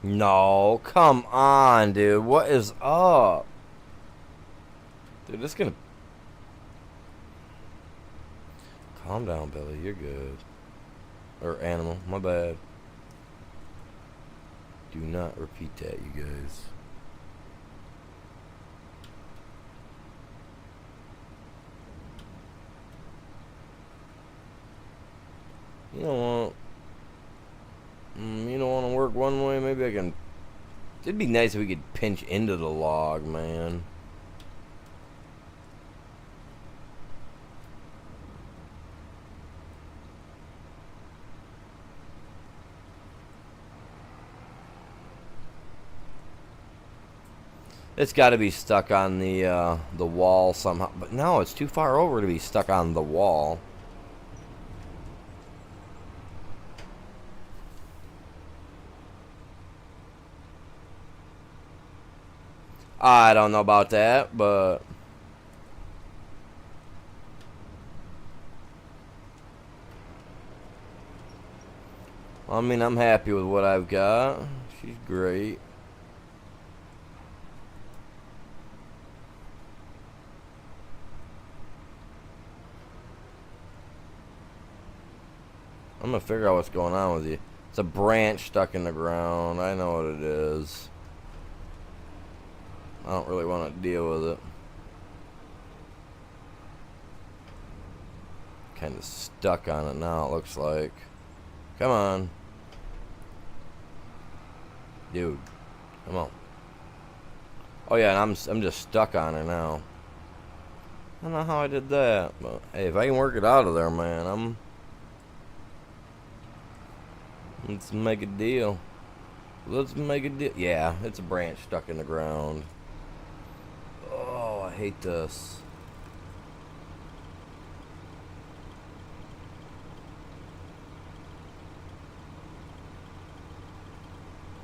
No, come on, dude. What is up? Dude, this gonna... Calm down, Billy. You're good. Or animal. My bad. Do not repeat that, you guys. You know what? You don't want to work one way? Maybe I can... It'd be nice if we could pinch into the log, man. It's got to be stuck on the wall somehow. But no, it's too far over to be stuck on the wall. I don't know about that, but... I mean, I'm happy with what I've got. She's great. I'm gonna figure out what's going on with you. It's a branch stuck in the ground. I know what it is. I don't really want to deal with it. Kind of stuck on it now, it looks like. Come on. Dude. Come on. Oh yeah, and I'm just stuck on it now. I don't know how I did that, but hey, if I can work it out of there, man, let's make a deal. Let's make a deal. Yeah, it's a branch stuck in the ground. Oh, I hate this.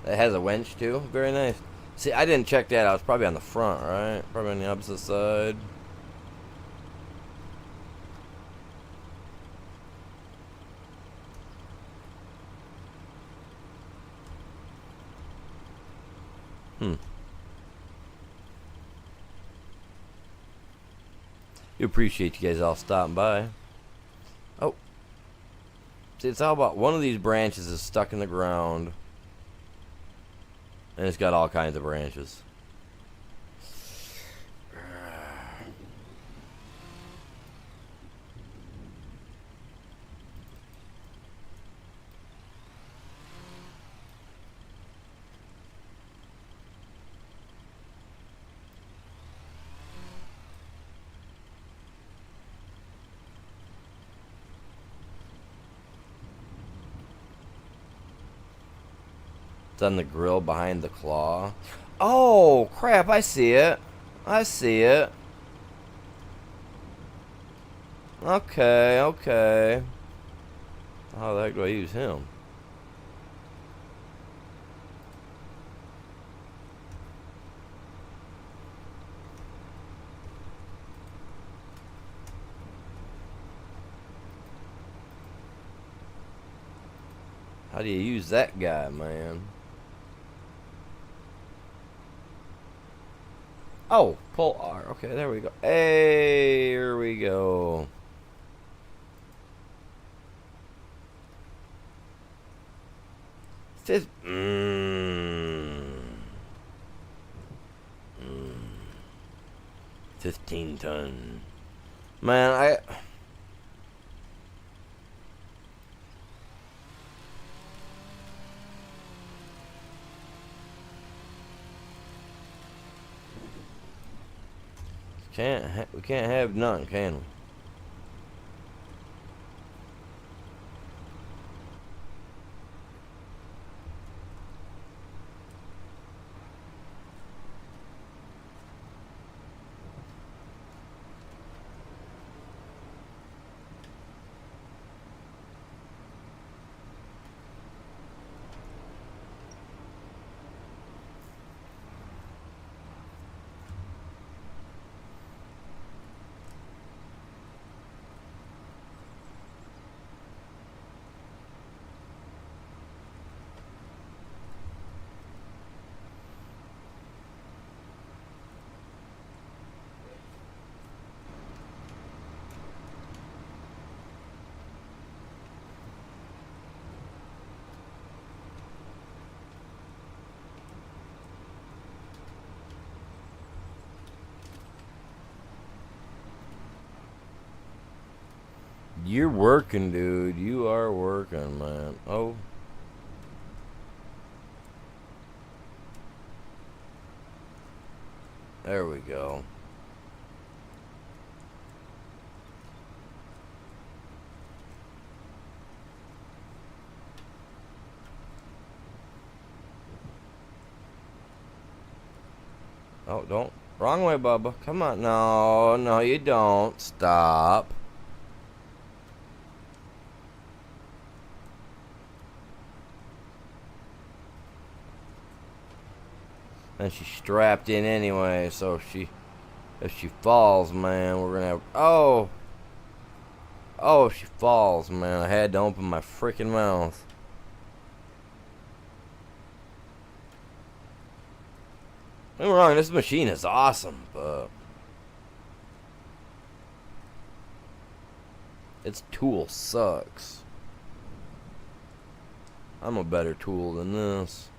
It has a winch too. Very nice. See, I didn't check that out. It's probably on the front, right? Probably on the opposite side. You appreciate you guys all stopping by. Oh. See, it's all about one of these branches is stuck in the ground. And it's got all kinds of branches. It's on the grill behind the claw. Oh, crap, I see it. I see it. Okay, okay. How the heck do I use him? How do you use that guy, man? Oh, pull R. Okay, there we go. Hey, here we go. Fifth. 15 ton. Man, I we can't have none, can we? You're working, dude. You are working, man. Oh. There we go. Oh, don't. Wrong way, Bubba. Come on. No, no, you don't. Stop. And she's strapped in anyway, so if she falls, man, we're gonna have. Oh, if she falls, man, I had to open my freaking mouth. Don't get me wrong, this machine is awesome, but its tool sucks. I'm a better tool than this.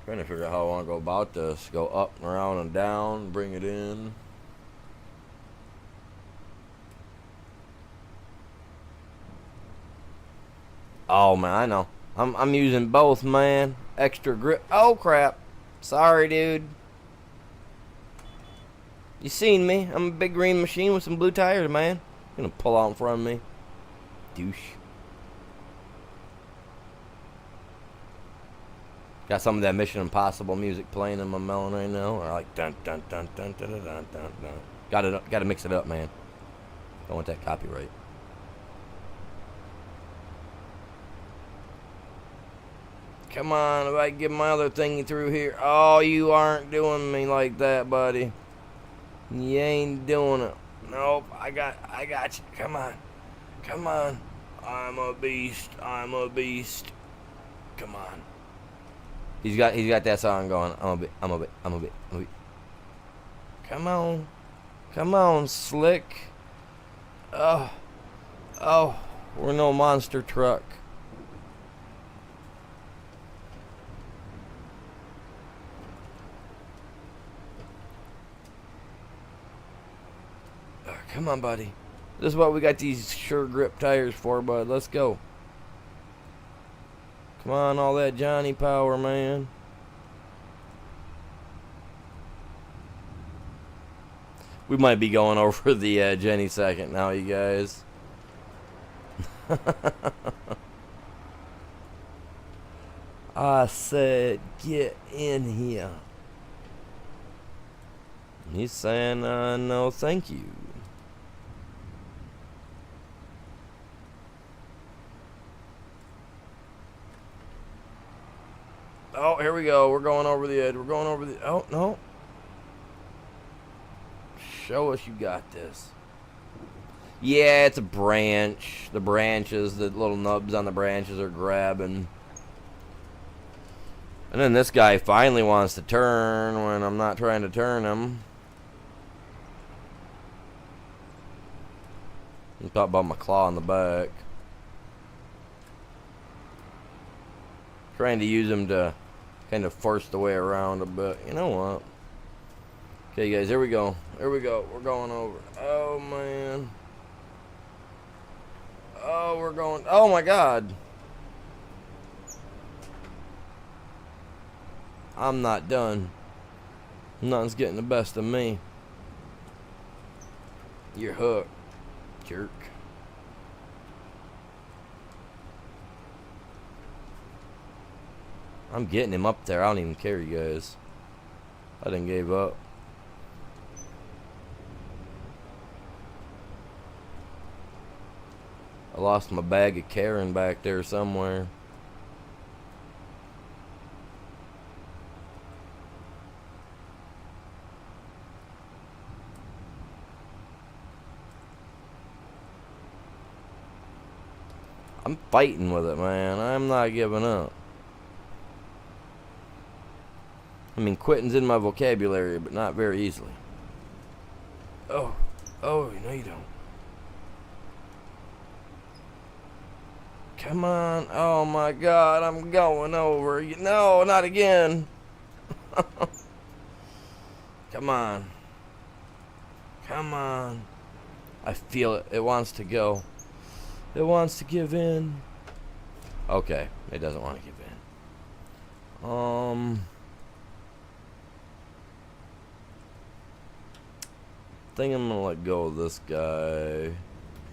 Trying to figure out how I want to go about this. Go up and around and down, bring it in. Oh man, I know. I'm using both, man. Extra grip. Oh crap. Sorry, dude. You seen me? I'm a big green machine with some blue tires, man. You're gonna pull out in front of me. Douche. Got some of that Mission Impossible music playing in my melon right now. Or like dun dun dun dun dun dun dun dun dun. Gotta mix it up, man. Don't want that copyright. Come on, if I can get my other thingy through here. Oh, you aren't doing me like that, buddy. You ain't doing it. Nope, I got you. Come on. Come on. I'm a beast. I'm a beast. Come on. He's got that song going. I'm a bit. Come on. Come on, Slick. Oh, we're no monster truck. Come on, buddy. This is what we got these sure grip tires for, bud. Let's go. Come on, all that Johnny power, man. We might be going over the Jenny second now, you guys. I said, get in here. He's saying, no thank you. Oh, here we go. We're going over the edge. We're going over the... Oh, no. Show us you got this. Yeah, it's a branch. The branches, the little nubs on the branches are grabbing. And then this guy finally wants to turn when I'm not trying to turn him. He thought about my claw in the back. Trying to use him to kind of force the way around a bit. You know what? Okay, guys, here we go. Here we go. We're going over. Oh, man. Oh, we're going. Oh, my God. I'm not done. Nothing's getting the best of me. You're hooked, jerk. I'm getting him up there. I don't even care, you guys. I didn't give up. I lost my bag of Karen back there somewhere. I'm fighting with it, man. I'm not giving up. I mean, quitting's in my vocabulary, but not very easily. Oh, no you don't. Come on. Oh my God, I'm going over. No, not again. Come on. Come on. I feel it. It wants to go. It wants to give in. Okay, it doesn't want to give in. I think I'm gonna let go of this guy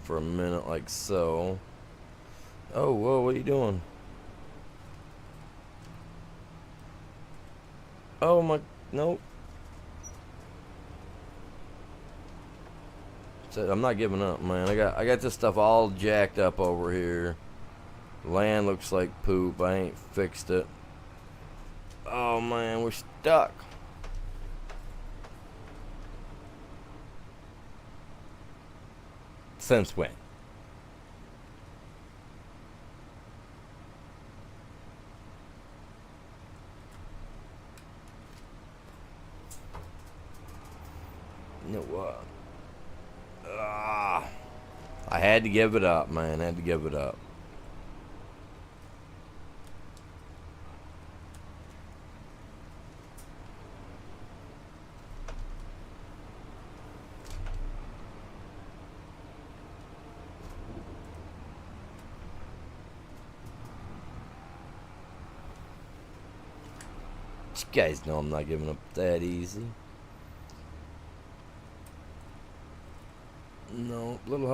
for a minute, like so. Oh, whoa, what are you doing? Oh my, nope. I'm not giving up, man. I got this stuff all jacked up over here. Land looks like poop. I ain't fixed it. Oh man, we're stuck. Since when? You know what? I had to give it up, man. I had to give it up. You guys know I'm not giving up that easy. No, a little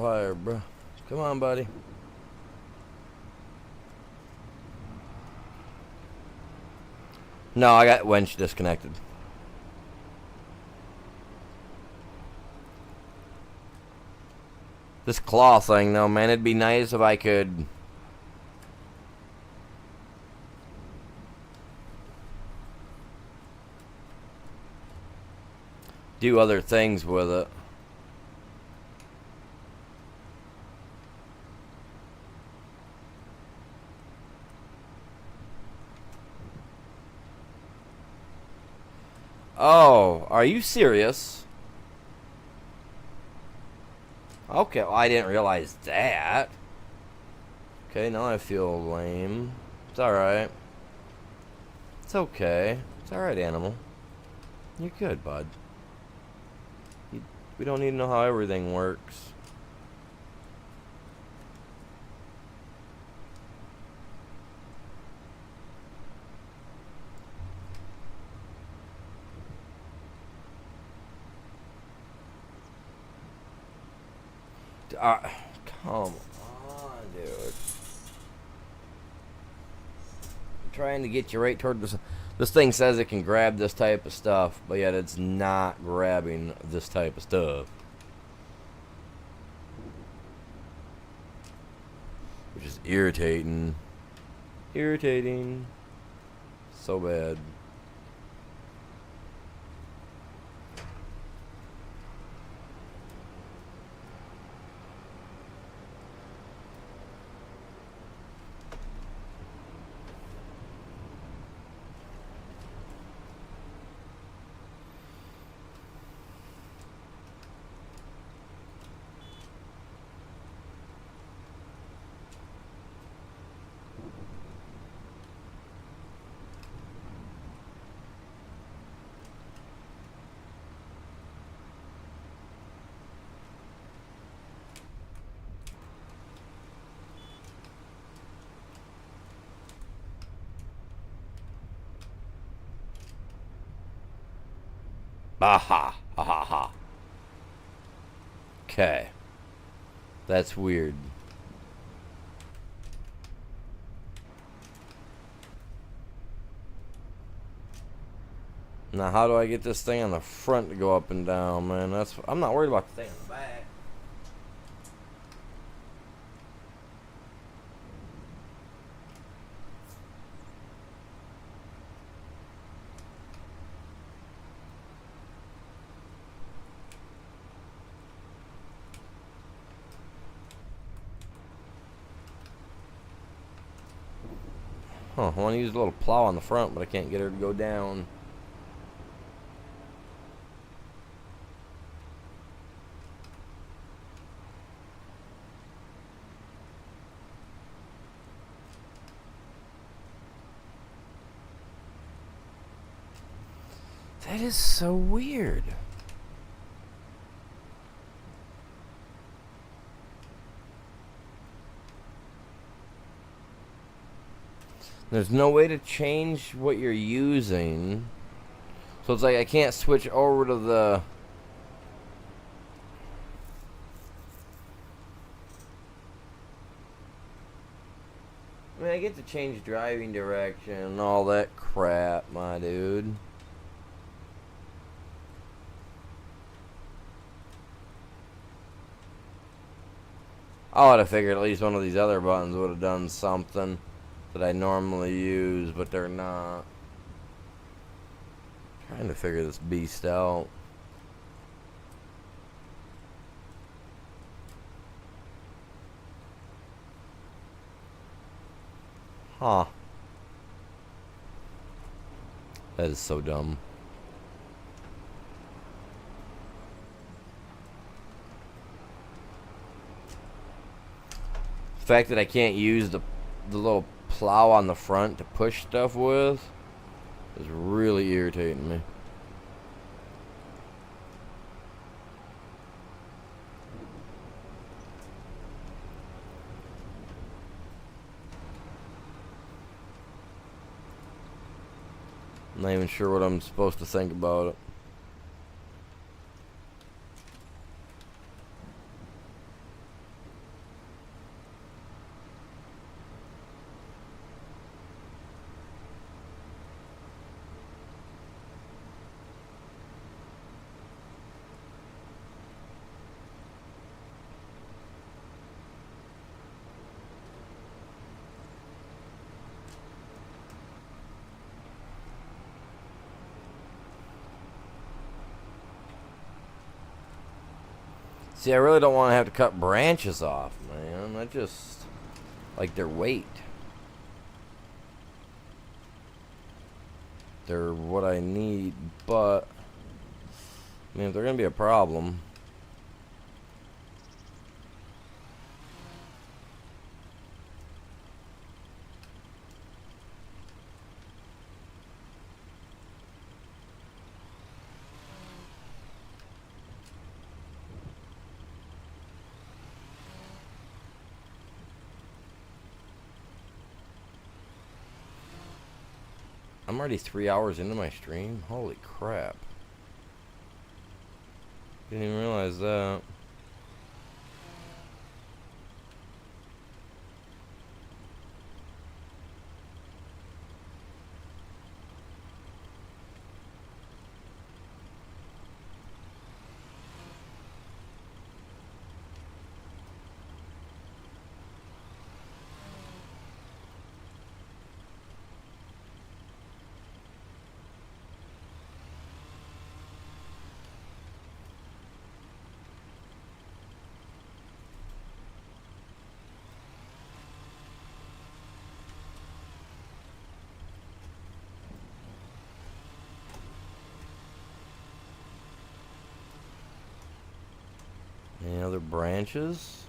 higher, bruh. Come on, buddy. No, I got winch disconnected. This claw thing, though, man, it'd be nice if I could do other things with it. Oh, are you serious? Okay, well, I didn't realize that. Okay, now I feel lame. It's alright. It's okay. It's alright, animal. You're good, bud. We don't need to know how everything works. Come on, dude. trying to get you right toward this. This thing says it can grab this type of stuff, but yet it's not grabbing this type of stuff. Which is irritating. Irritating. So bad. Aha! Ha ha ha. Okay. That's weird. Now how do I get this thing on the front to go up and down, man? I'm not worried about the thing on the back. Huh, I want to use a little plow on the front, but I can't get her to go down. That is so weird. There's no way to change what you're using. So it's like I can't switch over to the... I mean, I get to change driving direction and all that crap, my dude. I would have figured at least one of these other buttons would have done something that I normally use, but they're not. Trying to figure this beast out. Huh. That is so dumb. The fact that I can't use the little plow on the front to push stuff with is really irritating me. I'm not even sure what I'm supposed to think about it. See, I really don't want to have to cut branches off, man. I just like their weight. They're what I need, but I mean, if they're gonna be a problem. I'm already 3 hours into my stream. Holy crap. Didn't even realize that. Any other branches?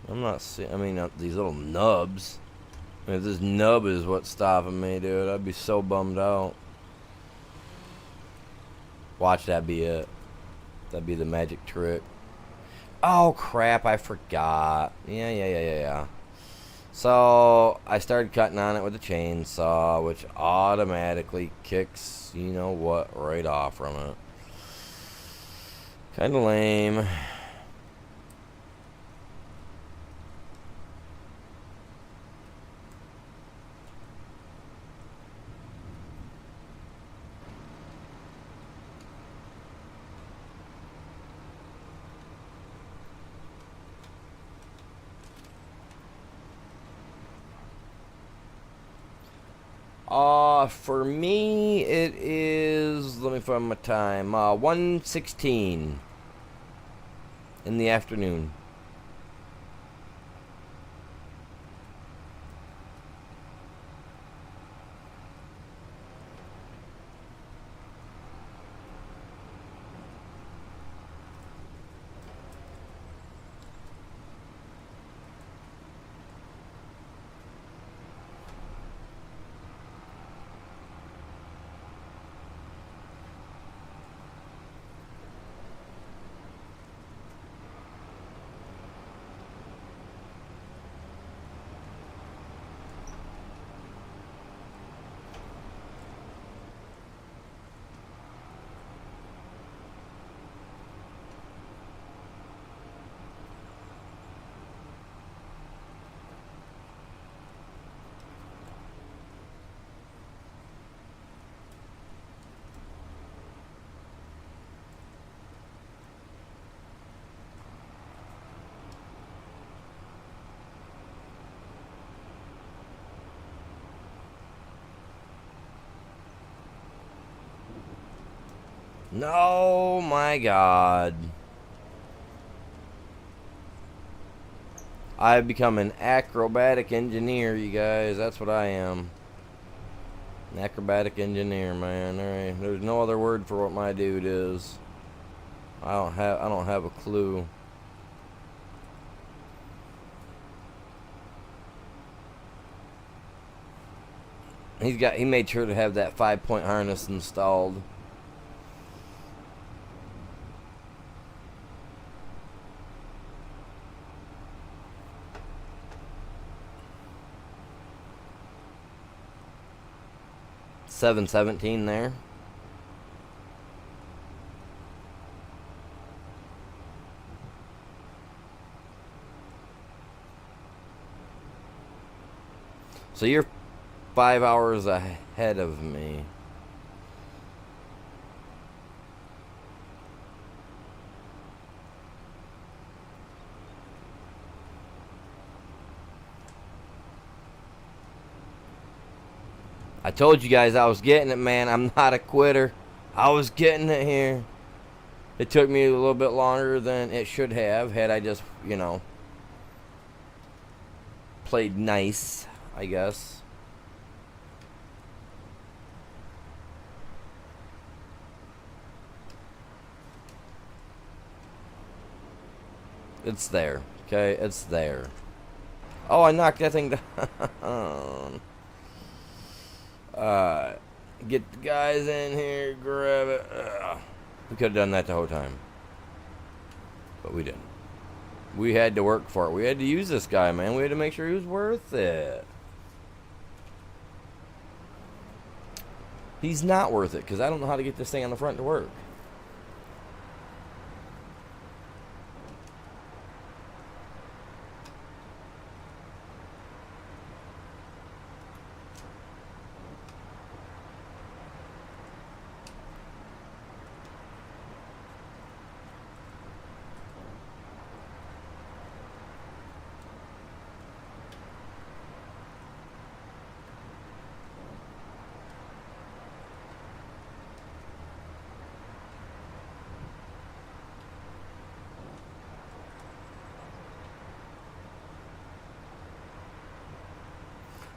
I'm not seeing. I mean, these little nubs. I mean, if this nub is what's stopping me, dude, I'd be so bummed out. Watch that be it. That'd be the magic trick. Oh, crap, I forgot. Yeah. So, I started cutting on it with a chainsaw, which automatically kicks, you know what, right off from it. Kinda lame. For me, it is, let me find my time, 1:16 in the afternoon. No, my God. I've become an acrobatic engineer, you guys. That's what I am. An acrobatic engineer, man. Alright. There's no other word for what my dude is. I don't have a clue. He made sure to have that 5-point harness installed. $7.17 there. So you're 5 hours ahead of me. I told you guys I was getting it, man. I'm not a quitter. I was getting it here. It took me a little bit longer than it should have, had I just, you know, played nice, I guess. It's there, okay? It's there. Oh, I knocked that thing down. Get the guys in here, grab it. We could have done that the whole time. But we didn't. We had to work for it. We had to use this guy, man. We had to make sure he was worth it. He's not worth it, because I don't know how to get this thing on the front to work.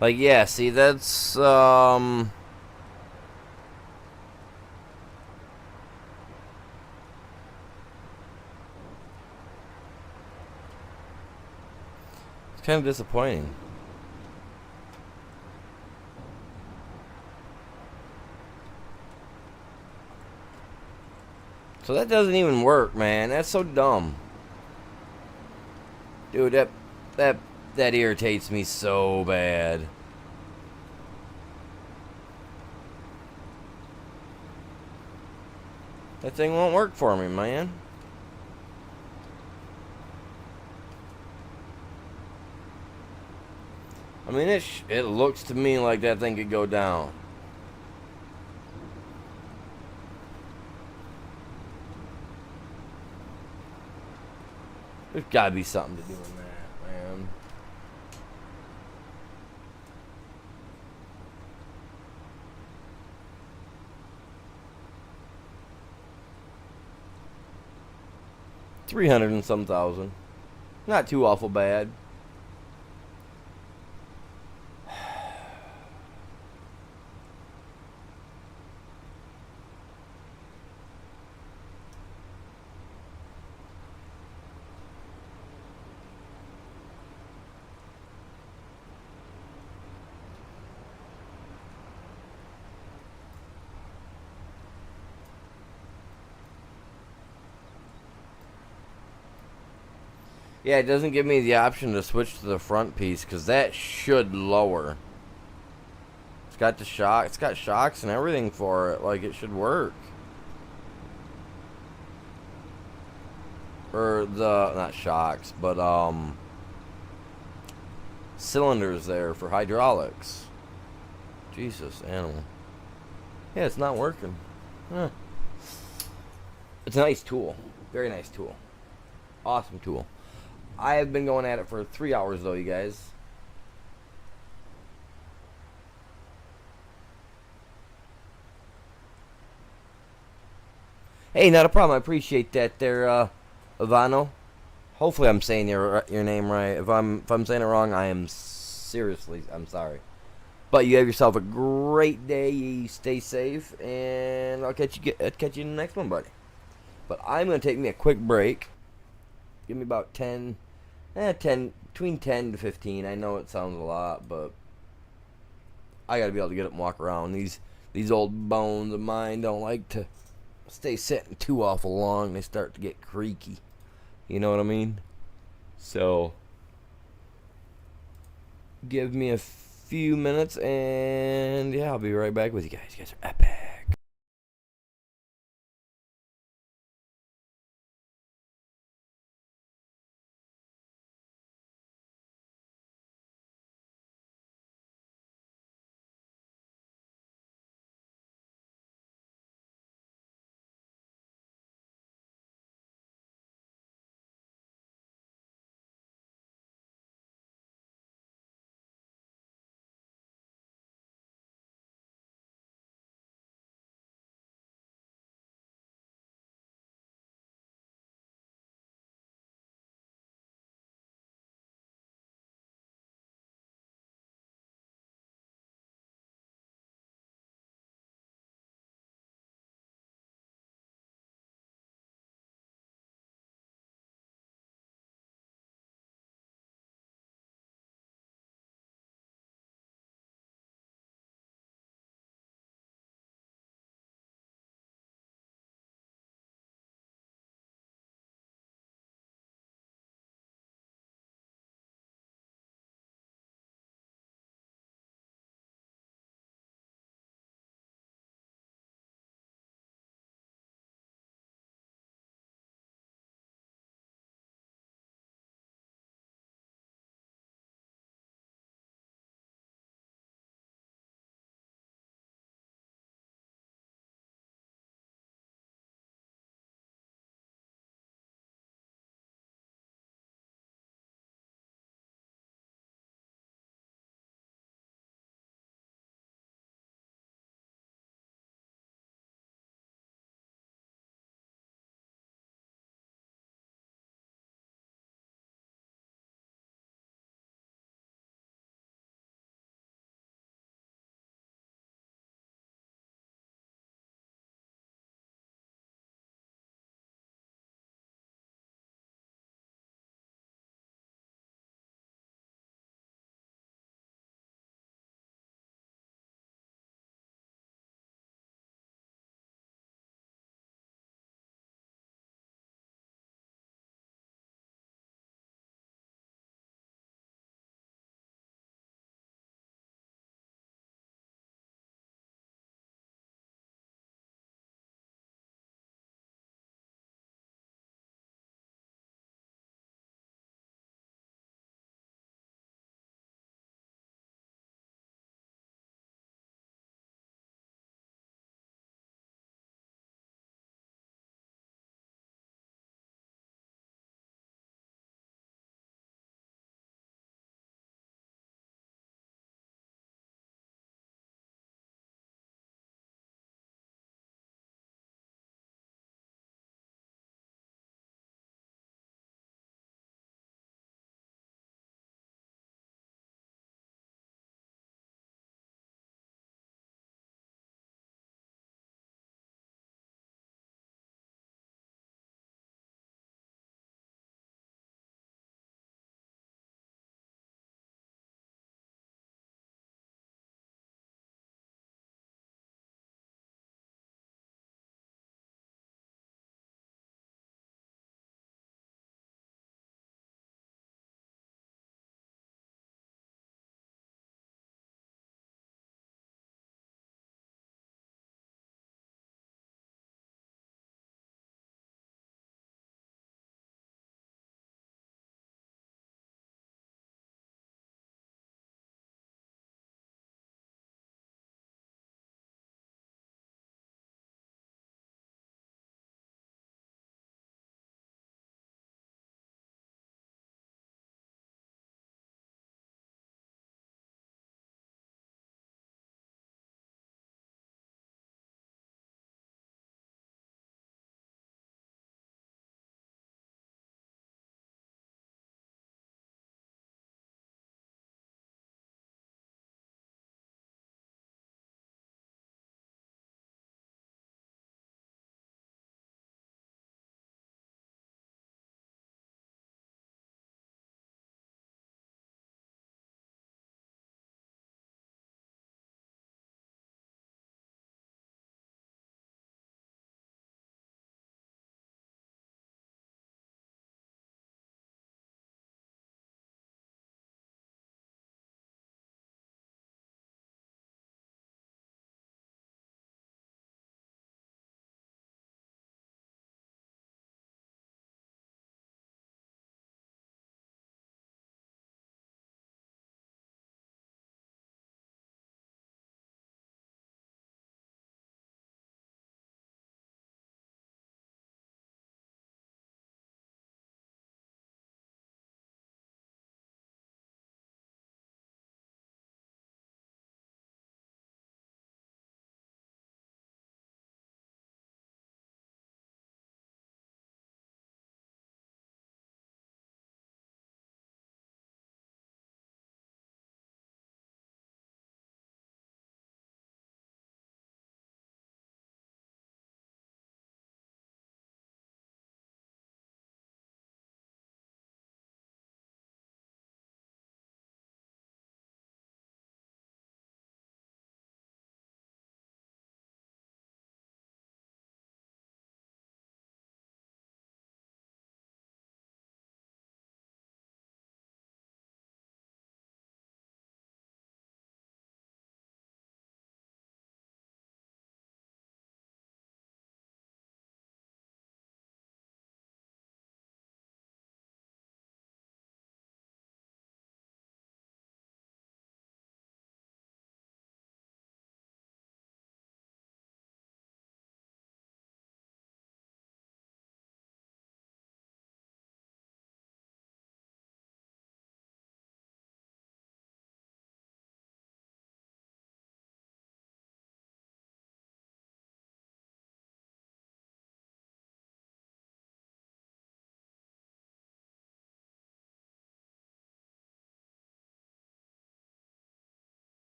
Like, yeah, see, that's, It's kind of disappointing. So that doesn't even work, man. That's so dumb. Dude, that irritates me so bad. That thing won't work for me, man. I mean, it looks to me like that thing could go down. There's gotta be something to do with that, man. $300 and some thousand. Not too awful bad. Yeah, it doesn't give me the option to switch to the front piece because that should lower. It's got the shock. It's got shocks and everything for it. Like, it should work. Or the not shocks, but cylinders there for hydraulics. Jesus, animal. Yeah, it's not working. Huh. It's a nice tool. Very nice tool. Awesome tool. I have been going at it for 3 hours though, you guys. Hey, not a problem. I appreciate that there, Ivano. Hopefully I'm saying your name right. If I'm saying it wrong, I am seriously, I'm sorry. But you have yourself a great day. You stay safe, and I'll catch you in the next one, buddy. But I'm gonna take me a quick break. Give me about 10 between 10 to 15. I know it sounds a lot, but I gotta be able to get up and walk around. These old bones of mine don't like to stay sitting too awful long. They start to get creaky. You know what I mean? So give me a few minutes, and yeah, I'll be right back with you guys. You guys are epic.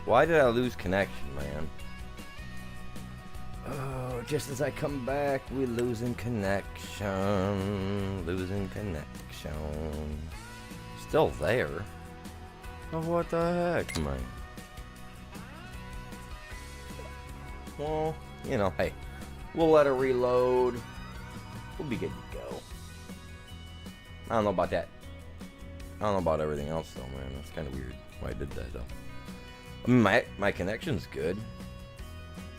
Why did I lose connection, man? Oh, just as I come back, we losing connection. Losing connection. Still there. Oh, what the heck, man? Well, you know, hey, we'll let her reload. We'll be good to go. I don't know about that. I don't know about everything else, though, man. That's kind of weird why I did that, though. I mean, my connection's good.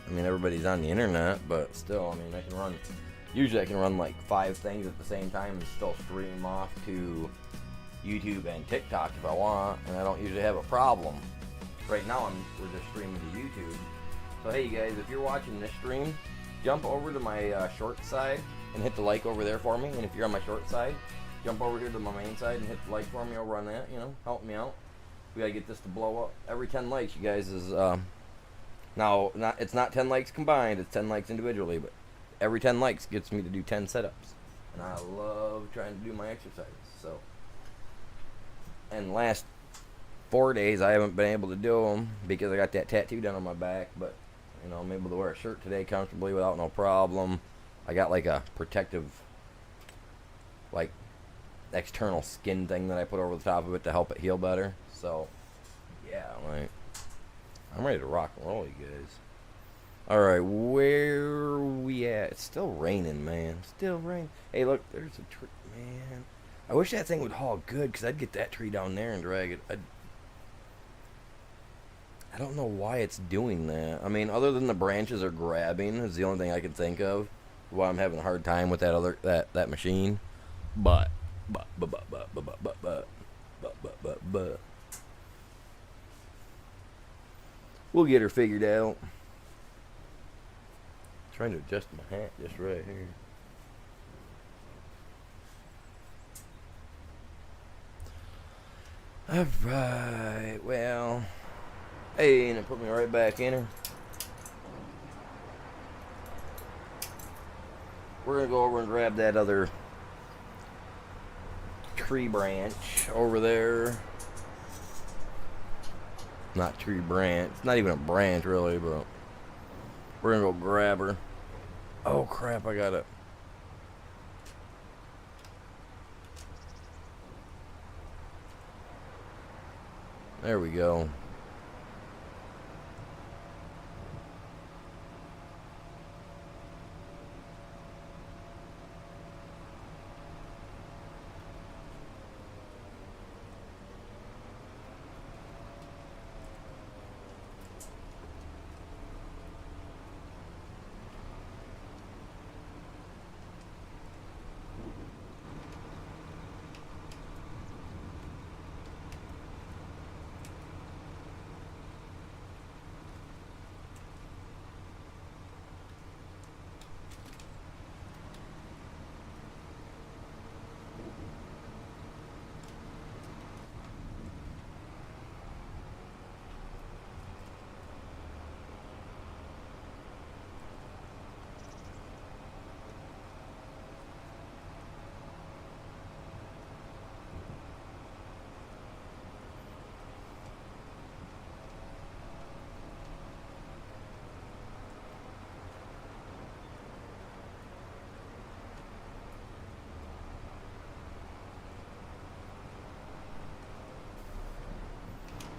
I mean, everybody's on the internet, but still, I mean, I can run... Usually I can run, like, 5 things at the same time and still stream off to YouTube and TikTok if I want, and I don't usually have a problem. Right now, we're just streaming to YouTube. So, hey, you guys, if you're watching this stream, jump over to my short side and hit the like over there for me. And if you're on my short side, jump over here to my main side and hit the like for me over on that, you know, help me out. We gotta get this to blow up. Every 10 likes, you guys, is, now, it's not 10 likes combined, it's 10 likes individually, but every 10 likes gets me to do 10 setups. And I love trying to do my exercises, so. And last 4 days, I haven't been able to do them because I got that tattoo done on my back, but, you know, I'm able to wear a shirt today comfortably without no problem. I got, like, a protective, like, external skin thing that I put over the top of it to help it heal better. So, yeah, like, I'm ready to rock and roll, you guys. Alright, where we at? It's still raining, man. Still raining. Hey, look, there's a tree, man. I wish that thing would haul good, because I'd get that tree down there and drag it. I don't know why it's doing that. I mean, other than the branches are grabbing is the only thing I can think of why I'm having a hard time with that machine. But we'll get her figured out. Trying to adjust my hat just right here. Alright, well. Hey, and it put me right back in her. We're going to go over and grab that other tree branch over there. Not tree branch. It's not even a branch, really, but we're going to go grab her. Oh, crap, I got it. There we go.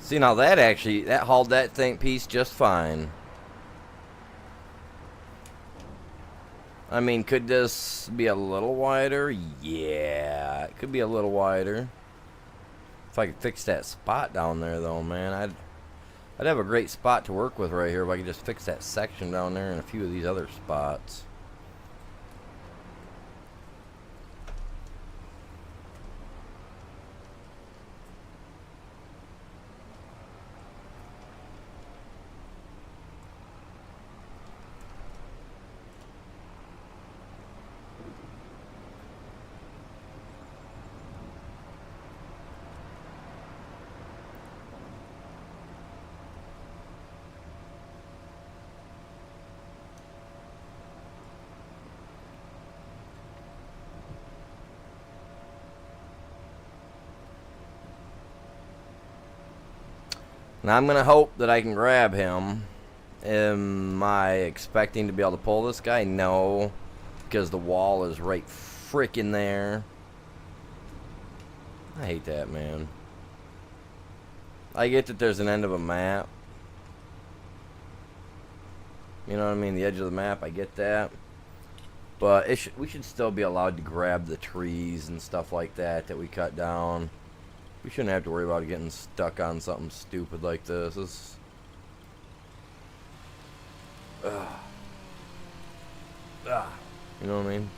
See, now that hauled that piece just fine. I mean, could this be a little wider? Yeah, it could be a little wider. If I could fix that spot down there, though, man, I'd have a great spot to work with right here if I could just fix that section down there and a few of these other spots. Now I'm going to hope that I can grab him. Am I expecting to be able to pull this guy? No. Because the wall is right freaking there. I hate that, man. I get that there's an end of a map. You know what I mean? The edge of the map, I get that. But we should still be allowed to grab the trees and stuff like that we cut down. We shouldn't have to worry about getting stuck on something stupid like this. You know what I mean?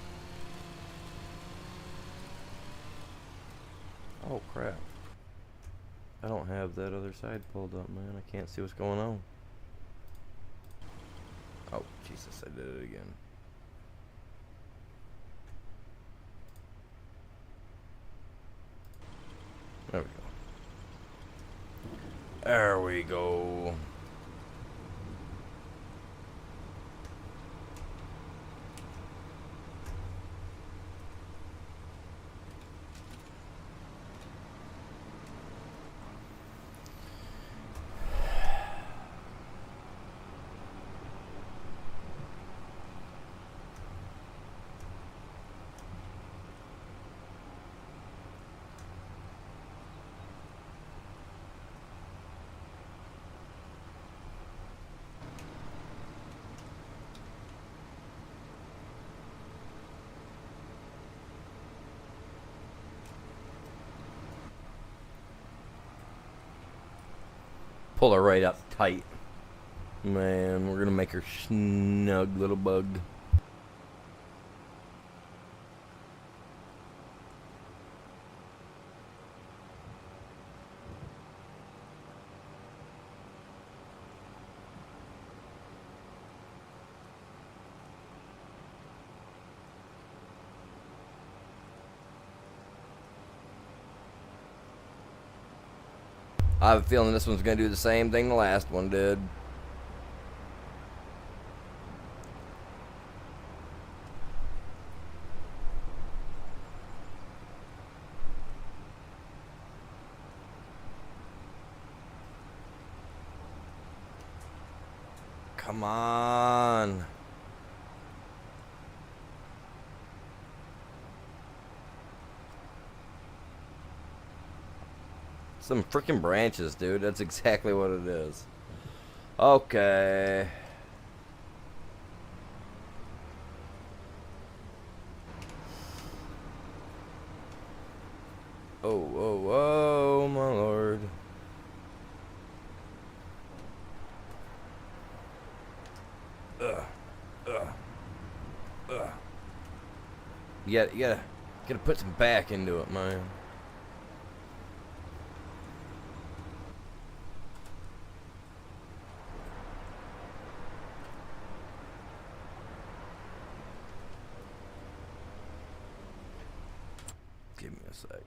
Oh, crap. I don't have that other side pulled up, man. I can't see what's going on. Oh, Jesus, I did it again. There we go. There we go. Pull her right up tight. Man, we're gonna make her snug little bug. I have a feeling this one's going to do the same thing the last one did. Come on. Some freaking branches, dude. That's exactly what it is. Okay. Oh, oh, oh, my lord. You gotta put some back into it, man. Give me a second.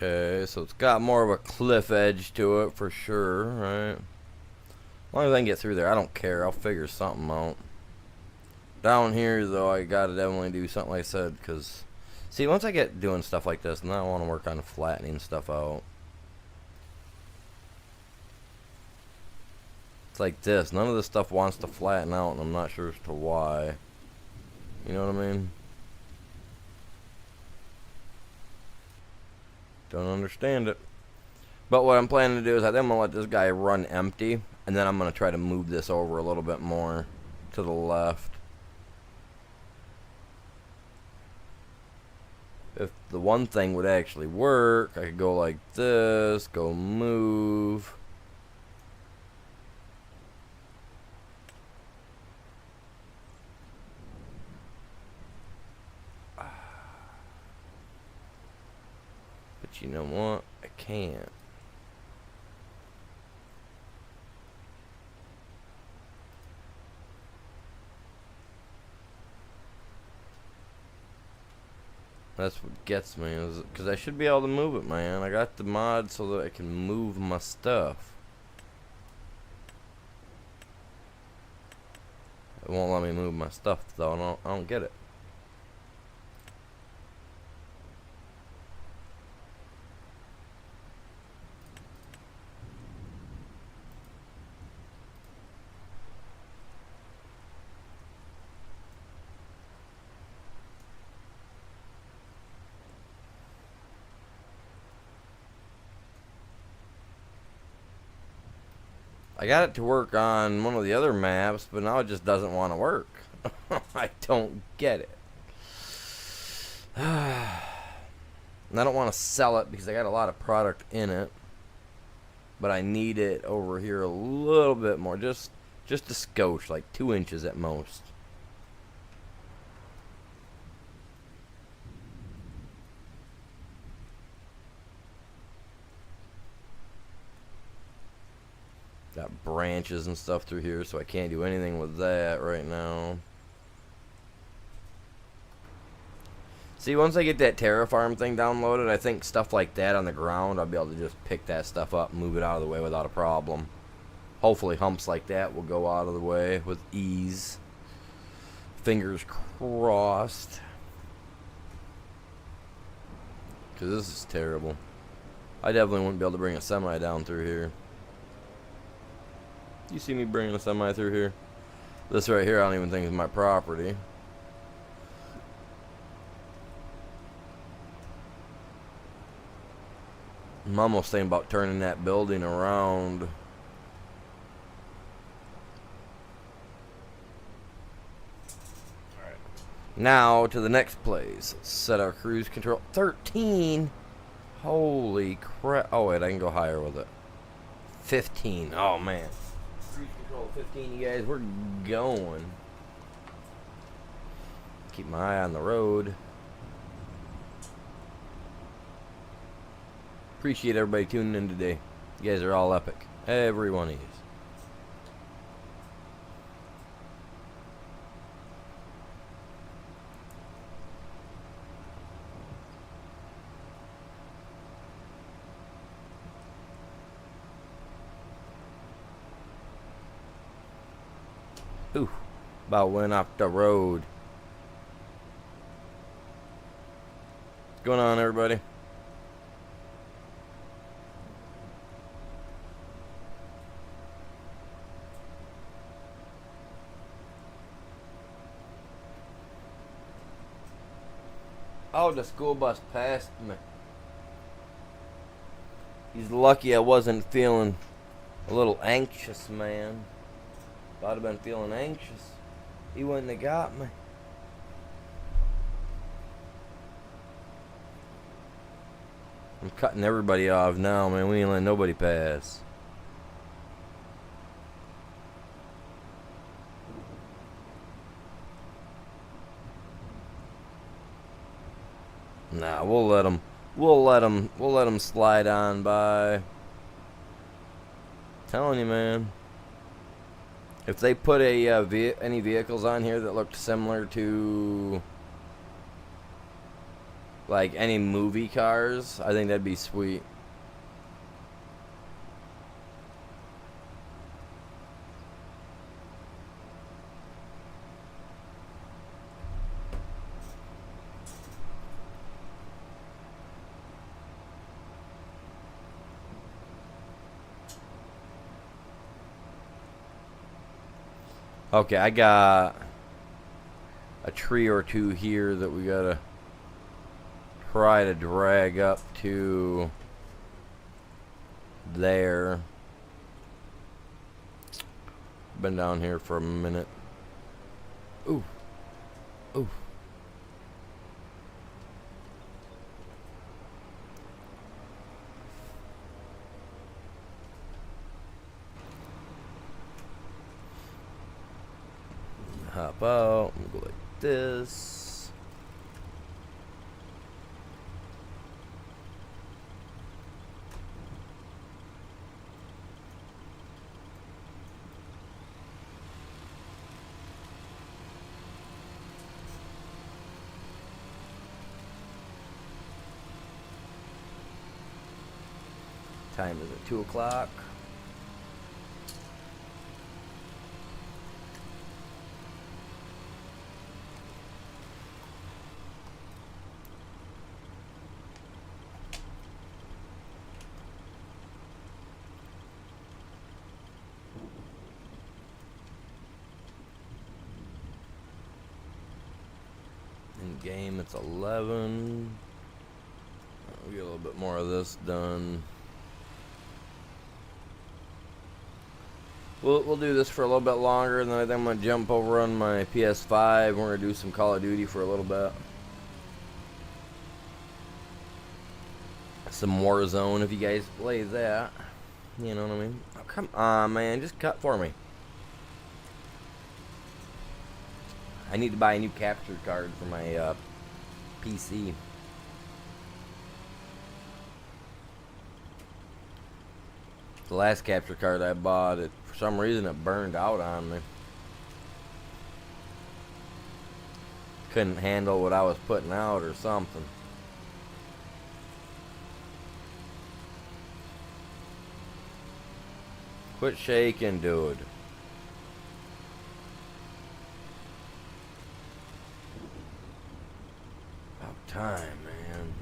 Okay, so it's got more of a cliff edge to it for sure, right? As long as I can get through there, I don't care. I'll figure something out. Down here, though, I gotta definitely do something like I said, because, see, once I get doing stuff like this, then I want to work on flattening stuff out. It's like this. None of this stuff wants to flatten out, and I'm not sure as to why. You know what I mean? Don't understand it. But what I'm planning to do is I think I'm going to let this guy run empty, and then I'm going to try to move this over a little bit more to the left. if the one thing would actually work, I could go like this, go move. But you know what? I can't. That's what gets me, is because I should be able to move it, man. I got the mod so that I can move my stuff. It won't let me move my stuff, though. I don't get it. I got it to work on one of the other maps, but now it just doesn't want to work. I don't get it. And I don't want to sell it because I got a lot of product in it. But I need it over here a little bit more. Just a scotch, like 2 inches at most. Got branches and stuff through here, so I can't do anything with that right now. See, once I get that Terraform thing downloaded, I think stuff like that on the ground, I'll be able to just pick that stuff up and move it out of the way without a problem. Hopefully humps like that will go out of the way with ease. Fingers crossed. Because this is terrible. I definitely wouldn't be able to bring a semi down through here. You see me bringing a semi through here? This right here I don't even think is my property. I'm almost thinking about turning that building around. Alright. Now to the next place. Set our cruise control. 13? Holy crap. Oh wait, I can go higher with it. 15. Oh man. Cruise control 15, you guys. We're going. Keep my eye on the road. Appreciate everybody tuning in today. You guys are all epic. Every one of you. Ooh, about went off the road. What's going on, everybody? Oh, the school bus passed me. He's lucky I wasn't feeling a little anxious, man. If I'd have been feeling anxious, he wouldn't have got me. I'm cutting everybody off now, man. We ain't letting nobody pass. Nah, we'll let them slide on by. Telling you, man. If they put any vehicles on here that looked similar to like any movie cars, I think that'd be sweet. Okay, I got a tree or two here that we gotta try to drag up to there. Been down here for a minute. Ooh. Ooh. Hop out. I'm gonna go like this. Time is at 2 o'clock. In game, it's 11. We'll get a little bit more of this done. We'll do this for a little bit longer, and then I think I'm going to jump over on my PS5. We're going to do some Call of Duty for a little bit. Some Warzone, if you guys play that. You know what I mean? Oh, come on, man. Just cut for me. I need to buy a new capture card for my PC. The last capture card I bought, for some reason it burned out on me. Couldn't handle what I was putting out or something. Quit shaking, dude. About time, man.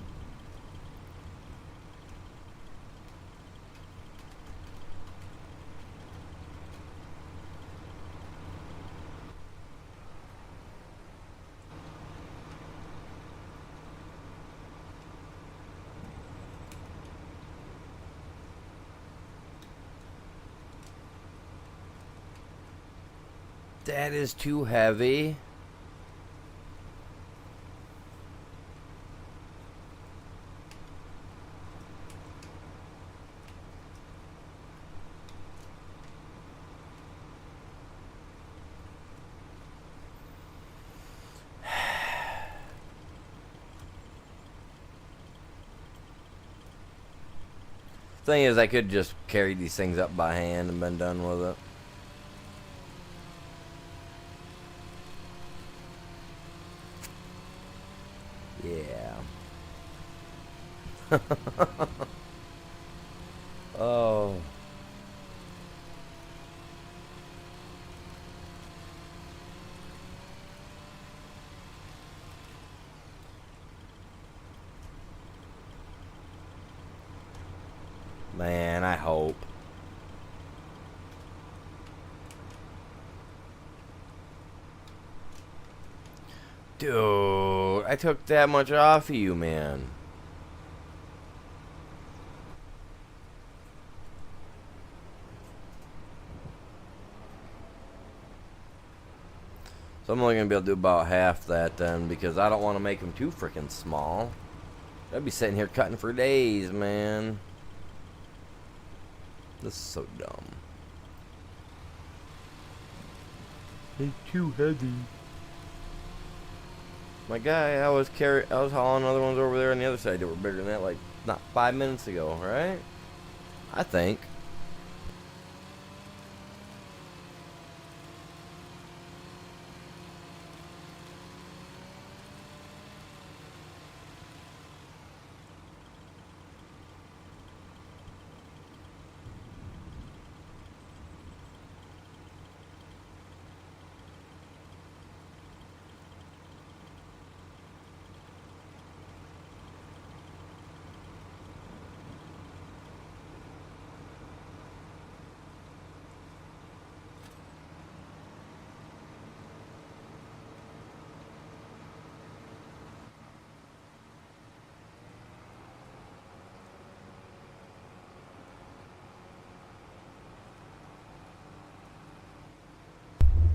That is too heavy. Thing is, I could just carry these things up by hand and been done with it. Yeah. Oh. Man, I hope. Dude, I took that much off of you, man. So I'm only going to be able to do about half that then, because I don't want to make them too freaking small. I'd be sitting here cutting for days, man. This is so dumb. It's too heavy. My guy, I was hauling other ones over there on the other side that were bigger than that, like not 5 minutes ago, right? I think.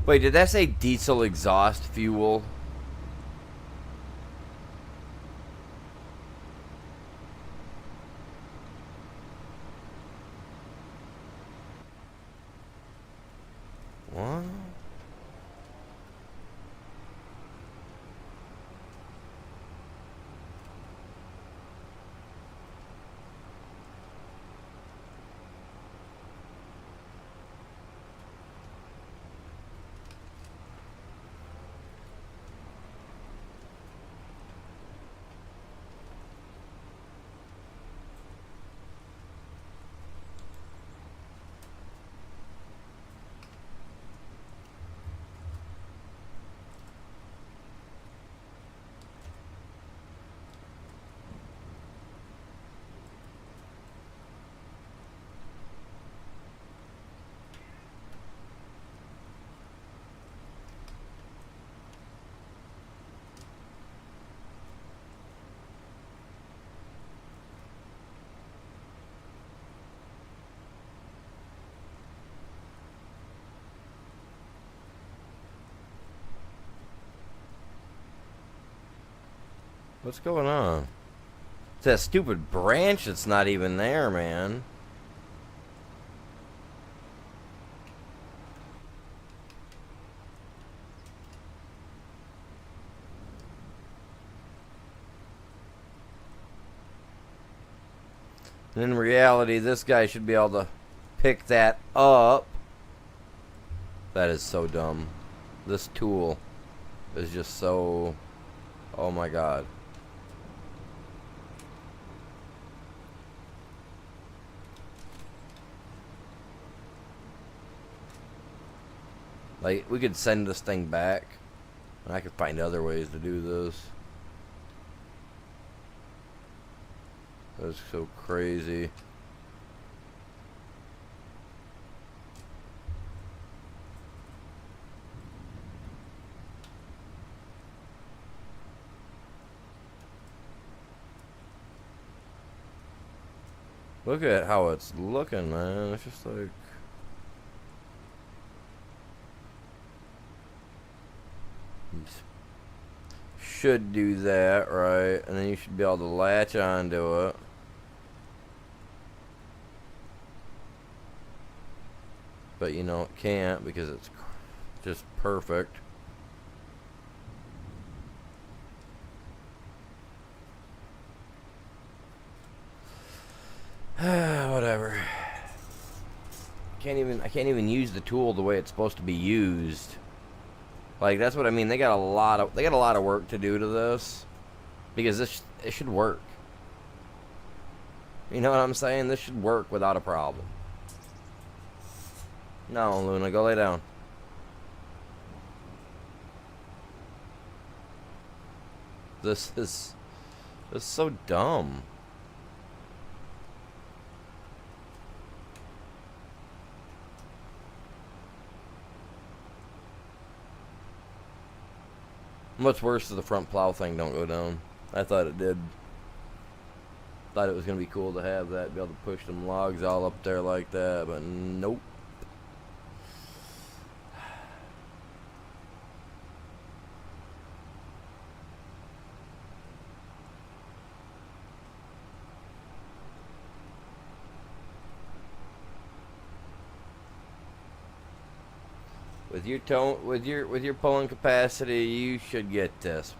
Wait, did that say diesel exhaust fuel? What? What's going on? It's that stupid branch that's not even there, man. And in reality, this guy should be able to pick that up. That is so dumb. This tool is just so... Oh my god. Like, we could send this thing back, and I could find other ways to do this. That's so crazy. Look at how it's looking, man. It's just like... Should do that, right? And then you should be able to latch onto it. But you know, it can't because it's just perfect. Whatever. I can't even use the tool the way it's supposed to be used. Like, that's what I mean. They got a lot of work to do to this, because it should work. You know what I'm saying? This should work without a problem. No, Luna, go lay down. This is so dumb. What's worse is the front plow thing don't go down. I thought it did. Thought it was going to be cool to have that, be able to push them logs all up there like that, but nope. With your tone, with your pulling capacity, you should get this.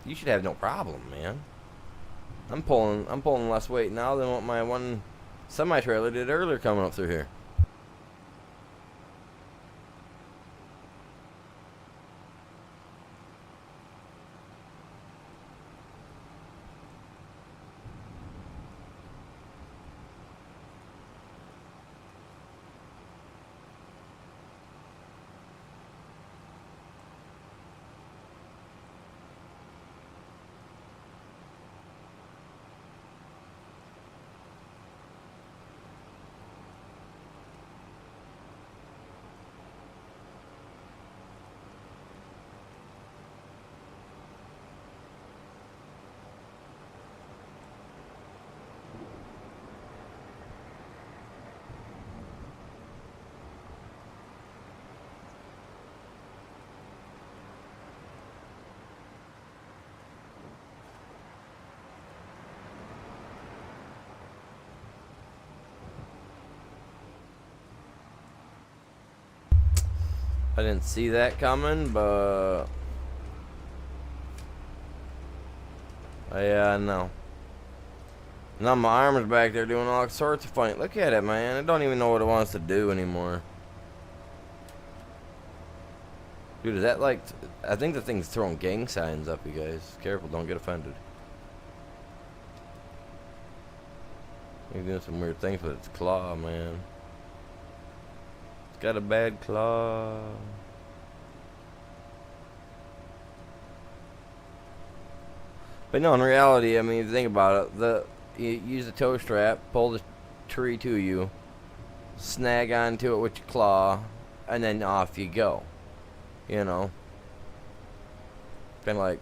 You should have no problem, man. I'm pulling less weight now than what my one semi-trailer did earlier coming up through here. I didn't see that coming, but yeah, no. Now my arm's back there doing all sorts of funny. Look at it, man. I don't even know what it wants to do anymore. Dude, is that like... I think the thing's throwing gang signs up, you guys. Careful, don't get offended. He's doing some weird things with its claw, man. It's got a bad claw. But no, in reality, I mean, if you think about it, you use the tow strap, pull the tree to you, snag onto it with your claw, and then off you go. You know, kind of like,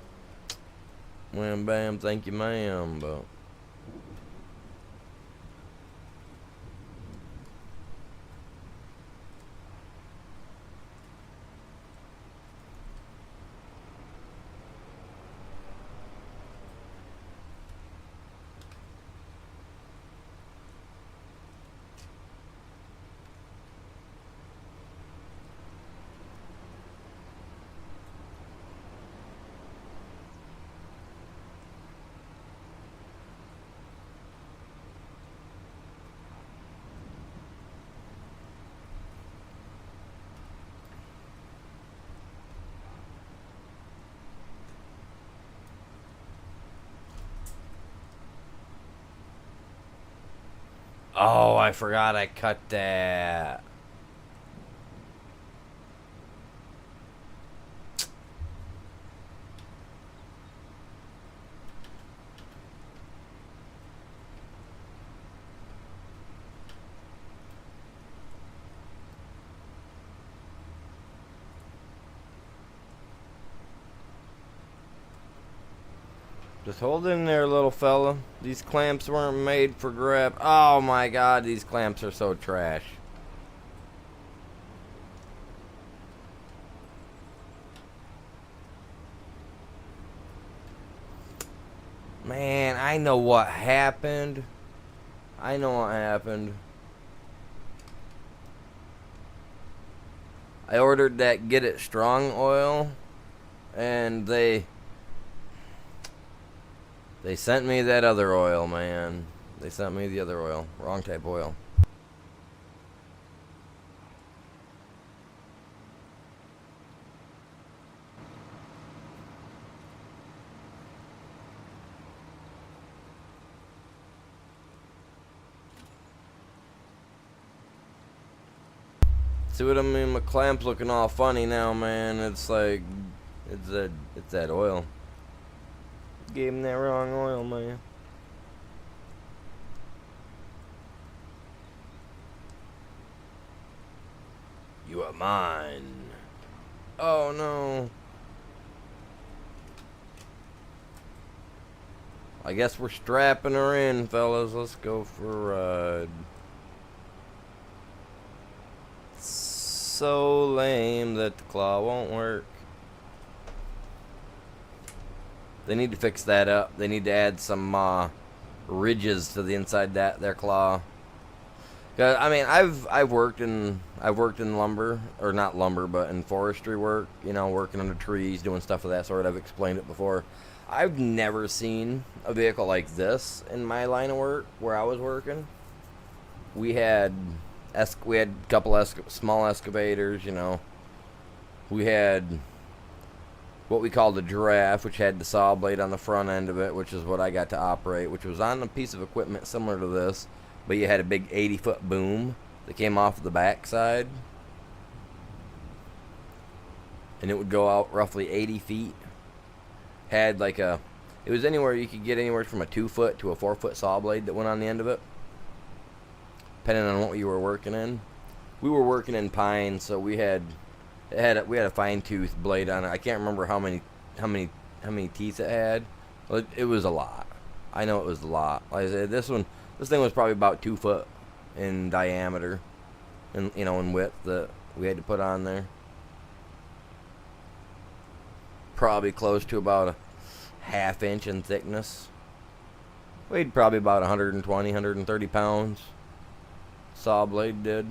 wham bam, thank you ma'am, but Oh, I forgot I cut that. Just hold in there, little fella. These clamps weren't made for grab. Oh my god, these clamps are so trash. Man, I know what happened. I know what happened. I ordered that Get It Strong oil, and they sent me that other oil, man. They sent me the other oil. Wrong type oil. See what I mean? My clamp's looking all funny now, man. It's like, it's that oil. Gave him that wrong oil, man. You are mine. Oh no. I guess we're strapping her in, fellas. Let's go for a ride. So lame that the claw won't work. They need to fix that up. They need to add some ridges to the inside their claw. Cause I mean, I've worked in lumber, or not lumber, but in forestry work. You know, working under trees, doing stuff of that sort. I've explained it before. I've never seen a vehicle like this in my line of work where I was working. We had a couple small excavators. You know, we had what we called a giraffe, which had the saw blade on the front end of it, which is what I got to operate, which was on a piece of equipment similar to this, but you had a big 80-foot boom that came off the backside, and it would go out roughly 80 feet. Had like it was anywhere, you could get anywhere from a 2-foot to a 4-foot saw blade that went on the end of it, depending on what you were working in. We were working in pine, so we had a fine tooth blade on it. I can't remember how many teeth it had. It was a lot. I know it was a lot. Like I said, this thing was probably about 2 foot in diameter, and in width that we had to put on there. Probably close to about a ½ inch in thickness. Weighed probably about 120, 130 pounds. Saw blade did.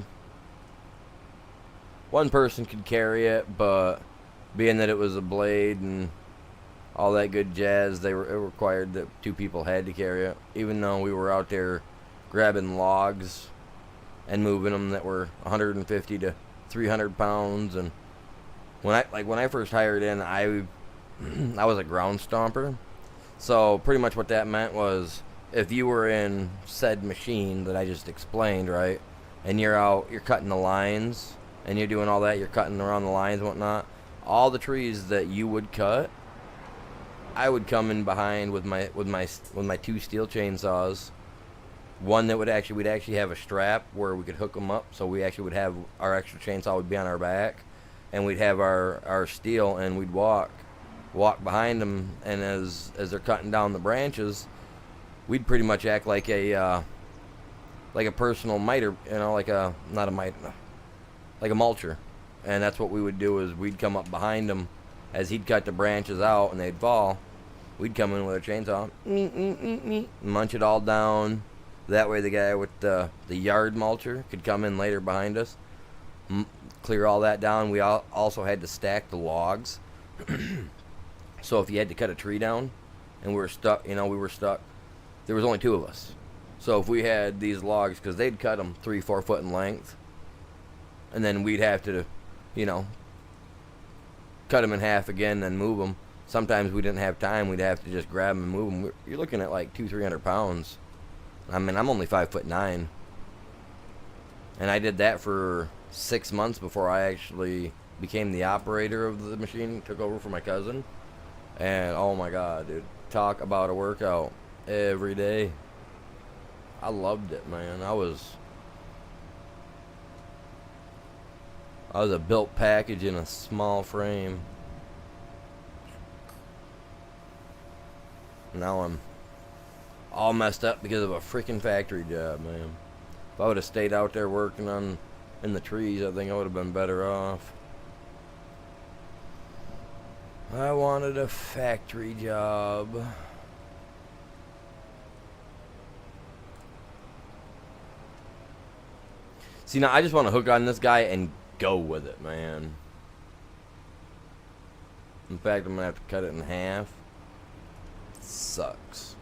One person could carry it, but being that it was a blade and all that good jazz, it required that 2 people had to carry it. Even though we were out there grabbing logs and moving them that were 150 to 300 pounds. And when I first hired in, I was a ground stomper. So pretty much what that meant was, if you were in said machine that I just explained, right, and you're cutting the lines, and you're doing all that, you're cutting around the lines and whatnot, all the trees that you would cut, I would come in behind with my 2 steel chainsaws. One that we'd actually have a strap where we could hook them up, so we actually would have our extra chainsaw would be on our back, and we'd have our steel, and we'd walk behind them, and as they're cutting down the branches, we'd pretty much act like a personal miter, like a mulcher. And that's what we would do, is we'd come up behind him as he'd cut the branches out and they'd fall. We'd come in with a chainsaw, munch it all down. That way the guy with the yard mulcher could come in later behind us, clear all that down. We also had to stack the logs. So if you had to cut a tree down and we were stuck, there was only 2 of us. So if we had these logs, because they'd cut them 3-4 foot in length, and then we'd have to, cut them in half again, then move them. Sometimes we didn't have time. We'd have to just grab them and move them. You're looking at like 200-300 pounds. I mean, I'm only 5'9". And I did that for 6 months before I actually became the operator of the machine, took over for my cousin. And oh my god, dude, talk about a workout every day. I loved it, man. I was a built package in a small frame. Now I'm all messed up because of a freaking factory job, man. If I would have stayed out there working in the trees, I think I would have been better off. I wanted a factory job. See, now I just want to hook on this guy and go with it, man. In fact, I'm going to have to cut it in half. It sucks.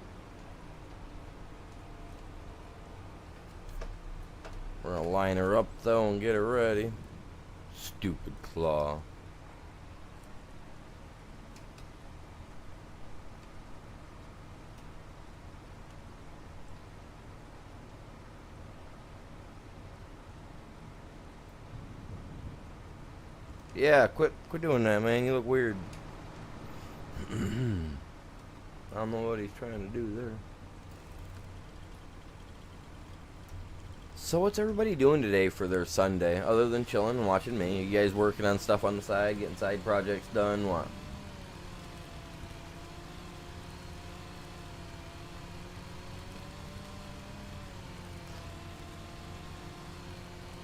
We're going to line her up, though, and get her ready. Stupid claw. Yeah, quit doing that, man. You look weird. I don't know what he's trying to do there. So what's everybody doing today for their Sunday, other than chilling and watching me? You guys working on stuff on the side, getting side projects done, what?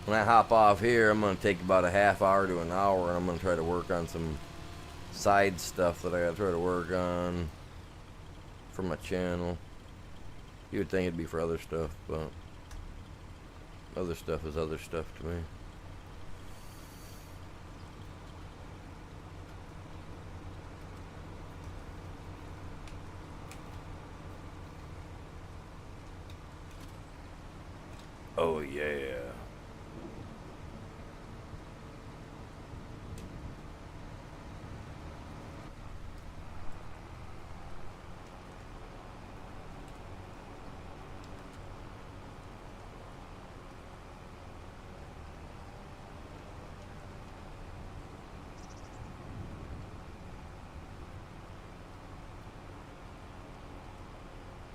When I hop off here, I'm going to take about a half hour to an hour, and I'm going to try to work on some side stuff that I got to try to work on for my channel. You would think it'd be for other stuff, but other stuff is other stuff to me. Oh, yeah.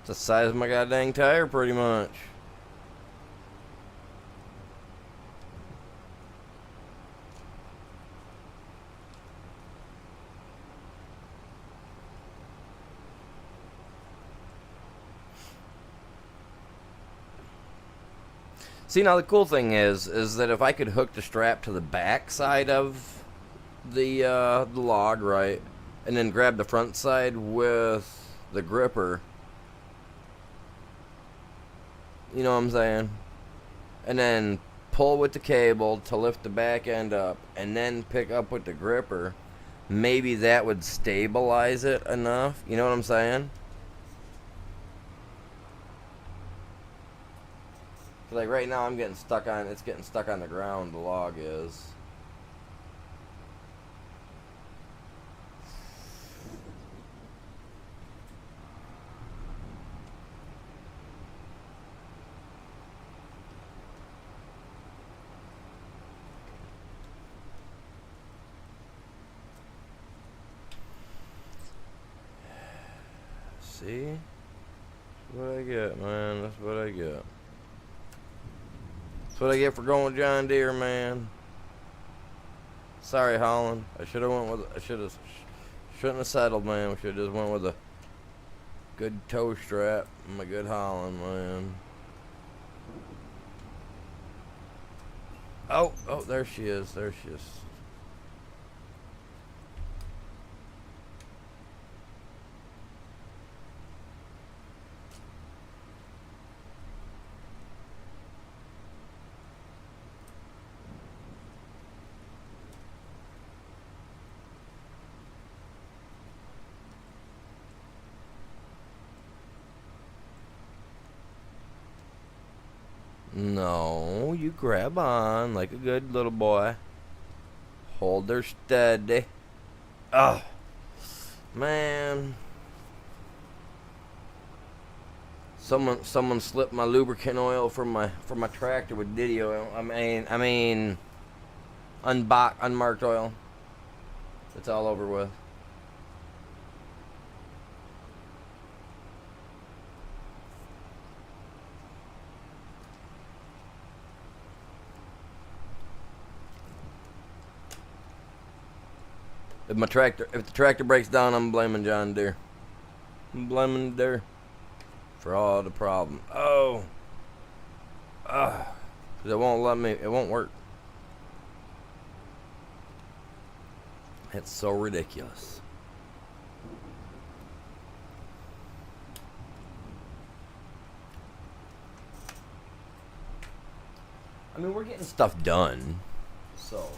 It's the size of my goddamn tire, pretty much. See, now the cool thing is that if I could hook the strap to the back side of the log, right, and then grab the front side with the gripper, you know what I'm saying, and then pull with the cable to lift the back end up, and then pick up with the gripper, maybe that would stabilize it enough, you know what I'm saying? Like right now it's getting stuck on the ground, the log is. See? That's what I get, man. That's what I get. That's what I get for going with John Deere, man. Sorry, Holland. Shouldn't have settled, man. We should have just went with a good toe strap and a good Holland, man. Oh, there she is. There she is. No, you grab on like a good little boy. Hold her steady. Oh, man. Someone slipped my lubricant oil from my tractor with Diddy oil. I mean, unmarked oil. It's all over with. If the tractor breaks down, I'm blaming John Deere. I'm blaming Deere for all the problem. Oh, 'cause it won't let me. It won't work. It's so ridiculous. I mean, we're getting stuff done, so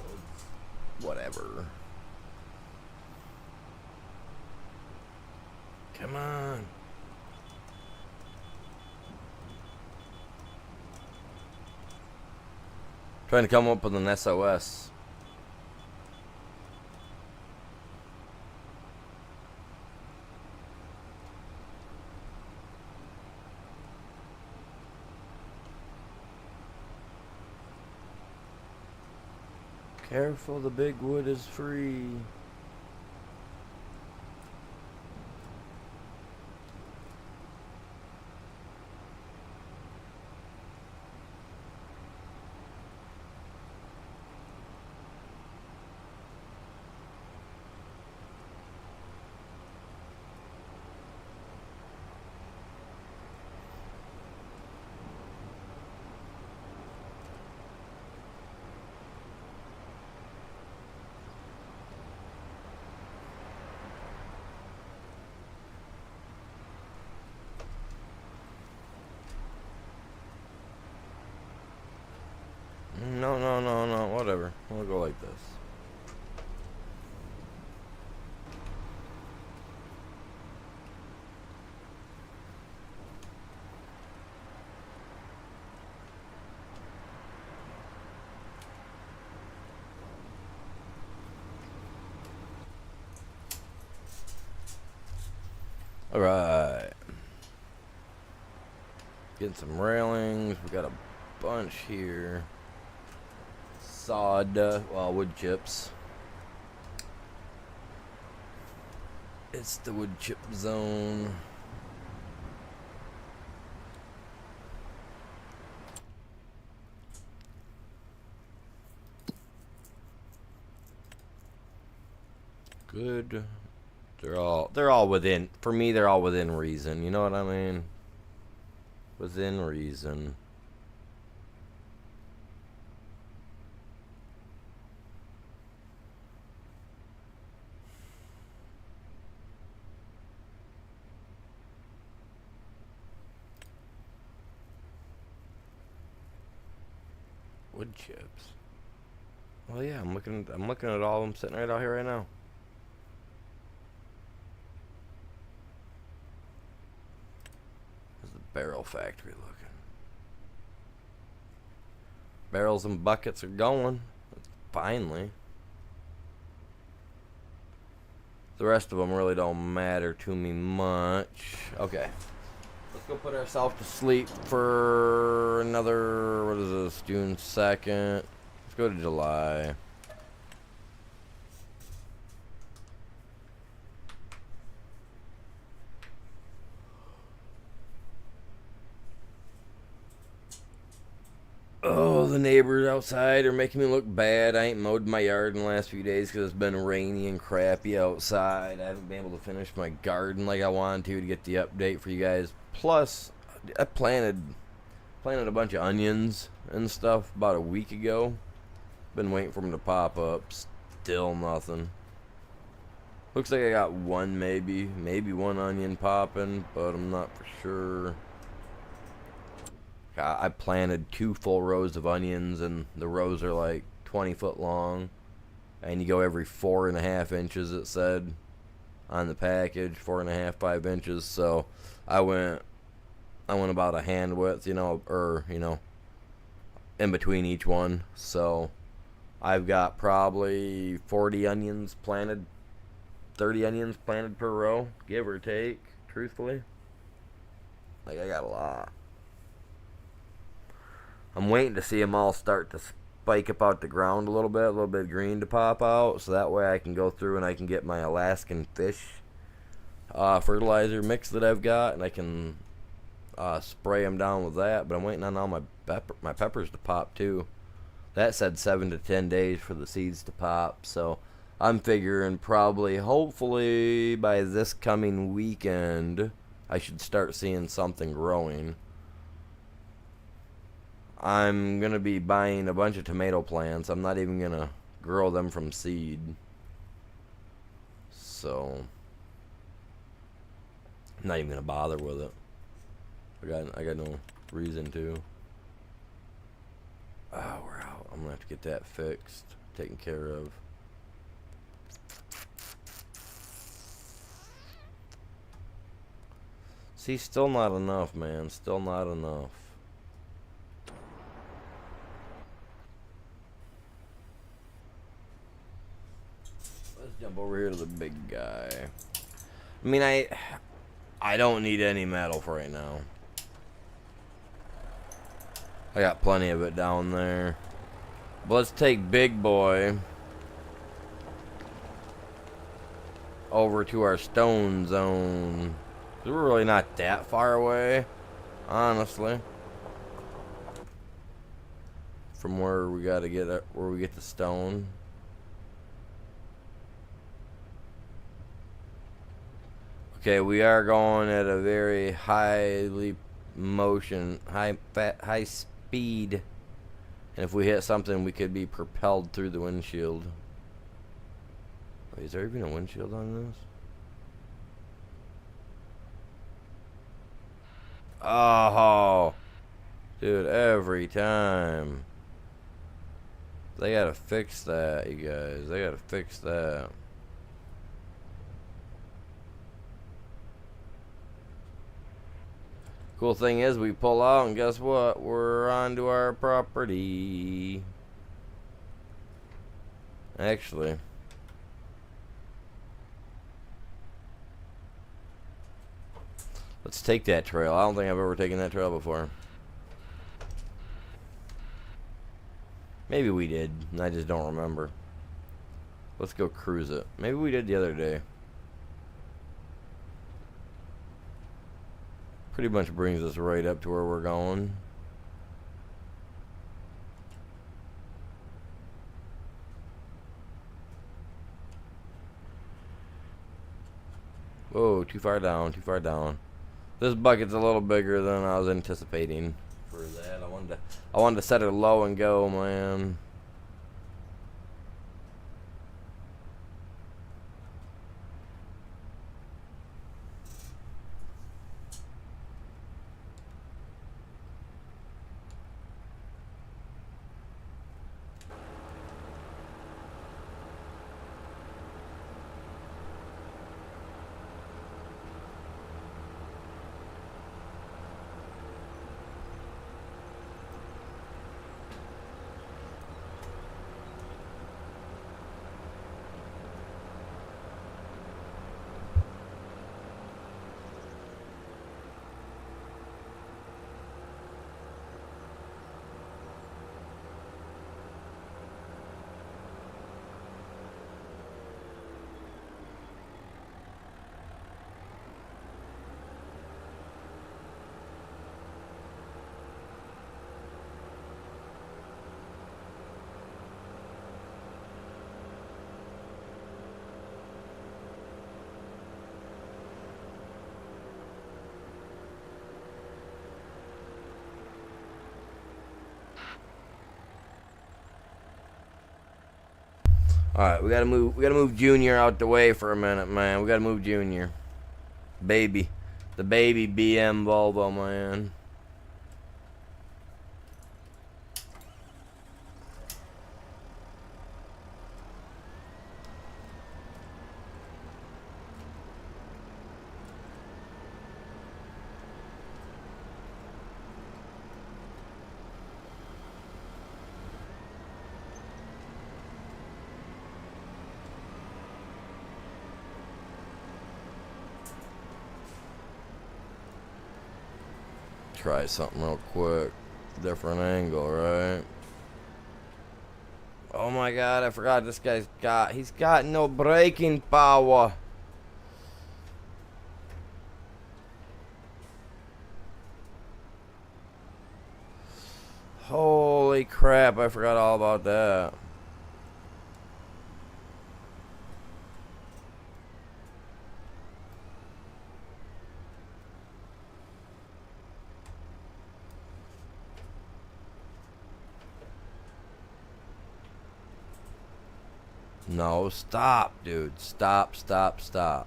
whatever. Come on. Trying to come up with an SOS. Careful, the big wood is free. No, whatever. We'll go like this. Alright. Getting some railings. We got a bunch here. Sawed, wood chips. It's the wood chip zone. Good. They're all within, for me, they're all within reason. You know what I mean? Within reason. Wood chips. Well, yeah, I'm looking at all of them sitting right out here right now. There's the barrel factory looking. Barrels and buckets are going. Finally. The rest of them really don't matter to me much. Okay. Let's go put ourselves to sleep for another, what is this, June 2nd. Let's go to July. Oh, the neighbors outside are making me look bad. I ain't mowed my yard in the last few days because it's been rainy and crappy outside. I haven't been able to finish my garden like I wanted to get the update for you guys. Plus, I planted a bunch of onions and stuff about a week ago. Been waiting for them to pop up. Still nothing. Looks like I got one maybe one onion popping, but I'm not for sure. I planted 2 full rows of onions, and the rows are like 20 foot long, and you go every 4.5 inches, it said on the package, 4.5, 5 inches. So I went about a hand width, or in between each one. So I've got probably 40 onions planted, 30 onions planted per row, give or take, truthfully. Like, I got a lot. I'm waiting to see them all start to spike up out the ground a little bit of green to pop out, so that way I can go through and I can get my Alaskan fish fertilizer mix that I've got, and I can spray them down with that. But I'm waiting on all my peppers to pop too. That said 7 to 10 days for the seeds to pop, so I'm figuring probably, hopefully, by this coming weekend, I should start seeing something growing. I'm going to be buying a bunch of tomato plants. I'm not even going to grow them from seed. So, I'm not even going to bother with it. I got no reason to. Oh, we're out. I'm going to have to get that fixed, taken care of. See, still not enough, man. Still not enough. Let's jump over here to the big guy. I mean, I don't need any metal for right now. I got plenty of it down there. But let's take Big Boy over to our stone zone. We're really not that far away, honestly, from where we gotta get where we get the stone. Okay, we are going at a very high speed, and if we hit something, we could be propelled through the windshield. Wait, is there even a windshield on this? Oh, dude, every time. They gotta fix that, you guys. They gotta fix that. Cool thing is, we pull out, and guess what? We're onto our property. Actually, let's take that trail. I don't think I've ever taken that trail before. Maybe we did, and I just don't remember. Let's go cruise it. Maybe we did the other day. Pretty much brings us right up to where we're going. Whoa, too far down, too far down. This bucket's a little bigger than I was anticipating for that. I wanted to set it low and go, man. Alright, we gotta move Junior out the way for a minute, man. We gotta move Junior. Baby. The baby BM Volvo, man. Try something real quick. Different angle, right? Oh my god, I forgot this he's got no braking power. Holy crap, I forgot all about that. No, stop, dude. Stop, stop, stop.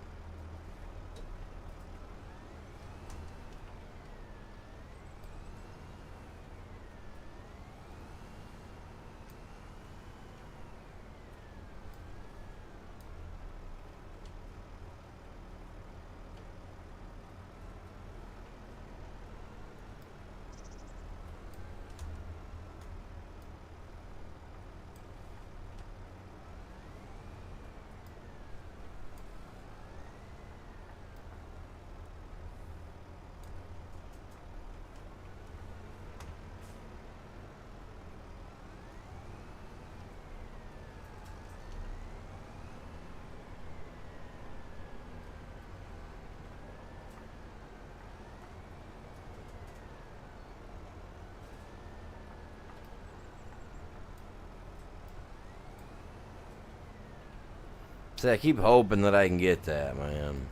See, I keep hoping that I can get that, man.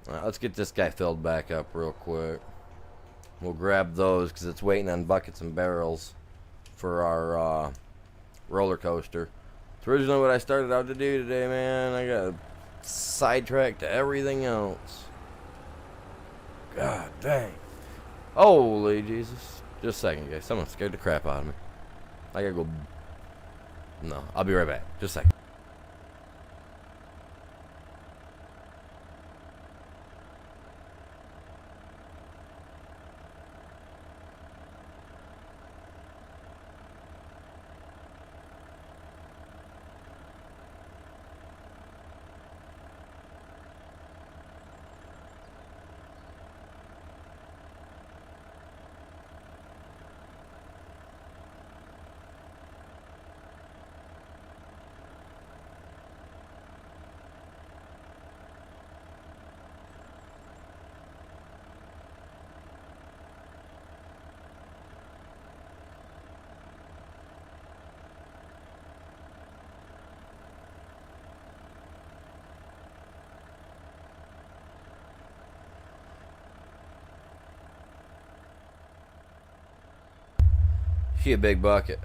Alright, let's get this guy filled back up real quick. We'll grab those because it's waiting on buckets and barrels for our roller coaster. It's originally what I started out to do today, man. I got sidetracked to everything else. God dang. Holy Jesus. Just a second, guys. Someone scared the crap out of me. I gotta go. No, I'll be right back. Just a second. She a big bucket.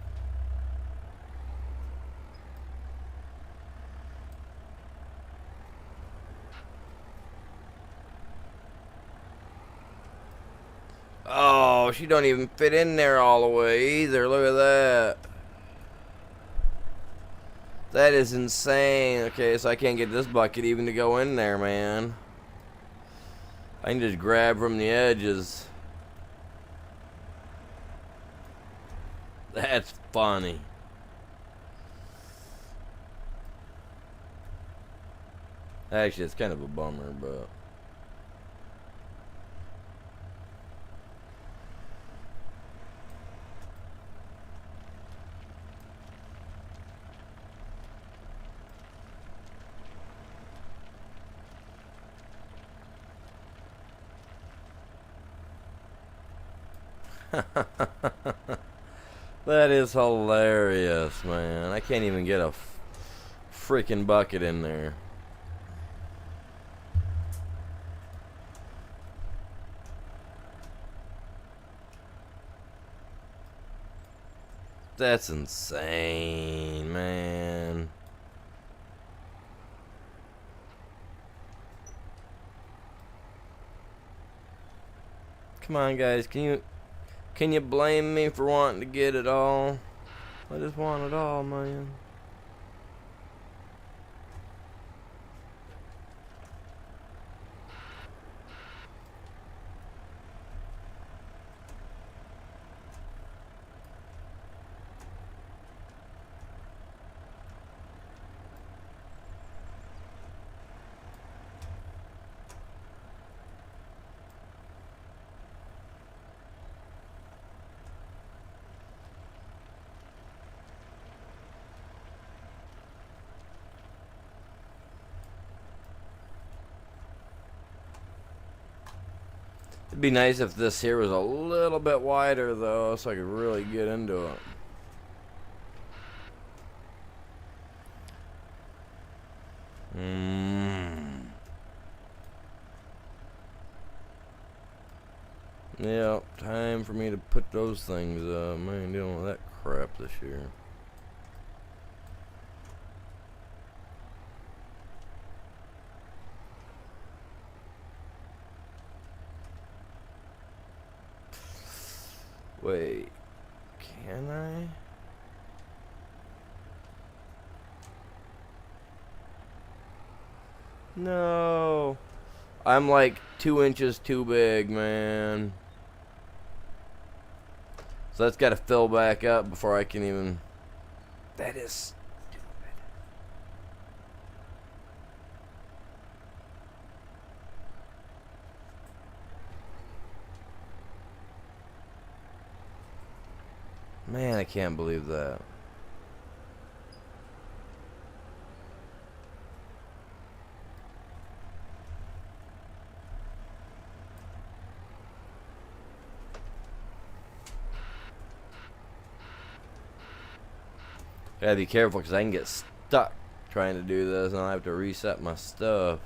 Oh, she don't even fit in there all the way either. Look at that. That is insane. Okay, so I can't get this bucket even to go in there, man. I can just grab from the edges. That's funny. Actually, it's kind of a bummer, but... That is hilarious, man. I can't even get a freaking bucket in there. That's insane, man. Come on, guys. Can you blame me for wanting to get it all? I just want it all, man. It'd be nice if this here was a little bit wider, though, so I could really get into it. Yeah, time for me to put those things up. I ain't dealing with that crap this year. Wait, can I? No. I'm like 2 inches too big, man. So that's got to fill back up before I can even... That is stupid. Man, I can't believe that. Gotta be careful because I can get stuck trying to do this and I have to reset my stuff.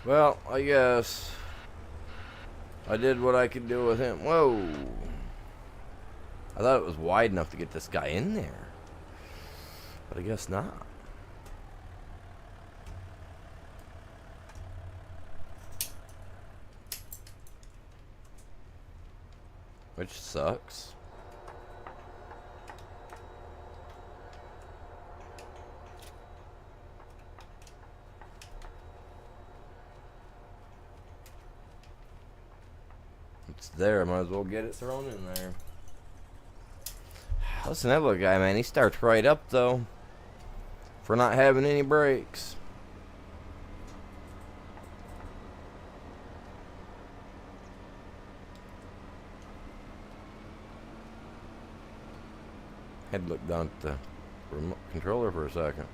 Well, I guess I did what I could do with him. Whoa. I thought it was wide enough to get this guy in there. But I guess not. Which sucks. It's there, might as well get it thrown in there. Listen, that little guy, man, he starts right up, though, for not having any brakes. Had to look down at the remote controller for a second.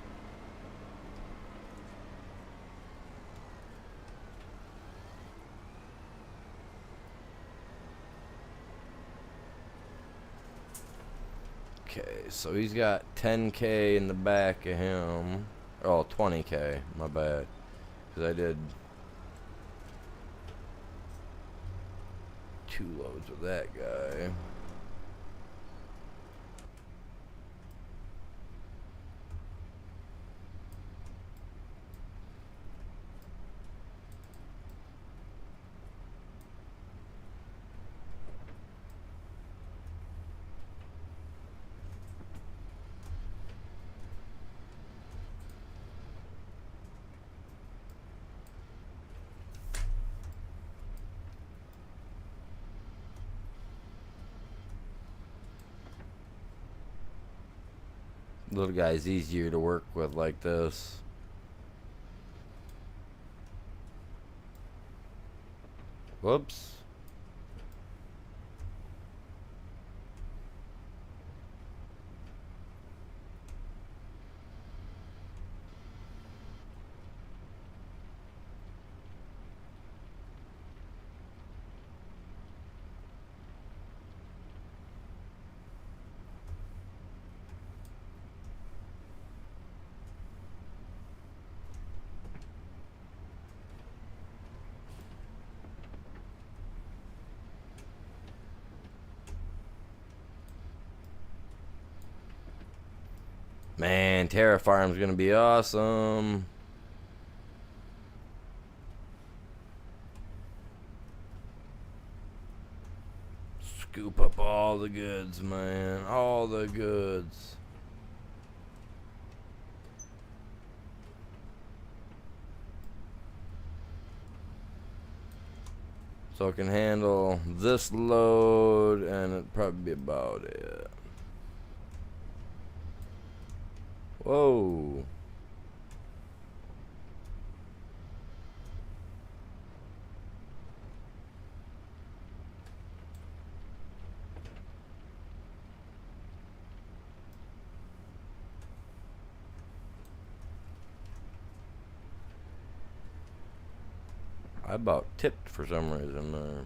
Okay, so he's got 10K in the back of him. Oh, 20K, my bad. Because I did 2 loads with that guy. Little guy's easier to work with like this. Whoops. Man, Terra Farm's gonna be awesome. scoop up all the goods, man. All the goods. So it can handle this load, and it'd probably be about it. Whoa. I about tipped for some reason there.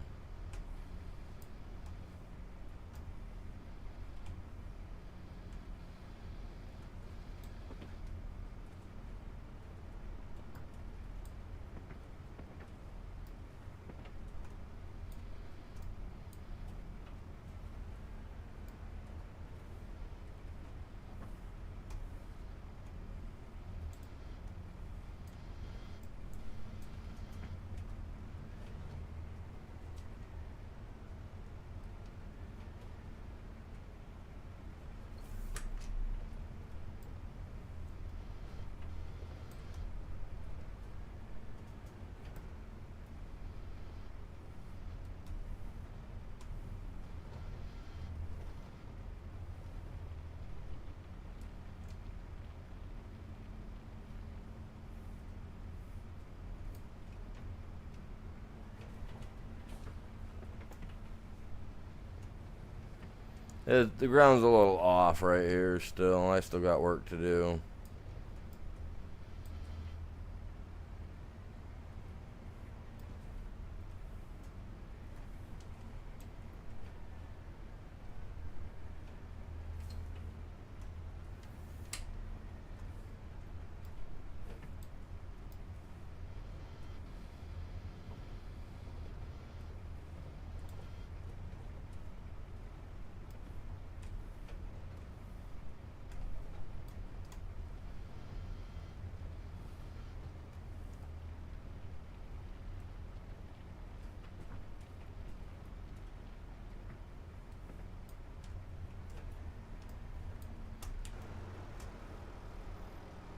The ground's a little off right here still. I still got work to do.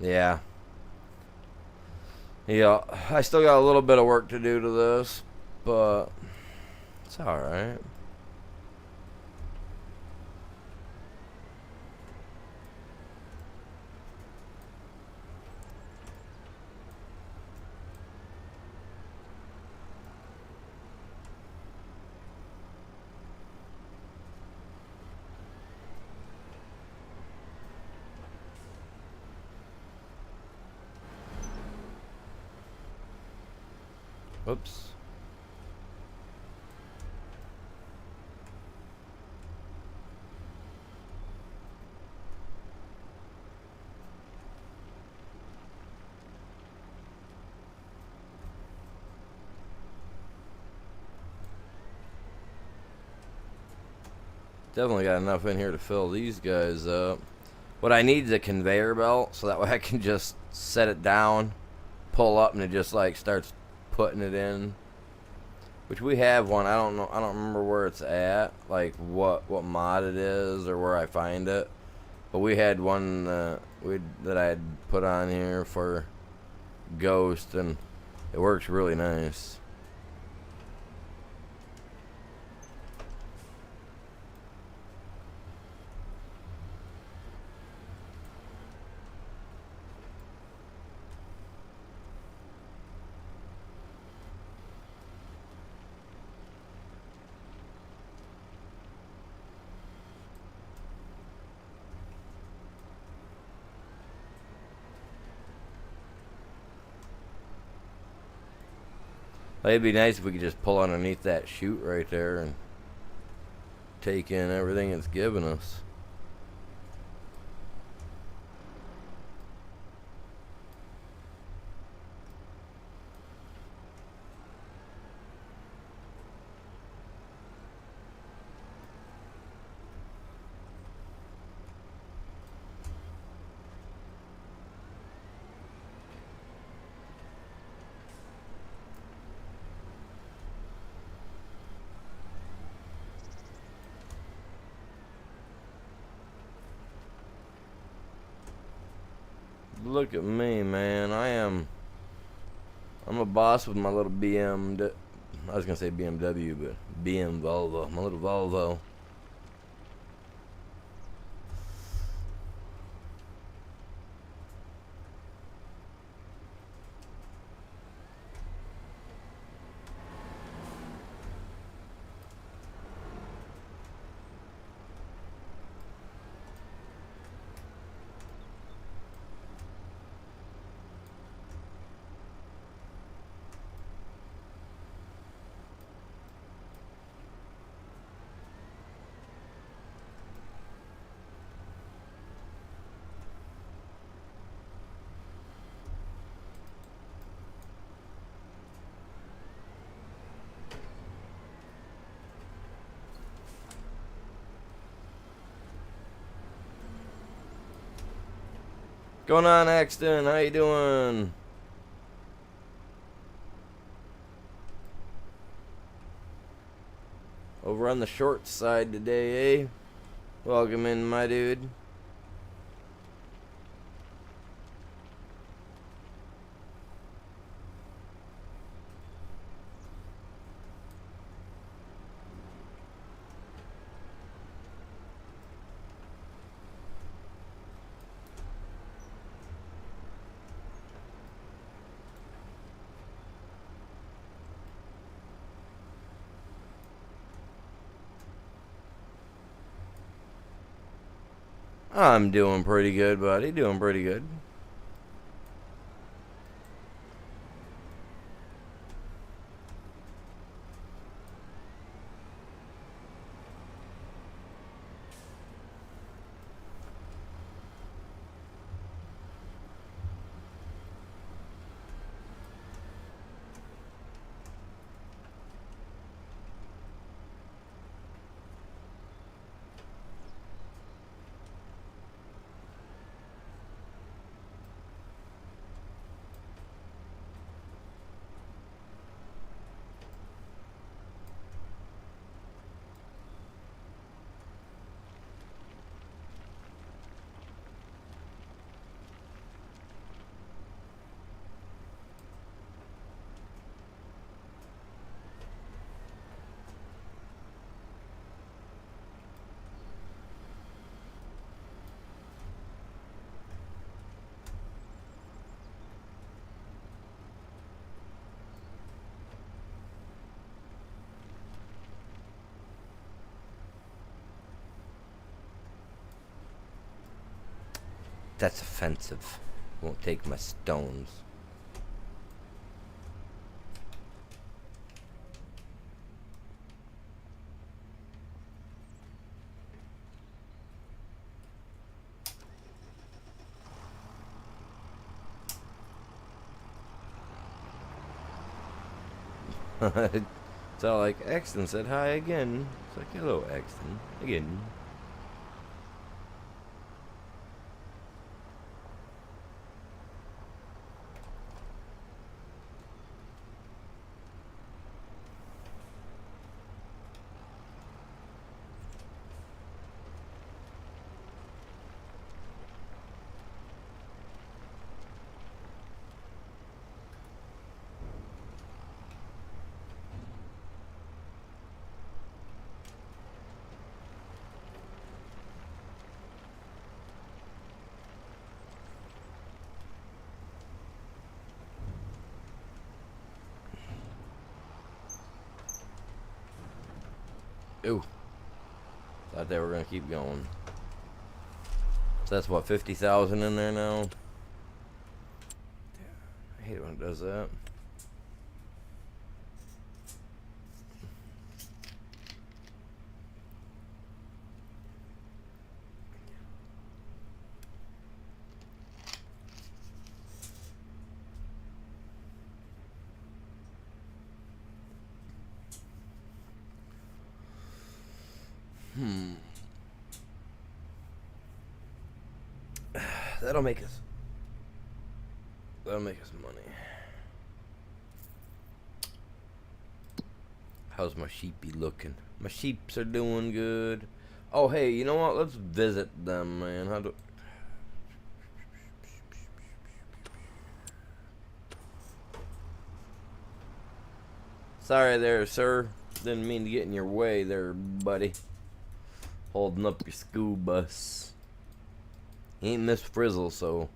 Yeah. Yeah, I still got a little bit of work to do to this, but it's alright. Whoops. Definitely got enough in here to fill these guys up. What I need is a conveyor belt, so that way I can just set it down, pull up, and it just like starts putting it in. Which we have one. I don't know. I don't remember where it's at, like what mod it is or where I find it. But we had one that I had put on here for Ghost, and it works really nice. It'd be nice if we could just pull underneath that chute right there and take in everything it's giving us. Look at me, man. I'm a boss with my little I was gonna say BMW, but BM Volvo. My little Volvo. Going on, Axton? How you doing? Over on the short side today, eh? Welcome in, my dude. I'm doing pretty good, buddy. Doing pretty good. That's offensive. Won't take my stones. It's all like, Exton said hi again. It's like, hello, Exton. Again. Ooh. Thought they were gonna keep going. So that's what, 50,000 in there now? I hate when it does that. That'll make us money. How's my sheepy looking? My sheeps are doing good. Oh, hey, you know what? Let's visit them, man. How do... Sorry there, sir. Didn't mean to get in your way there, buddy. Holding up your school bus. He ain't Miss Frizzle, so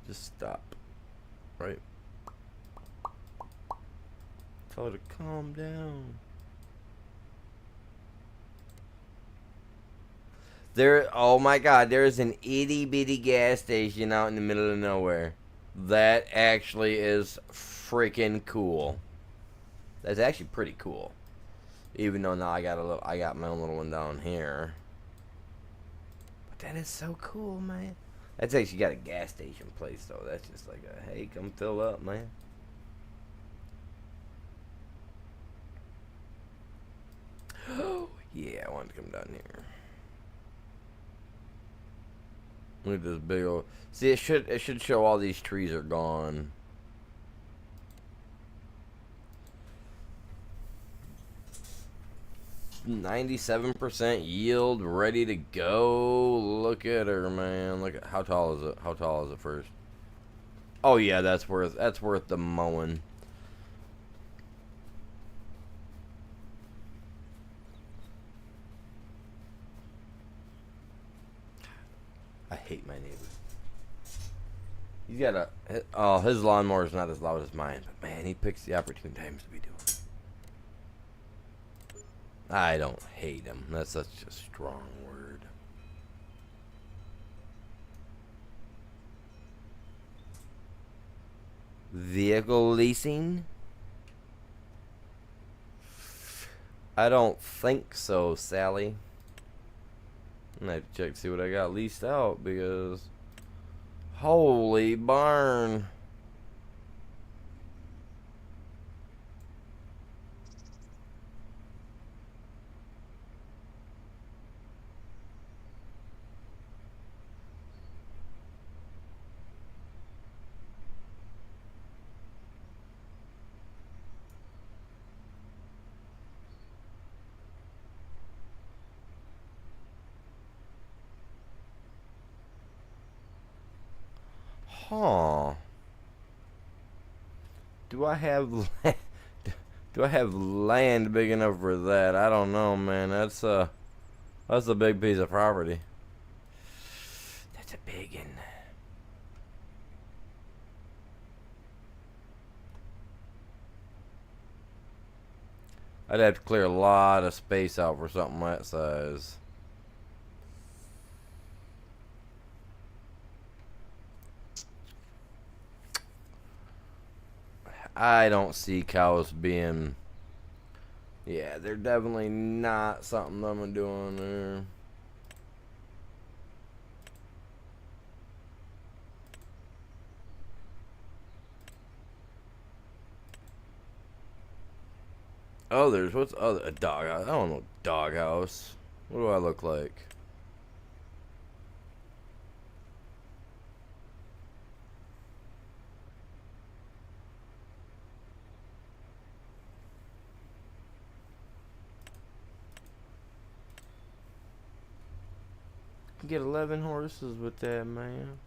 just stop. Right? Tell her to calm down. There, oh my God, there's an itty bitty gas station out in the middle of nowhere. That actually is freaking cool. That's actually pretty cool. Even though now I got my own little one down here. But that is so cool, man. That's actually got a gas station place though. That's just like a, hey, come fill up, man. Oh yeah, I wanted to come down here. Look at this big old. See, it should show all these trees are gone. %97% yield, ready to go. Look at her, man. Look at how tall is it? How tall is it first? Oh yeah, that's worth the mowing. I hate my neighbor. He's got a, oh, his lawnmower is not as loud as mine, but man, he picks the opportune times to be doing it. I don't hate him. That's such a strong word. Vehicle leasing? I don't think so, Sally. I'm gonna have to check to see what I got leased out because holy barn. Huh. Do I have do I have land big enough for that? I don't know, man. That's a big piece of property. That's a big one. I'd have to clear a lot of space out for something that size. I don't see cows being... Yeah, they're definitely not something I'm gonna do on there. Others, what's other? A doghouse? I don't know. Doghouse. What do I look like? Get 11 horses with that, man.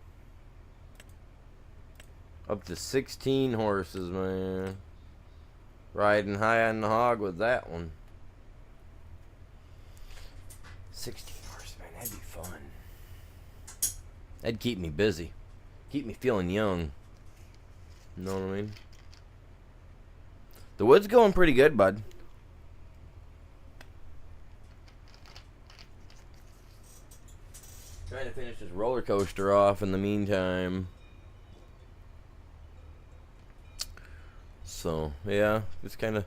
Up to 16 horses, man. Riding high on the hog with that one. 16 horses, man. That'd be fun. That'd keep me busy. Keep me feeling young. You know what I mean? The wood's going pretty good, bud. Trying to finish this roller coaster off in the meantime. So, yeah, just kind of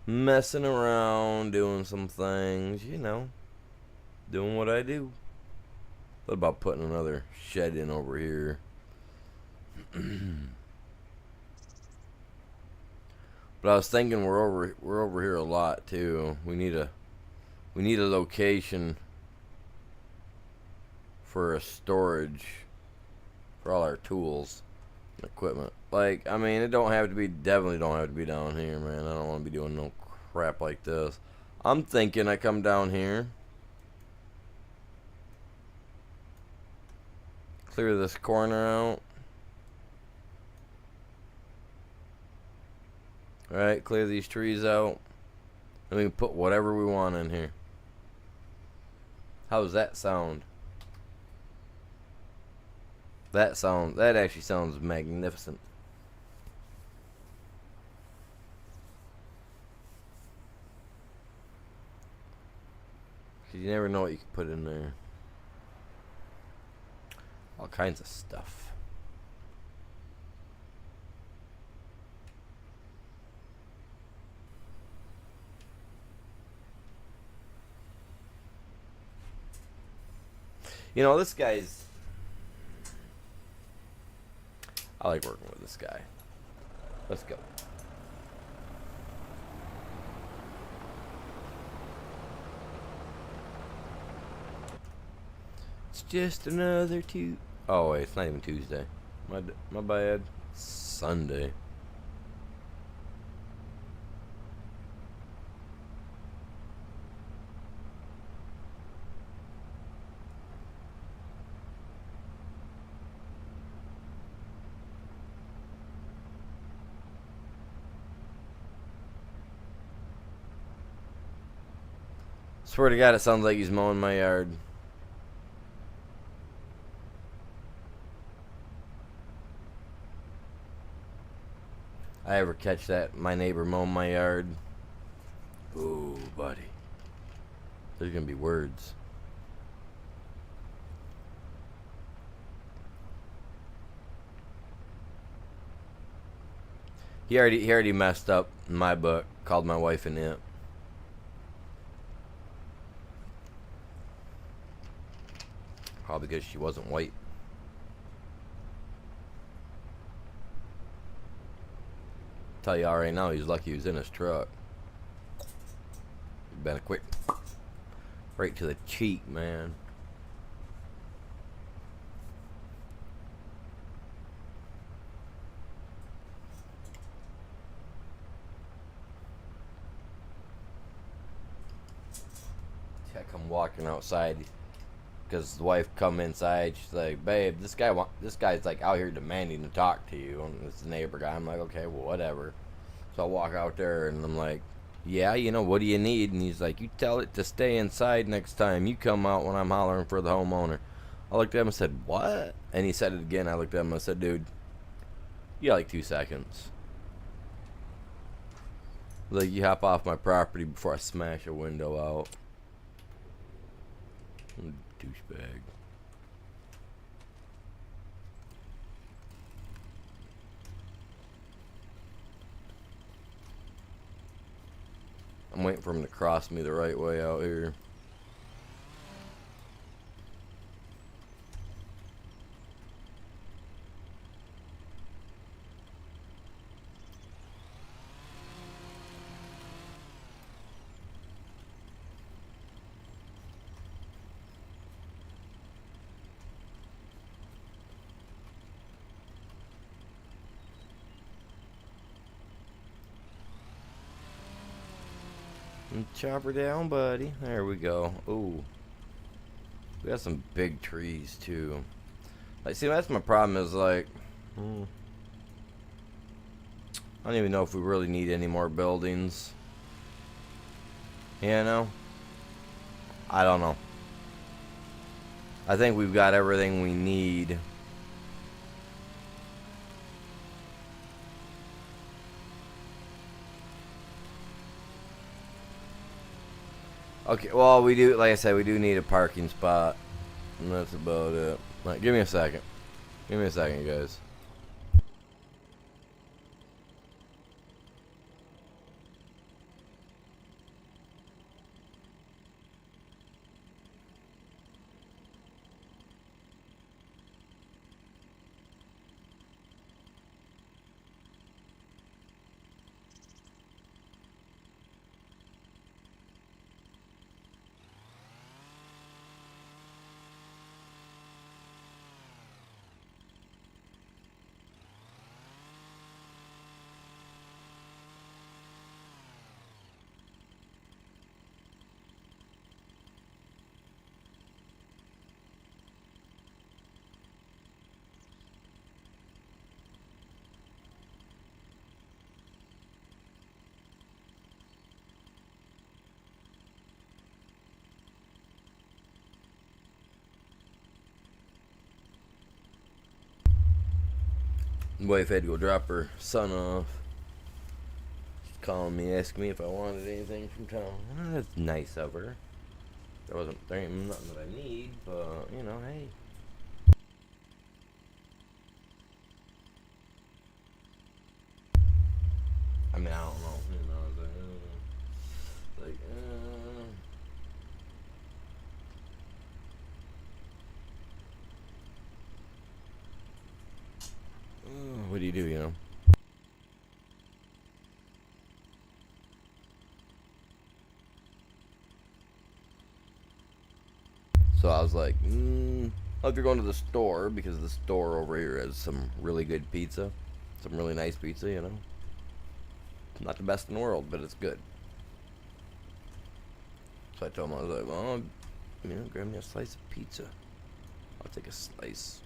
messing around, doing some things, you know. Doing what I do. What about putting another shed in over here? But I was thinking we're over here a lot too. We need a location for a storage for all our tools and equipment. Like, I mean, it definitely don't have to be down here, man. I don't want to be doing no crap like this. I'm thinking I come down here, clear this corner out, Alright, clear these trees out. And we can put whatever we want in here. How does that sound? That actually sounds magnificent. You never know what you can put in there. All kinds of stuff. You know, this guy's... I like working with this guy. Let's go. It's just another Tuesday. Oh, wait, it's not even Tuesday. My bad. Sunday. Swear to God, it sounds like he's mowing my yard. I ever catch that, my neighbor mowing my yard? Ooh, buddy. There's gonna be words. He already messed up in my book. Called my wife an imp. Probably because she wasn't white. Tell you all right now, he's lucky he was in his truck. Been a quick, right to the cheek, man. I come walking outside because the wife come inside. She's like, "Babe, this guy's like out here demanding to talk to you." And it's the neighbor guy. I'm like, "Okay, well, whatever." So I walk out there and I'm like, "Yeah, you know, what do you need?" And he's like, "You tell it to stay inside next time you come out when I'm hollering for the homeowner." I looked at him and said, "What?" And he said it again. I looked at him and I said, "Dude, you got like 2 seconds. Like, you hop off my property before I smash a window out." Douchebag. I'm waiting for him to cross me the right way out here. Chop her down, buddy. There we go. Ooh. We got some big trees, too. Like, see, that's my problem is, like... I don't even know if we really need any more buildings. You know? I don't know. I think we've got everything we need. Okay, well, we do, like I said, we do need a parking spot. And that's about it. Like, give me a second. Give me a second, guys. Wife had to go drop her son off. She's calling me, asking me if I wanted anything from town. That's nice of her. There ain't nothing that I need, but you know, hey. I mean, I don't know. You know, it's like, what do, you know? So I was like, if you're going to the store, because the store over here has some really good pizza, some really nice pizza, you know. Not the best in the world, but it's good. So I told him, I was like, well, you know, grab me a slice of pizza. I'll take a slice.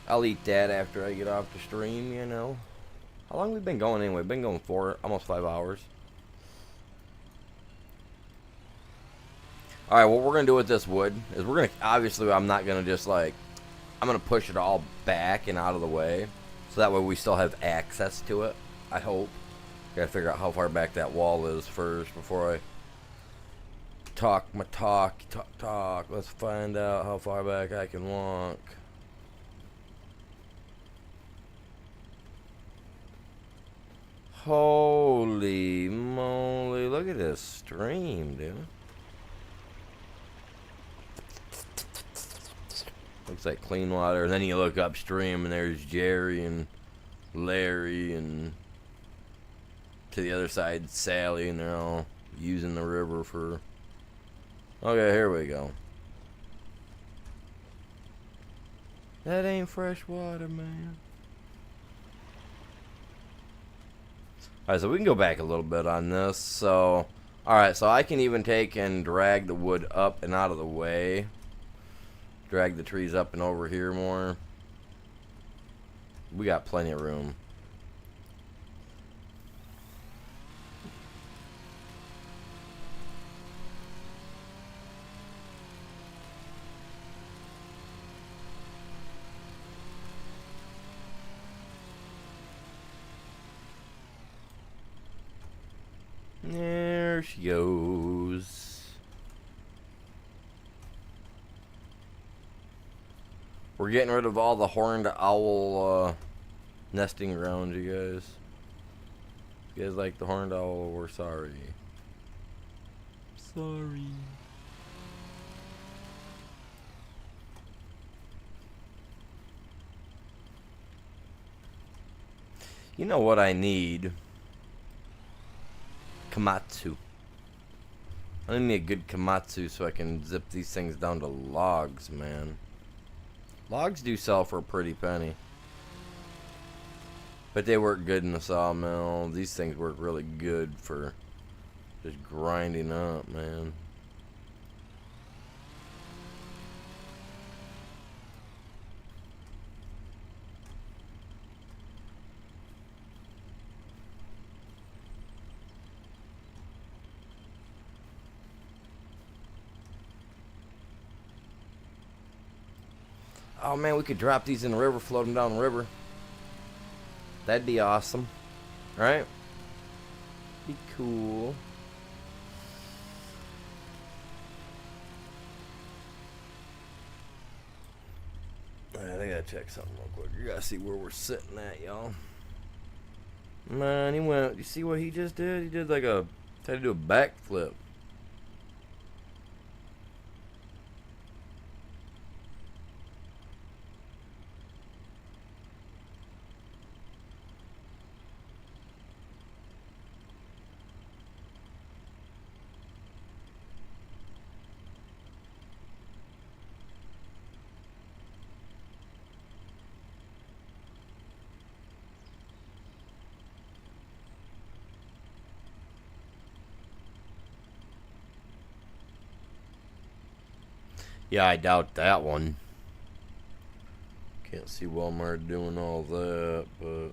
I'll eat that after I get off the stream, you know. How long have we been going anyway? We've been going almost 5 hours. Alright, what we're going to do with this wood is we're going to, obviously I'm not going to just like, I'm going to push it all back and out of the way. So that way we still have access to it, I hope. Got to figure out how far back that wall is first before I talk. Let's find out how far back I can walk. Holy moly, look at this stream, dude. Looks like clean water. And then you look upstream and there's Jerry and Larry, and to the other side Sally, and they're all using the river for... Okay, here we go. That ain't fresh water, man. Alright, so we can go back a little bit on this. So, alright, so I can even take and drag the wood up and out of the way. Drag the trees up and over here more. We got plenty of room. There she goes. We're getting rid of all the horned owl nesting grounds, you guys. If you guys like the horned owl, we're sorry. Sorry. You know what I need? Komatsu. I need a good Komatsu so I can zip these things down to logs, man. Logs do sell for a pretty penny. But they work good in the sawmill. These things work really good for just grinding up, man. Oh man, we could drop these in the river, float them down the river. That'd be awesome, right? Be cool. Alright, I gotta check something real quick. You gotta see where we're sitting at, y'all. Man, he went. You see what he just did? He did like tried to do a backflip. Yeah, I doubt that one. Can't see Walmart doing all that, but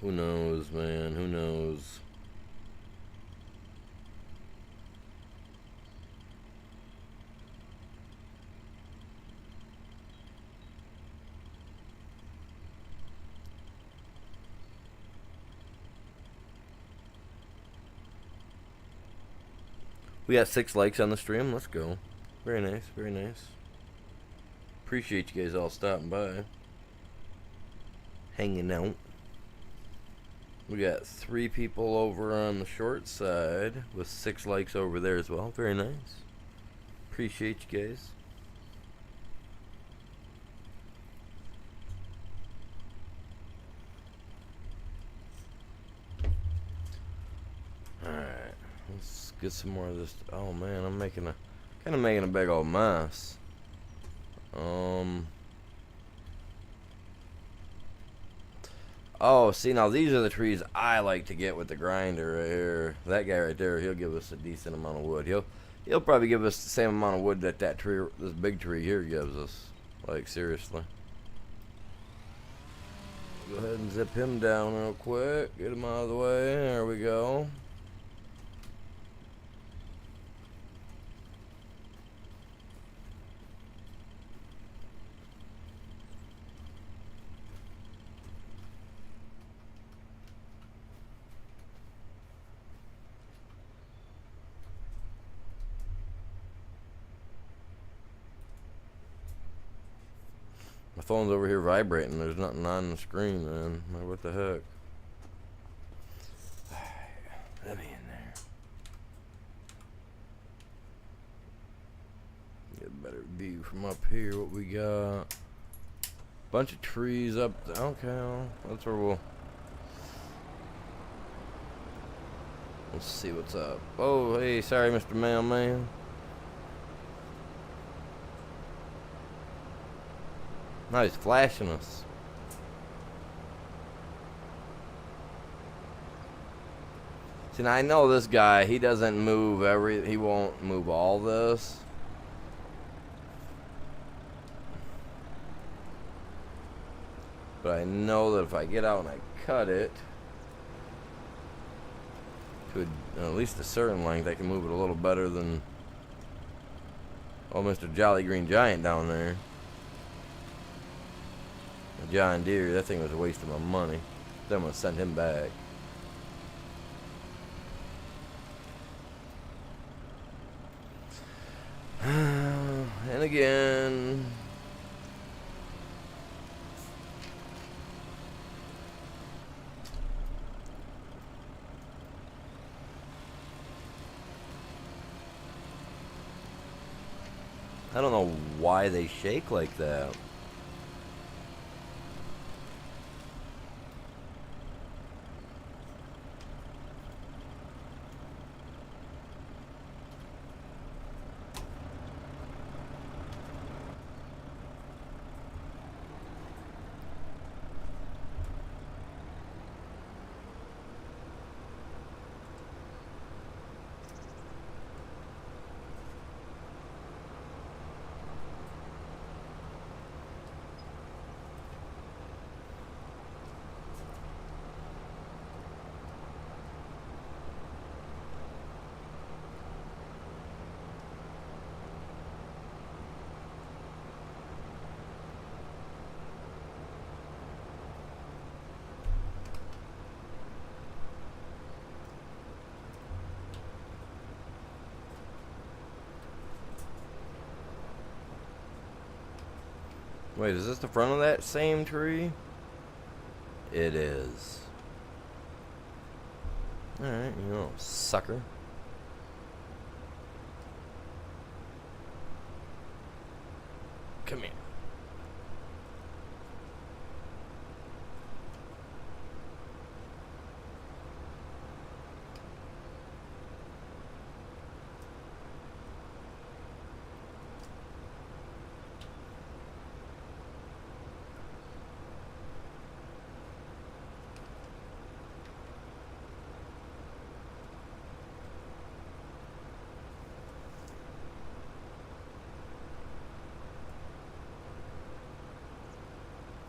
who knows, man? Who knows? We got 6 likes on the stream. Let's go. Very nice, very nice. Appreciate you guys all stopping by. Hanging out. We got 3 people over on the short side with 6 likes over there as well. Very nice. Appreciate you guys. Alright. Let's get some more of this. Oh man, I'm making kind of making a big old mess. Oh, see, now these are the trees I like to get with the grinder right here. That guy right there, he'll give us a decent amount of wood. He'll probably give us the same amount of wood that tree, this big tree here, gives us. Like, seriously. Go ahead and zip him down real quick. Get him out of the way. There we go. My phone's over here vibrating. There's nothing on the screen, man. Like, what the heck? Let me in there. Get a better view from up here. What we got? Bunch of trees up. Okay, well, that's where we'll see what's up. Oh, hey, sorry, Mr. Mailman. Now he's flashing us. See, now I know this guy, he doesn't move he won't move all this. But I know that if I get out and I cut it to at least a certain length, I can move it a little better than Mr. Jolly Green Giant down there. John Deere, that thing was a waste of my money. Then I'm gonna send him back. And again. I don't know why they shake like that. Wait, is this the front of that same tree? It is. Alright, you little sucker. Come here.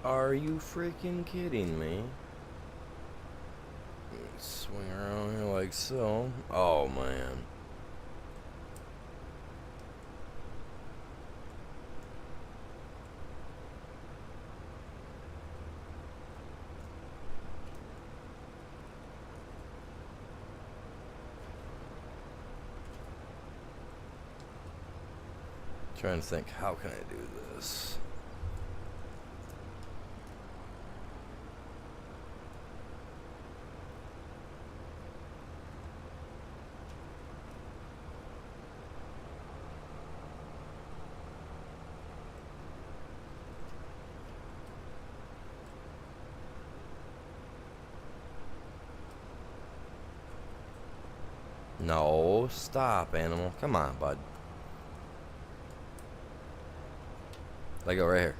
Are you freaking kidding me? Swing around here like so. Oh man. Trying to think, how can I do this? No, stop, animal. Come on, bud. Let go right here.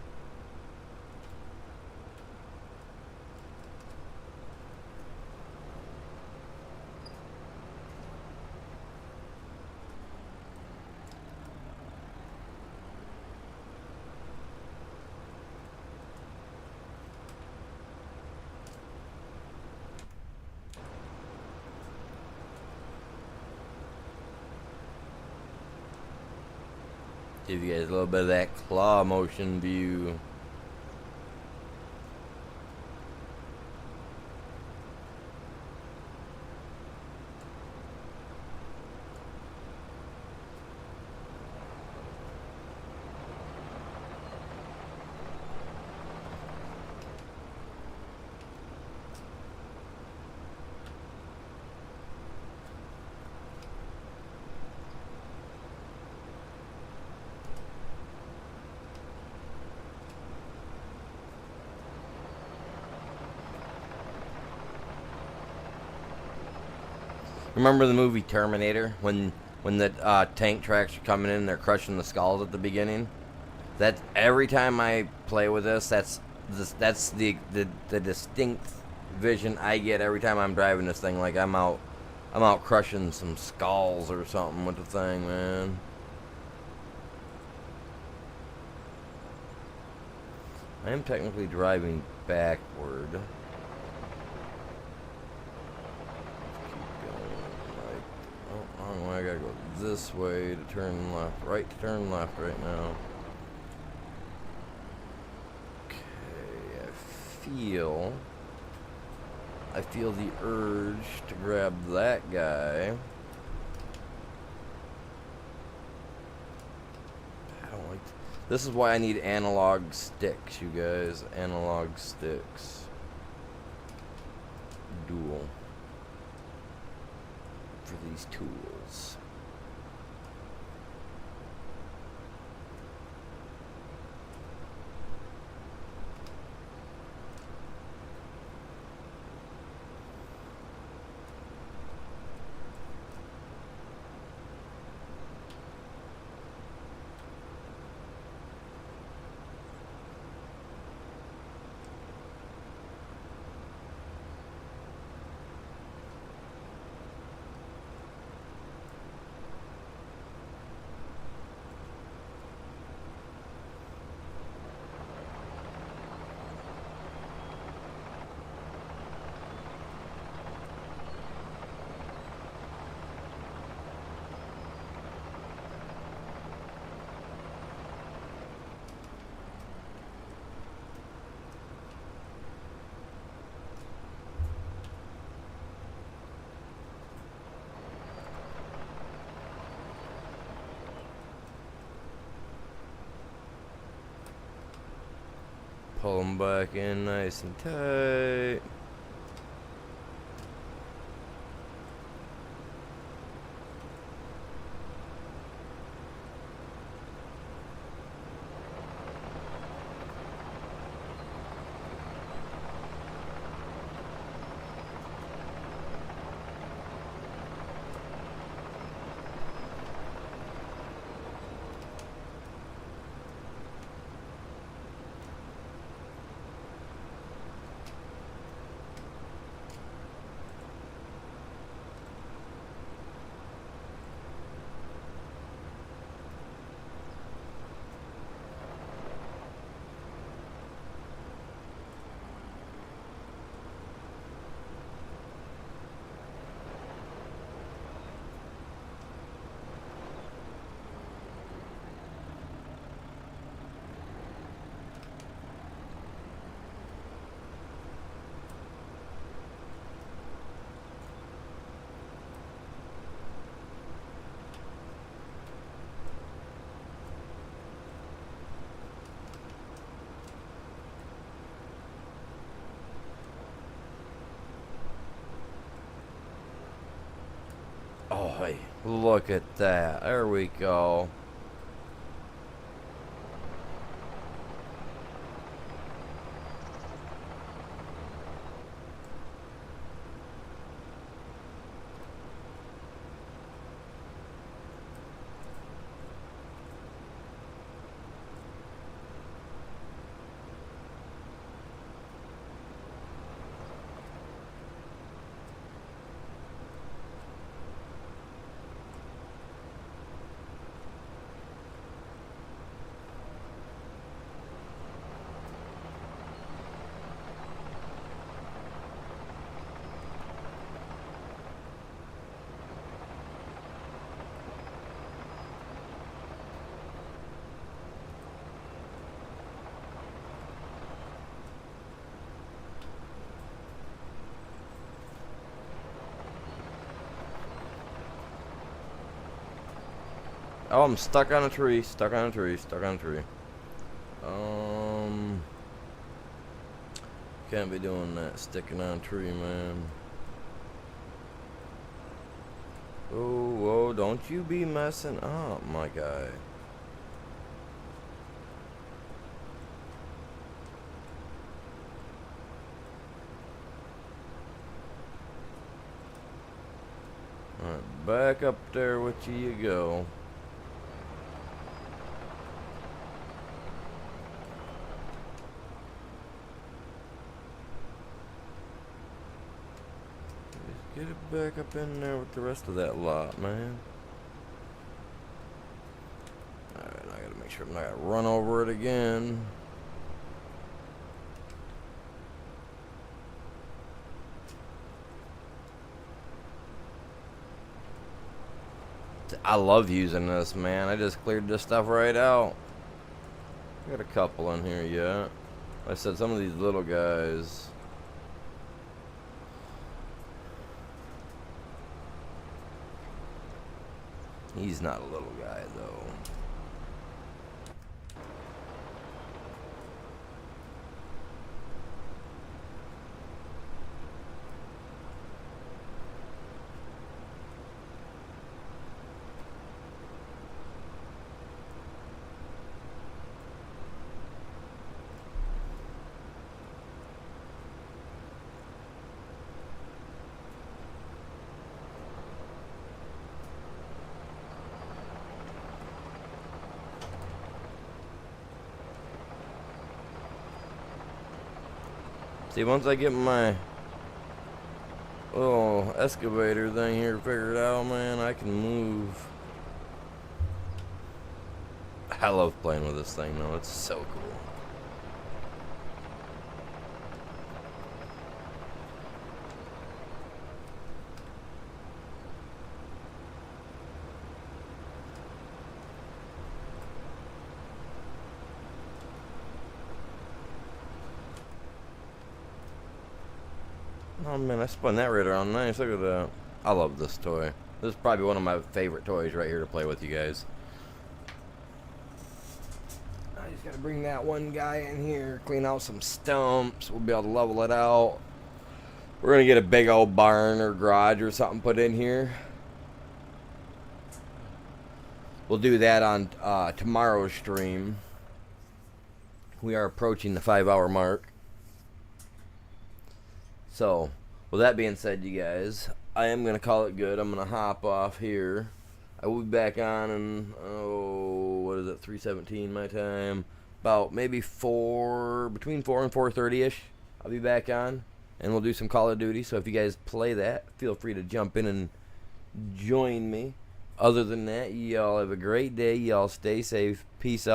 Give you guys a little bit of that claw motion view. Remember the movie Terminator when the tank tracks are coming in, they're crushing the skulls at the beginning? That every time I play with this, that's the distinct vision I get every time I'm driving this thing. Like I'm out crushing some skulls or something with the thing, man. I am technically driving backward. I gotta go this way to turn left, right to turn left right now. Okay, I feel the urge to grab that guy. I don't like this is why I need analog sticks, you guys. Analog sticks. Dual. For these tools. Pull them back in nice and tight. boy, look at that. There we go. Oh, I'm stuck on a tree, stuck on a tree, stuck on a tree. Can't be doing that, sticking on a tree, man. Oh, don't you be messing up, my guy. Alright, back up there with you go. Get it back up in there with the rest of that lot, man. Alright, I gotta make sure I'm not gonna run over it again. I love using this, man. I just cleared this stuff right out. Got a couple in here yet. Like I said, some of these little guys. He's not a little guy, though. See, once I get my little excavator thing here figured out, man, I can move. I love playing with this thing, though. It's so cool. Oh man, I spun that right around nice. Look at that. I love this toy. This is probably one of my favorite toys right here to play with you guys. I just gotta bring that one guy in here, clean out some stumps. We'll be able to level it out. We're gonna get a big old barn or garage or something put in here. We'll do that on tomorrow's stream. We are approaching the 5-hour mark. So, with that being said, you guys, I am going to call it good. I'm going to hop off here. I will be back on in, what is it, 3:17 my time. About maybe between 4 and 4:30-ish. I'll be back on, and we'll do some Call of Duty. So if you guys play that, feel free to jump in and join me. Other than that, y'all have a great day. Y'all stay safe. Peace out.